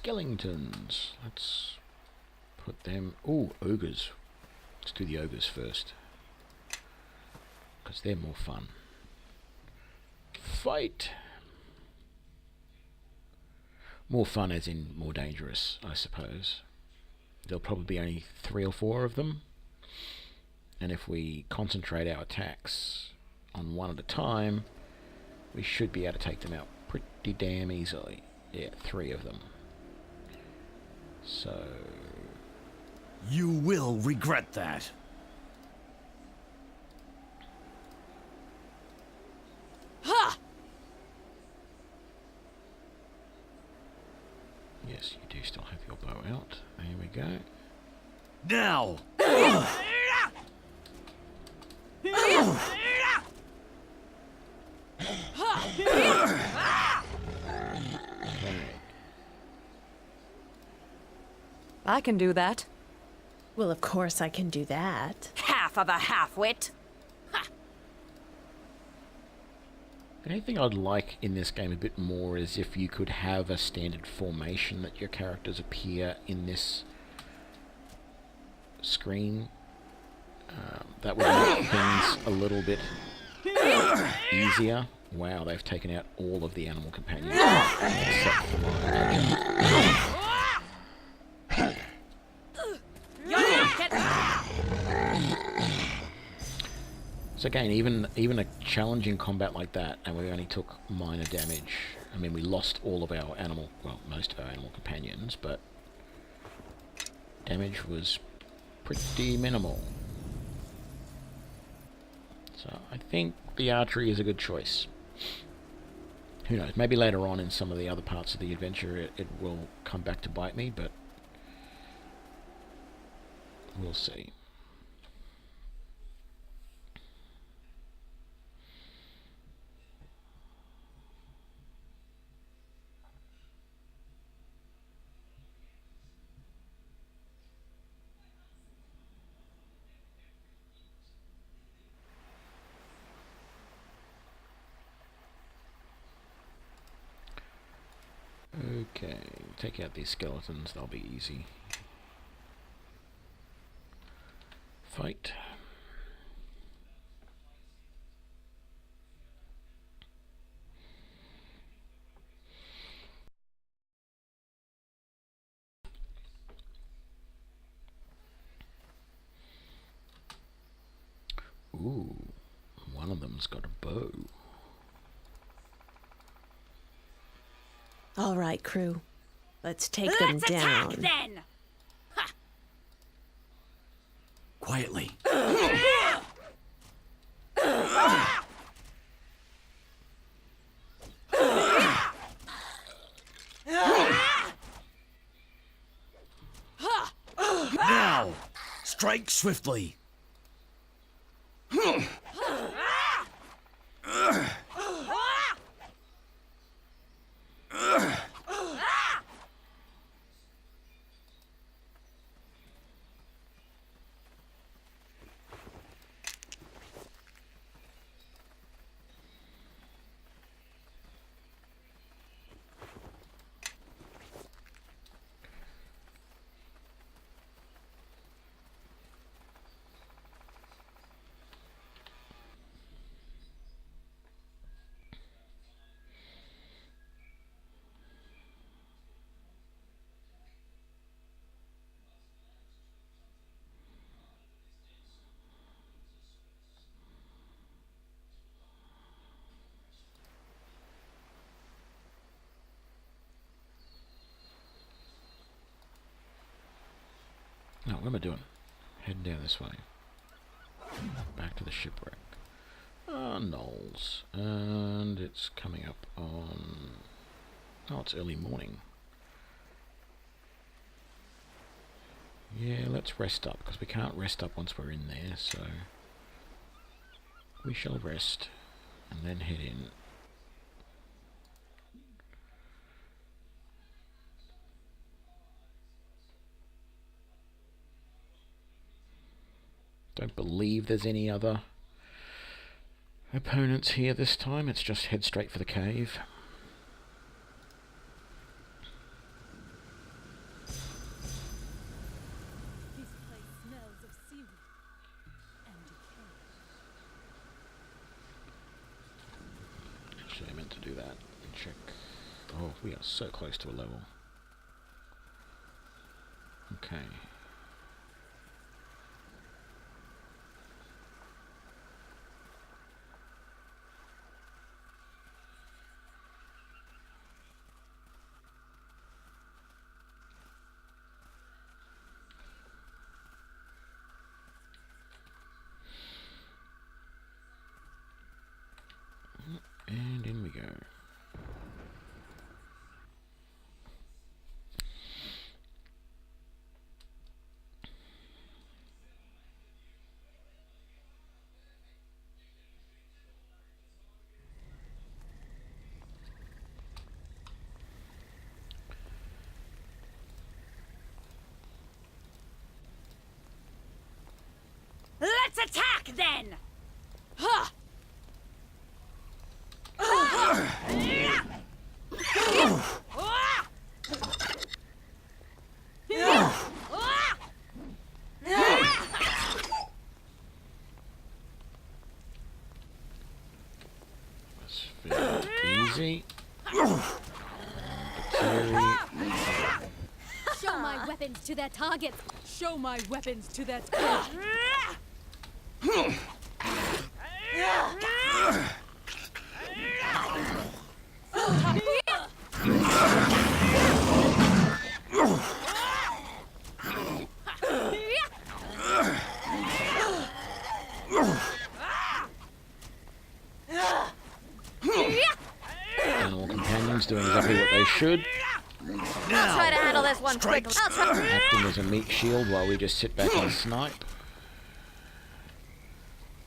skeletons. Let's put them... Ooh, ogres. Let's do the ogres first. Because they're more fun. Fight! More fun as in more dangerous, I suppose. There'll probably be only 3 or 4 of them. And if we concentrate our attacks on one at a time, we should be able to take them out pretty damn easily. Yeah, 3 of them. So... You will regret that. Ha! Yes, you do still have your bow out. There we go. Now! I can do that. Well, of course I can do that. Half of a half-wit. The only thing I'd like in this game a bit more is if you could have a standard formation that your characters appear in this screen. That would make things a little bit easier. Wow, they've taken out all of the animal companions except for mine. So again, even a challenging combat like that, and we only took minor damage. I mean, we lost all of our animal, well, most of our animal companions, but damage was pretty minimal. So I think the archery is a good choice. Who knows? Maybe later on in some of the other parts of the adventure, it will come back to bite me, but we'll see. Okay, take out these skeletons, they'll be easy. Fight. Ooh, one of them's got a bow. All right, crew. Let's take them down. Attack, then! Ha. Quietly. Now! Strike swiftly. No, what am I doing? Heading down this way. Back to the shipwreck. Knolls. And it's coming up on... Oh, it's early morning. Yeah, let's rest up, because we can't rest up once we're in there, so... We shall rest, and then head in. Don't believe there's any other opponents here this time. It's just head straight for the cave. meant to do that. Check. Oh, we are so close to a level. Okay. And in we go. Let's attack then! That's very easy. Show my weapons to their targets! Show my weapons to their Animal companions doing exactly what they should. I'll try to handle this one quickly. Acting as a meat shield while we just sit back and snipe.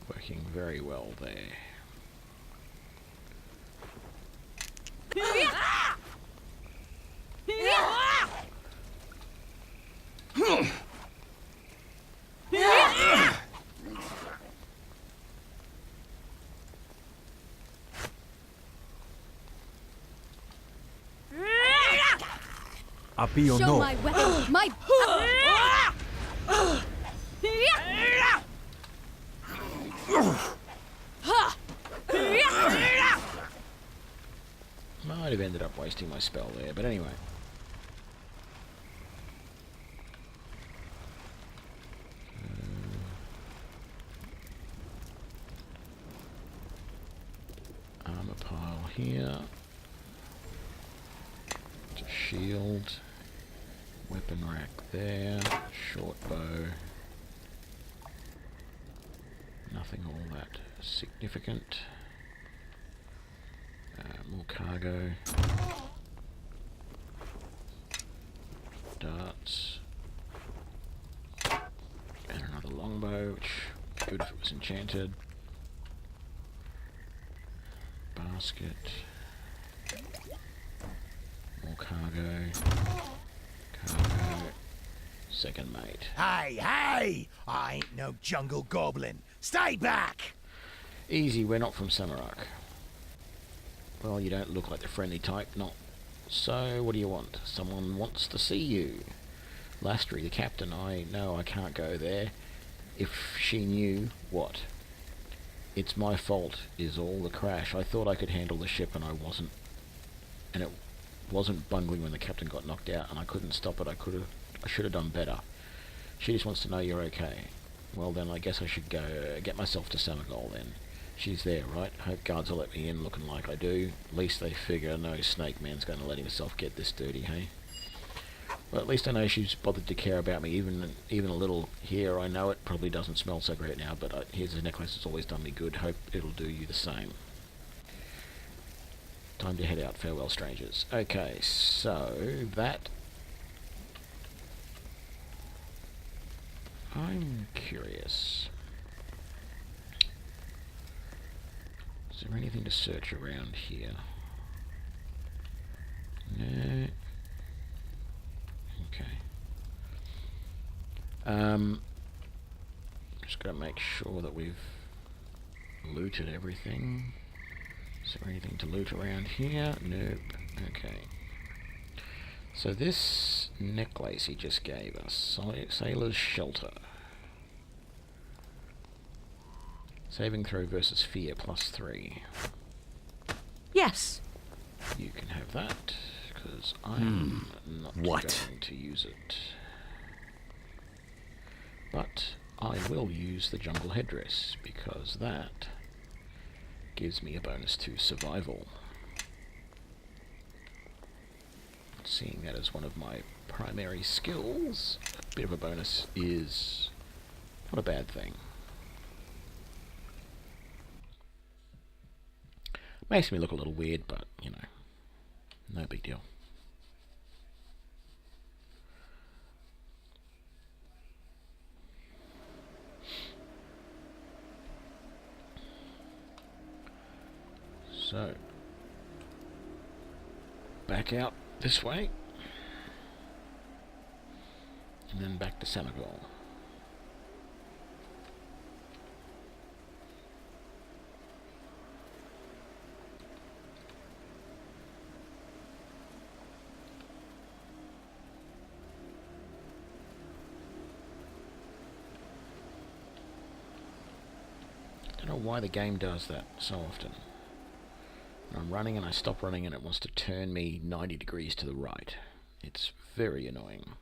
Working very well there. Show no. my weapons! My... Might have ended up wasting my spell there, but anyway. Armor pile here. Just shield. Weapon rack there. Short bow. Nothing all that significant. More cargo. Darts. And another longbow, which would be good if it was enchanted. Basket. More cargo. Cargo. Second mate. Hey, hey! I ain't no jungle goblin. Stay back! Easy, we're not from Samarak. Well, you don't look like the friendly type, not. So, what do you want? Someone wants to see you. Lastry, the captain, I know I can't go there. If she knew, what? It's my fault, is all the crash. I thought I could handle the ship and I wasn't. And it wasn't bungling when the captain got knocked out and I couldn't stop it. I should have done better. She just wants to know you're okay. Well then, I guess I should go get myself to Samagol then. She's there, right? Hope guards will let me in looking like I do. At least they figure no snake man's going to let himself get this dirty, hey? Well, at least I know she's bothered to care about me, even a little here. I know it probably doesn't smell so great now, but here's a necklace that's always done me good. Hope it'll do you the same. Time to head out. Farewell, strangers. Okay, so that... I'm curious. Is there anything to search around here? No. Okay. Just gotta make sure that we've looted everything. Is there anything to loot around here? Nope. Okay. So this necklace he just gave us, Sailor's Shelter. Saving throw versus fear +3. Yes. You can have that, because I'm not going to use it. But I will use the jungle headdress, because that gives me a bonus to survival. Seeing that as one of my primary skills, a bit of a bonus is not a bad thing. Makes me look a little weird, but, you know, no big deal. So, back out this way, and then back to Senegal. I don't know why the game does that so often. I'm running and I stop running and it wants to turn me 90 degrees to the right. It's very annoying.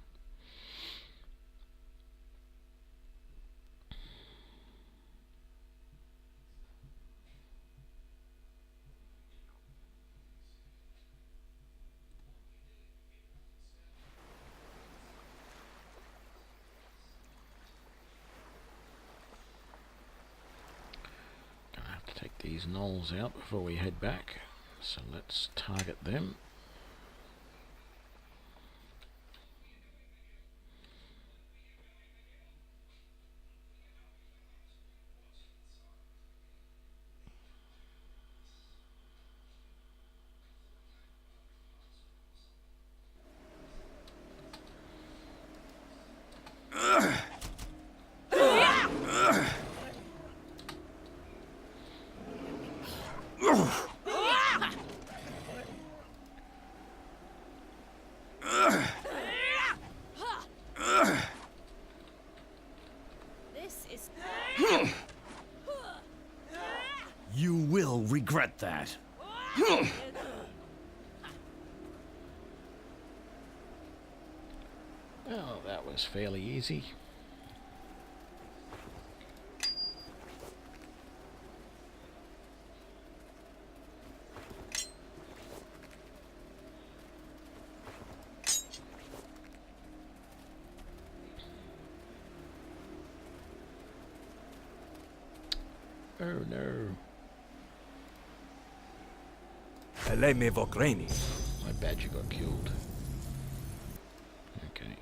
Gonna have to take these knolls out before we head back. So let's target them. You will regret that. Well, that was fairly easy. Oh no. My badger got killed. Okay.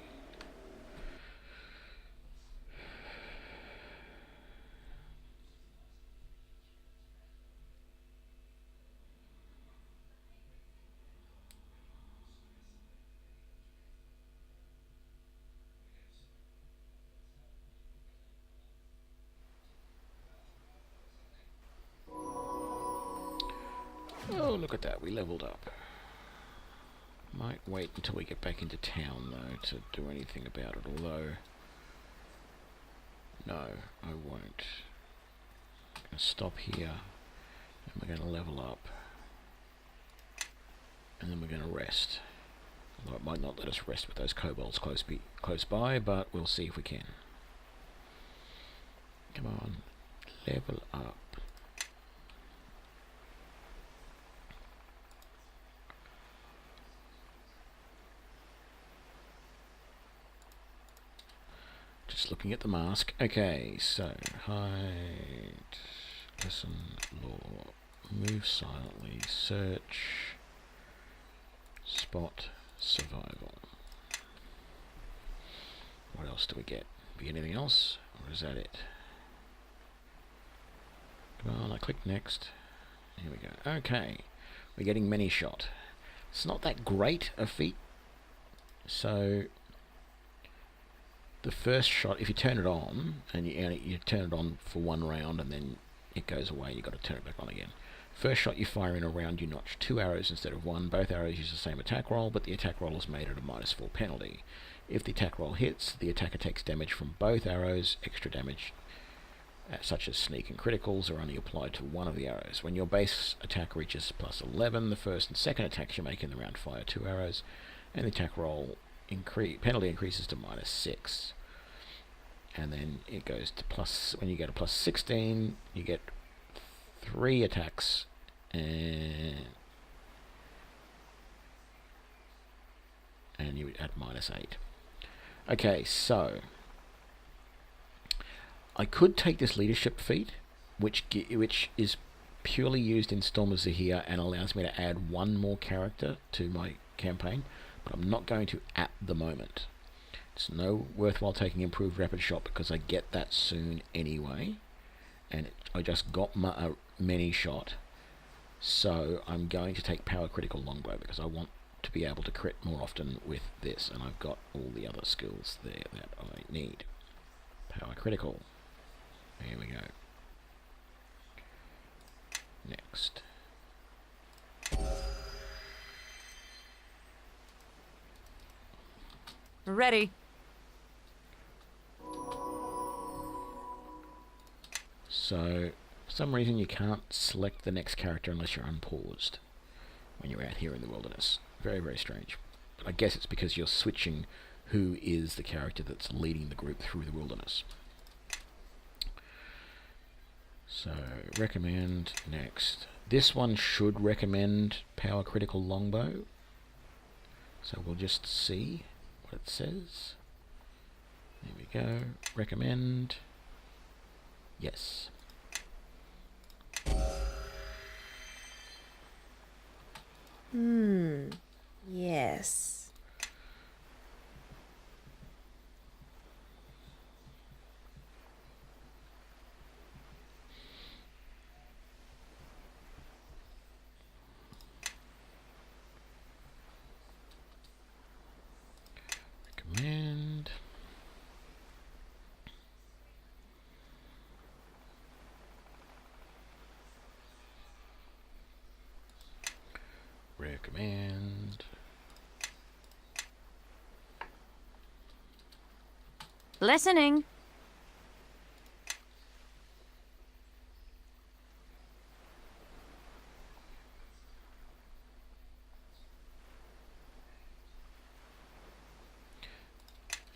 Oh, look at that, we leveled up. Might wait until we get back into town, though, to do anything about it, although... No, I won't. I'm going to stop here, and we're going to level up. And then we're going to rest. Although it might not let us rest with those kobolds close by, but we'll see if we can. Come on, level up. Just looking at the mask. Okay, so hide, listen, lore, move silently, search, spot, survival. What else do we get? Do we get anything else? Or is that it? Come on, I click next. Here we go. Okay, we're getting many shot. It's not that great a feat. So the first shot, if you turn it on, and you turn it on for one round and then it goes away, you've got to turn it back on again. First shot you fire in a round, you notch 2 arrows instead of 1. Both arrows use the same attack roll, but the attack roll is made at a -4 penalty. If the attack roll hits, the attacker takes damage from both arrows, extra damage such as sneak and criticals, are only applied to one of the arrows. When your base attack reaches plus 11, the first and second attacks you make in the round fire 2 arrows, and the attack roll penalty increases to -6. And then it goes to when you go to plus 16, you get 3 attacks, and you at -8. Okay, so I could take this leadership feat, which is purely used in Storm of Zehir and allows me to add 1 more character to my campaign, but I'm not going to at the moment. It's no worthwhile taking improved rapid shot because I get that soon anyway, and I just got my many shot, so I'm going to take power critical longbow because I want to be able to crit more often with this, and I've got all the other skills there that I need. Power critical. Here we go. Next. Ready. So, for some reason you can't select the next character unless you're unpaused when you're out here in the wilderness. Very, very strange. But I guess it's because you're switching who is the character that's leading the group through the wilderness. So, recommend next. This one should recommend power critical longbow. So we'll just see what it says. There we go. Recommend. Yes. Yes. Recommend. Recommend. Listening.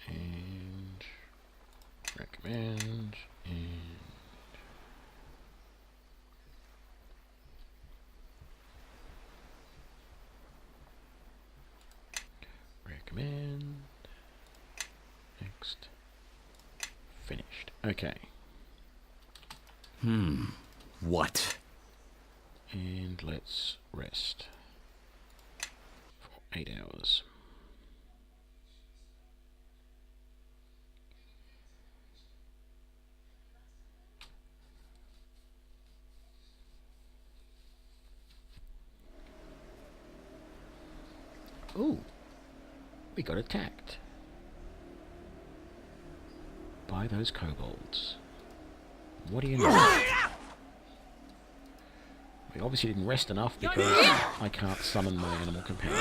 And recommend and recommend. Next. Finished. Okay. What? And let's rest for 8 hours. Ooh, we got attacked by those kobolds. What do you know? We obviously didn't rest enough because I can't summon my animal companion.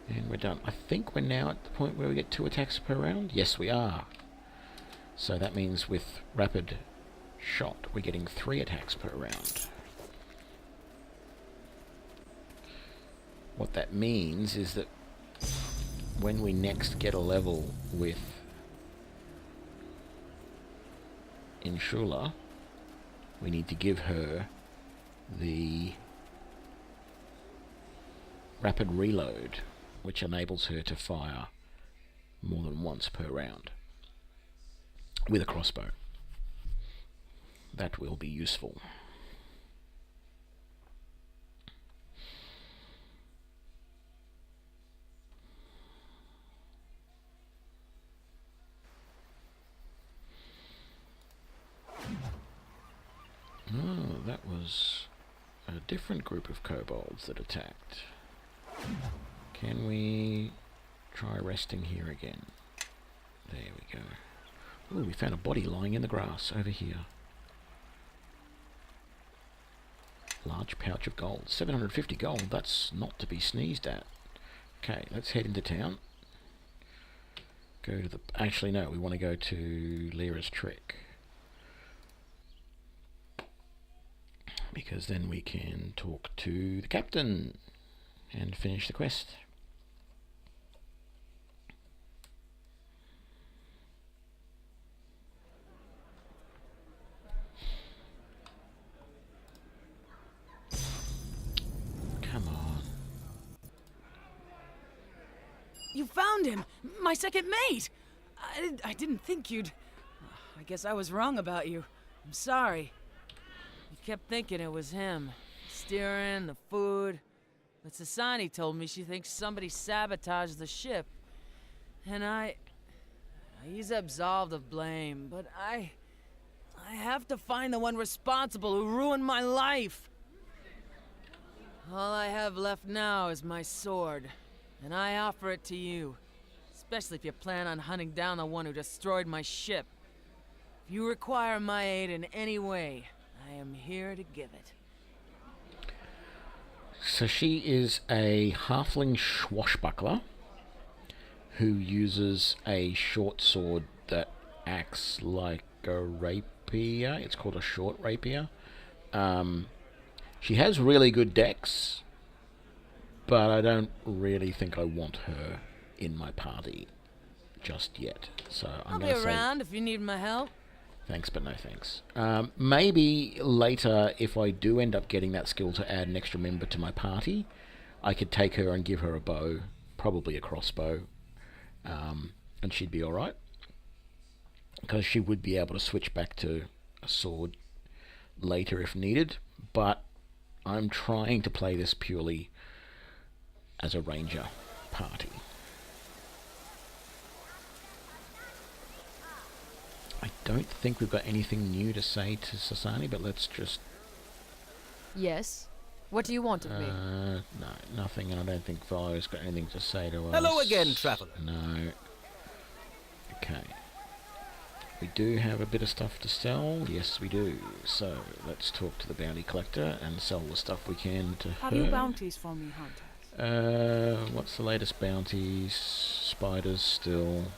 And we're done. I think we're now at the point where we get 2 attacks per round. Yes, we are. So that means with rapid shot, we're getting 3 attacks per round. What that means is that when we next get a level with Inshula, we need to give her the rapid reload, which enables her to fire more than once per round with a crossbow. That will be useful. Oh, that was a different group of kobolds that attacked. Can we try resting here again? There we go. Oh, we found a body lying in the grass over here. Large pouch of gold. 750 gold. That's not to be sneezed at. Okay, let's head into town. Go to the... Actually, no. We want to go to Lyra's Trick. Because then we can talk to the captain and finish the quest. Come on. You found him! My second mate! I didn't think you'd... I guess I was wrong about you. I'm sorry. You kept thinking it was him. Steering, the food. But Sasani told me she thinks somebody sabotaged the ship. And he's absolved of blame, but I have to find the one responsible who ruined my life. All I have left now is my sword, and I offer it to you. Especially if you plan on hunting down the one who destroyed my ship. If you require my aid in any way, I am here to give it. So she is a halfling swashbuckler who uses a short sword that acts like a rapier. It's called a short rapier. She has really good dex, but I don't really think I want her in my party just yet. So I'll be around if you need my help. Thanks, but no thanks. Maybe later, if I do end up getting that skill to add an extra member to my party, I could take her and give her a bow, probably a crossbow, and she'd be alright. Because she would be able to switch back to a sword later if needed, but I'm trying to play this purely as a ranger party. I don't think we've got anything new to say to Sasani, but let's just... Yes? What do you want of me? No, nothing, and I don't think Vio's got anything to say to us. Hello again, traveler. No. Okay. We do have a bit of stuff to sell. Yes, we do. So, let's talk to the bounty collector and sell the stuff we can to her. Have you bounties for me, hunters? What's the latest bounties? Spiders still.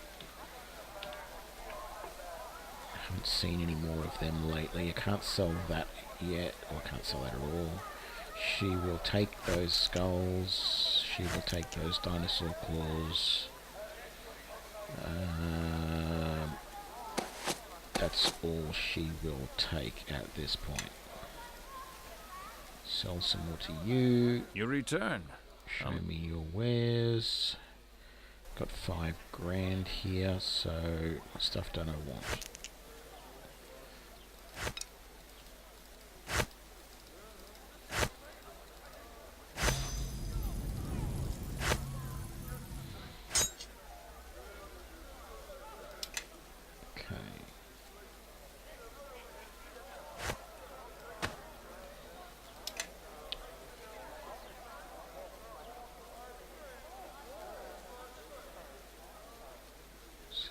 I haven't seen any more of them lately. I can't sell that yet, or I can't sell that at all. She will take those skulls. She will take those dinosaur claws. That's all she will take at this point. Sell some more to you. You return. Show me your wares. Got 5 grand here, so what stuff don't I want?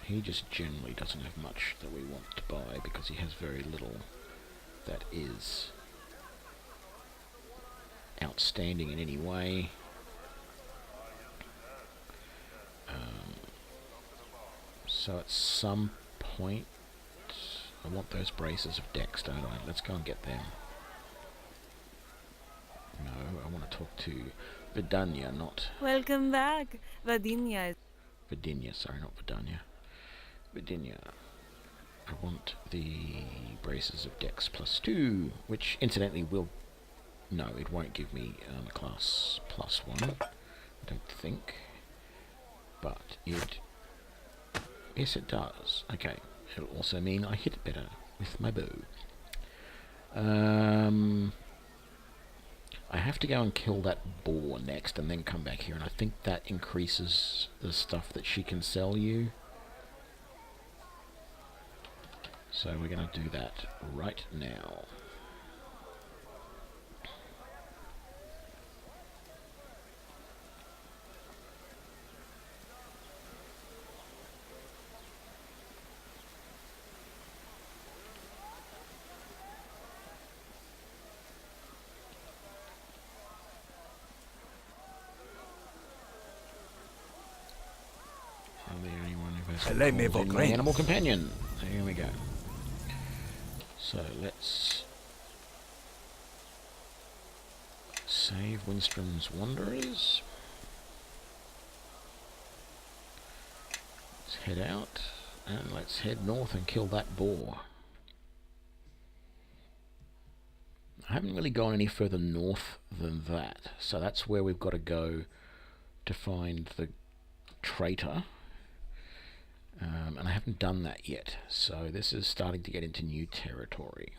He just generally doesn't have much that we want to buy because he has very little that is outstanding in any way. So at some point, I want those braces of Dex, don't I? Let's go and get them. No, I want to talk to Vidania, not... Welcome back, Vadinia. Vidinia, sorry, not Vidania. Virginia. I want the braces of Dex +2, which incidentally will... No, it won't give me class +1, I don't think. But it... Yes, it does. Okay, it'll also mean I hit it better with my bow. I have to go and kill that boar next and then come back here, and I think that increases the stuff that she can sell you. So we're going to do that right now. calls in my animal companion. There we go. So let's save Windstrom's Wanderers. Let's head out and let's head north and kill that boar. I haven't really gone any further north than that, so that's where we've got to go to find the traitor. And I haven't done that yet, so this is starting to get into new territory.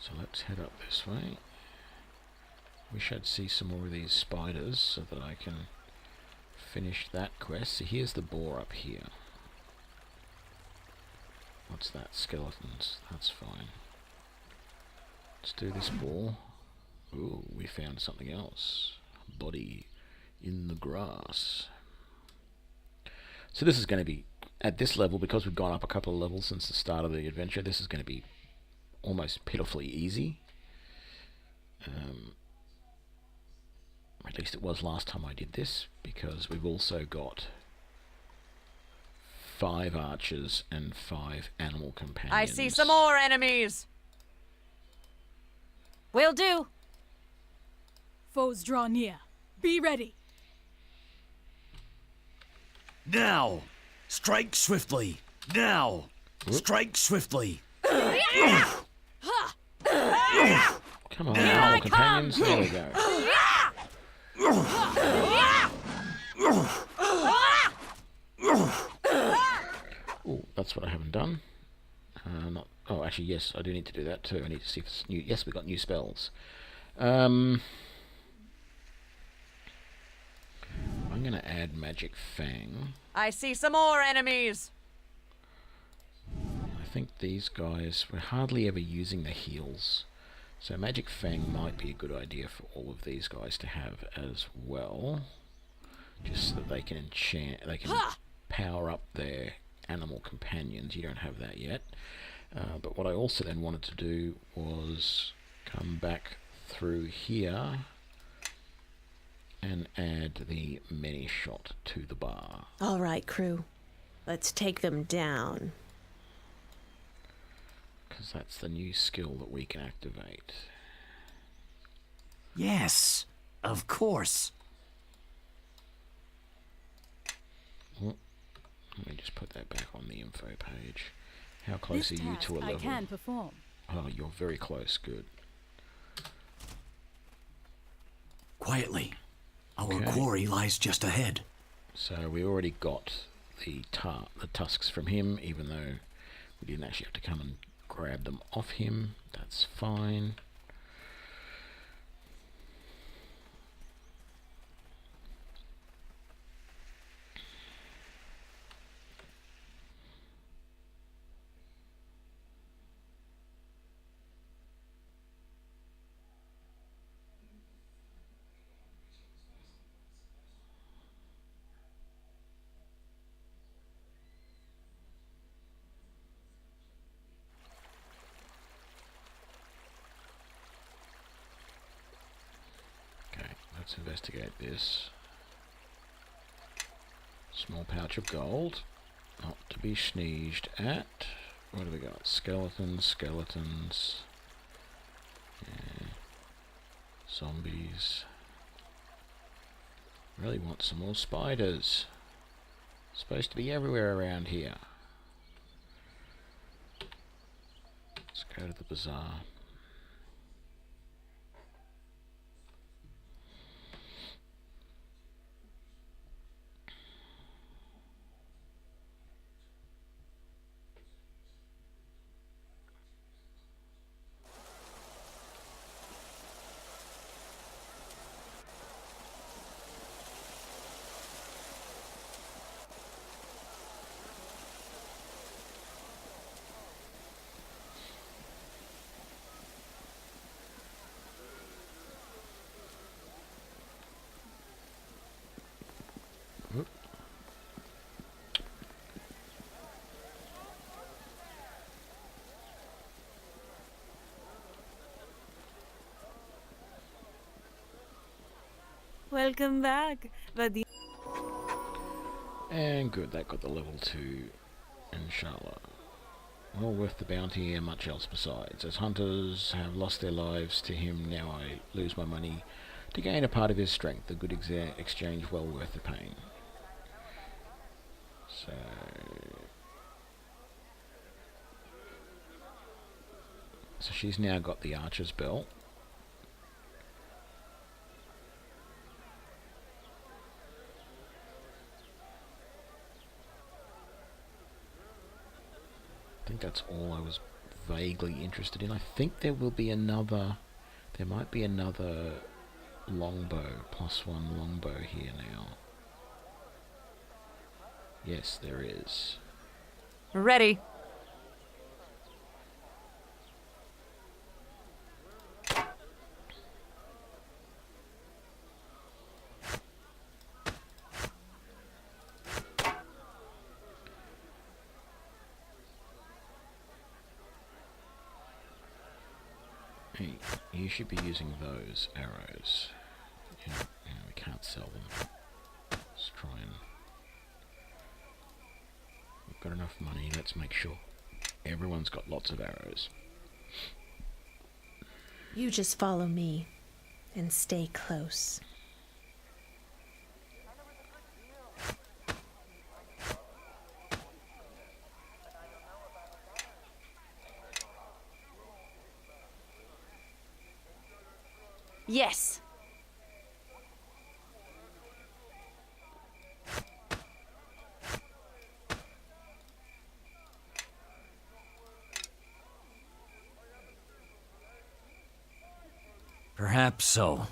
So let's head up this way. Wish I'd see some more of these spiders so that I can finish that quest. So here's the boar up here. What's that? Skeletons. That's fine. Let's do this boar. Ooh, we found something else. Body in the grass. So this is going to be, at this level, because we've gone up a couple of levels since the start of the adventure, this is going to be almost pitifully easy. At least it was last time I did this, because we've also got 5 archers and 5 animal companions. I see some more enemies. Will do. Foes draw near. Be ready. Now! Strike swiftly! Now! Strike swiftly! Come on, animal companions. There we go. Oh, that's what I haven't done. Oh, actually, yes, I do need to do that too. I need to see if it's new. Yes, we got new spells. I'm going to add Magic Fang. I see some more enemies. I think these guys, we're hardly ever using the heals. So Magic Fang might be a good idea for all of these guys to have as well. Just so that they can enchant, they can power up their animal companions. You don't have that yet. But what I also then wanted to do was come back through here and add the many shot to the bar. All right, crew. Let's take them down. Because that's the new skill that we can activate. Yes, of course. Let me just put that back on the info page. How close This are you task to a level? I can perform. Oh, you're very close. Good. Quietly. Our Okay. quarry lies just ahead. So we already got the tusks from him, even though we didn't actually have to come and grab them off him. That's fine. Let's investigate this. Small pouch of gold. Not to be sneezed at. What do we got? Skeletons, skeletons. Yeah. Zombies. Really want some more spiders. Supposed to be everywhere around here. Let's go to the bazaar. Welcome back. But the And good, that got the level 2 inshallah. Well worth the bounty and much else besides. As hunters have lost their lives to him, now I lose my money to gain a part of his strength. The good exchange well worth the pain. So she's now got the archer's belt. I think that's all I was vaguely interested in. I think there will be another, there might be another longbow, +1 longbow here now. Yes, there is. Ready. Hey, you should be using those arrows. Yeah, we can't sell them. Let's try and... We've got enough money, let's make sure everyone's got lots of arrows. You just follow me and stay close. Yes. Perhaps so.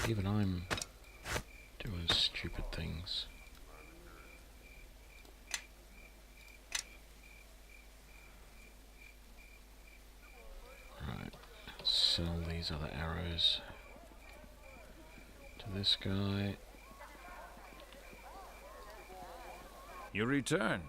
Even I'm doing stupid things. Right, sell these other arrows to this guy. You return.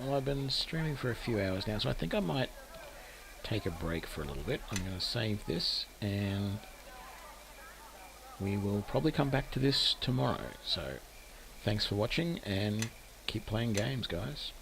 Well, I've been streaming for a few hours now, so I think I might take a break for a little bit. I'm going to save this, and we will probably come back to this tomorrow. So, thanks for watching, and keep playing games, guys.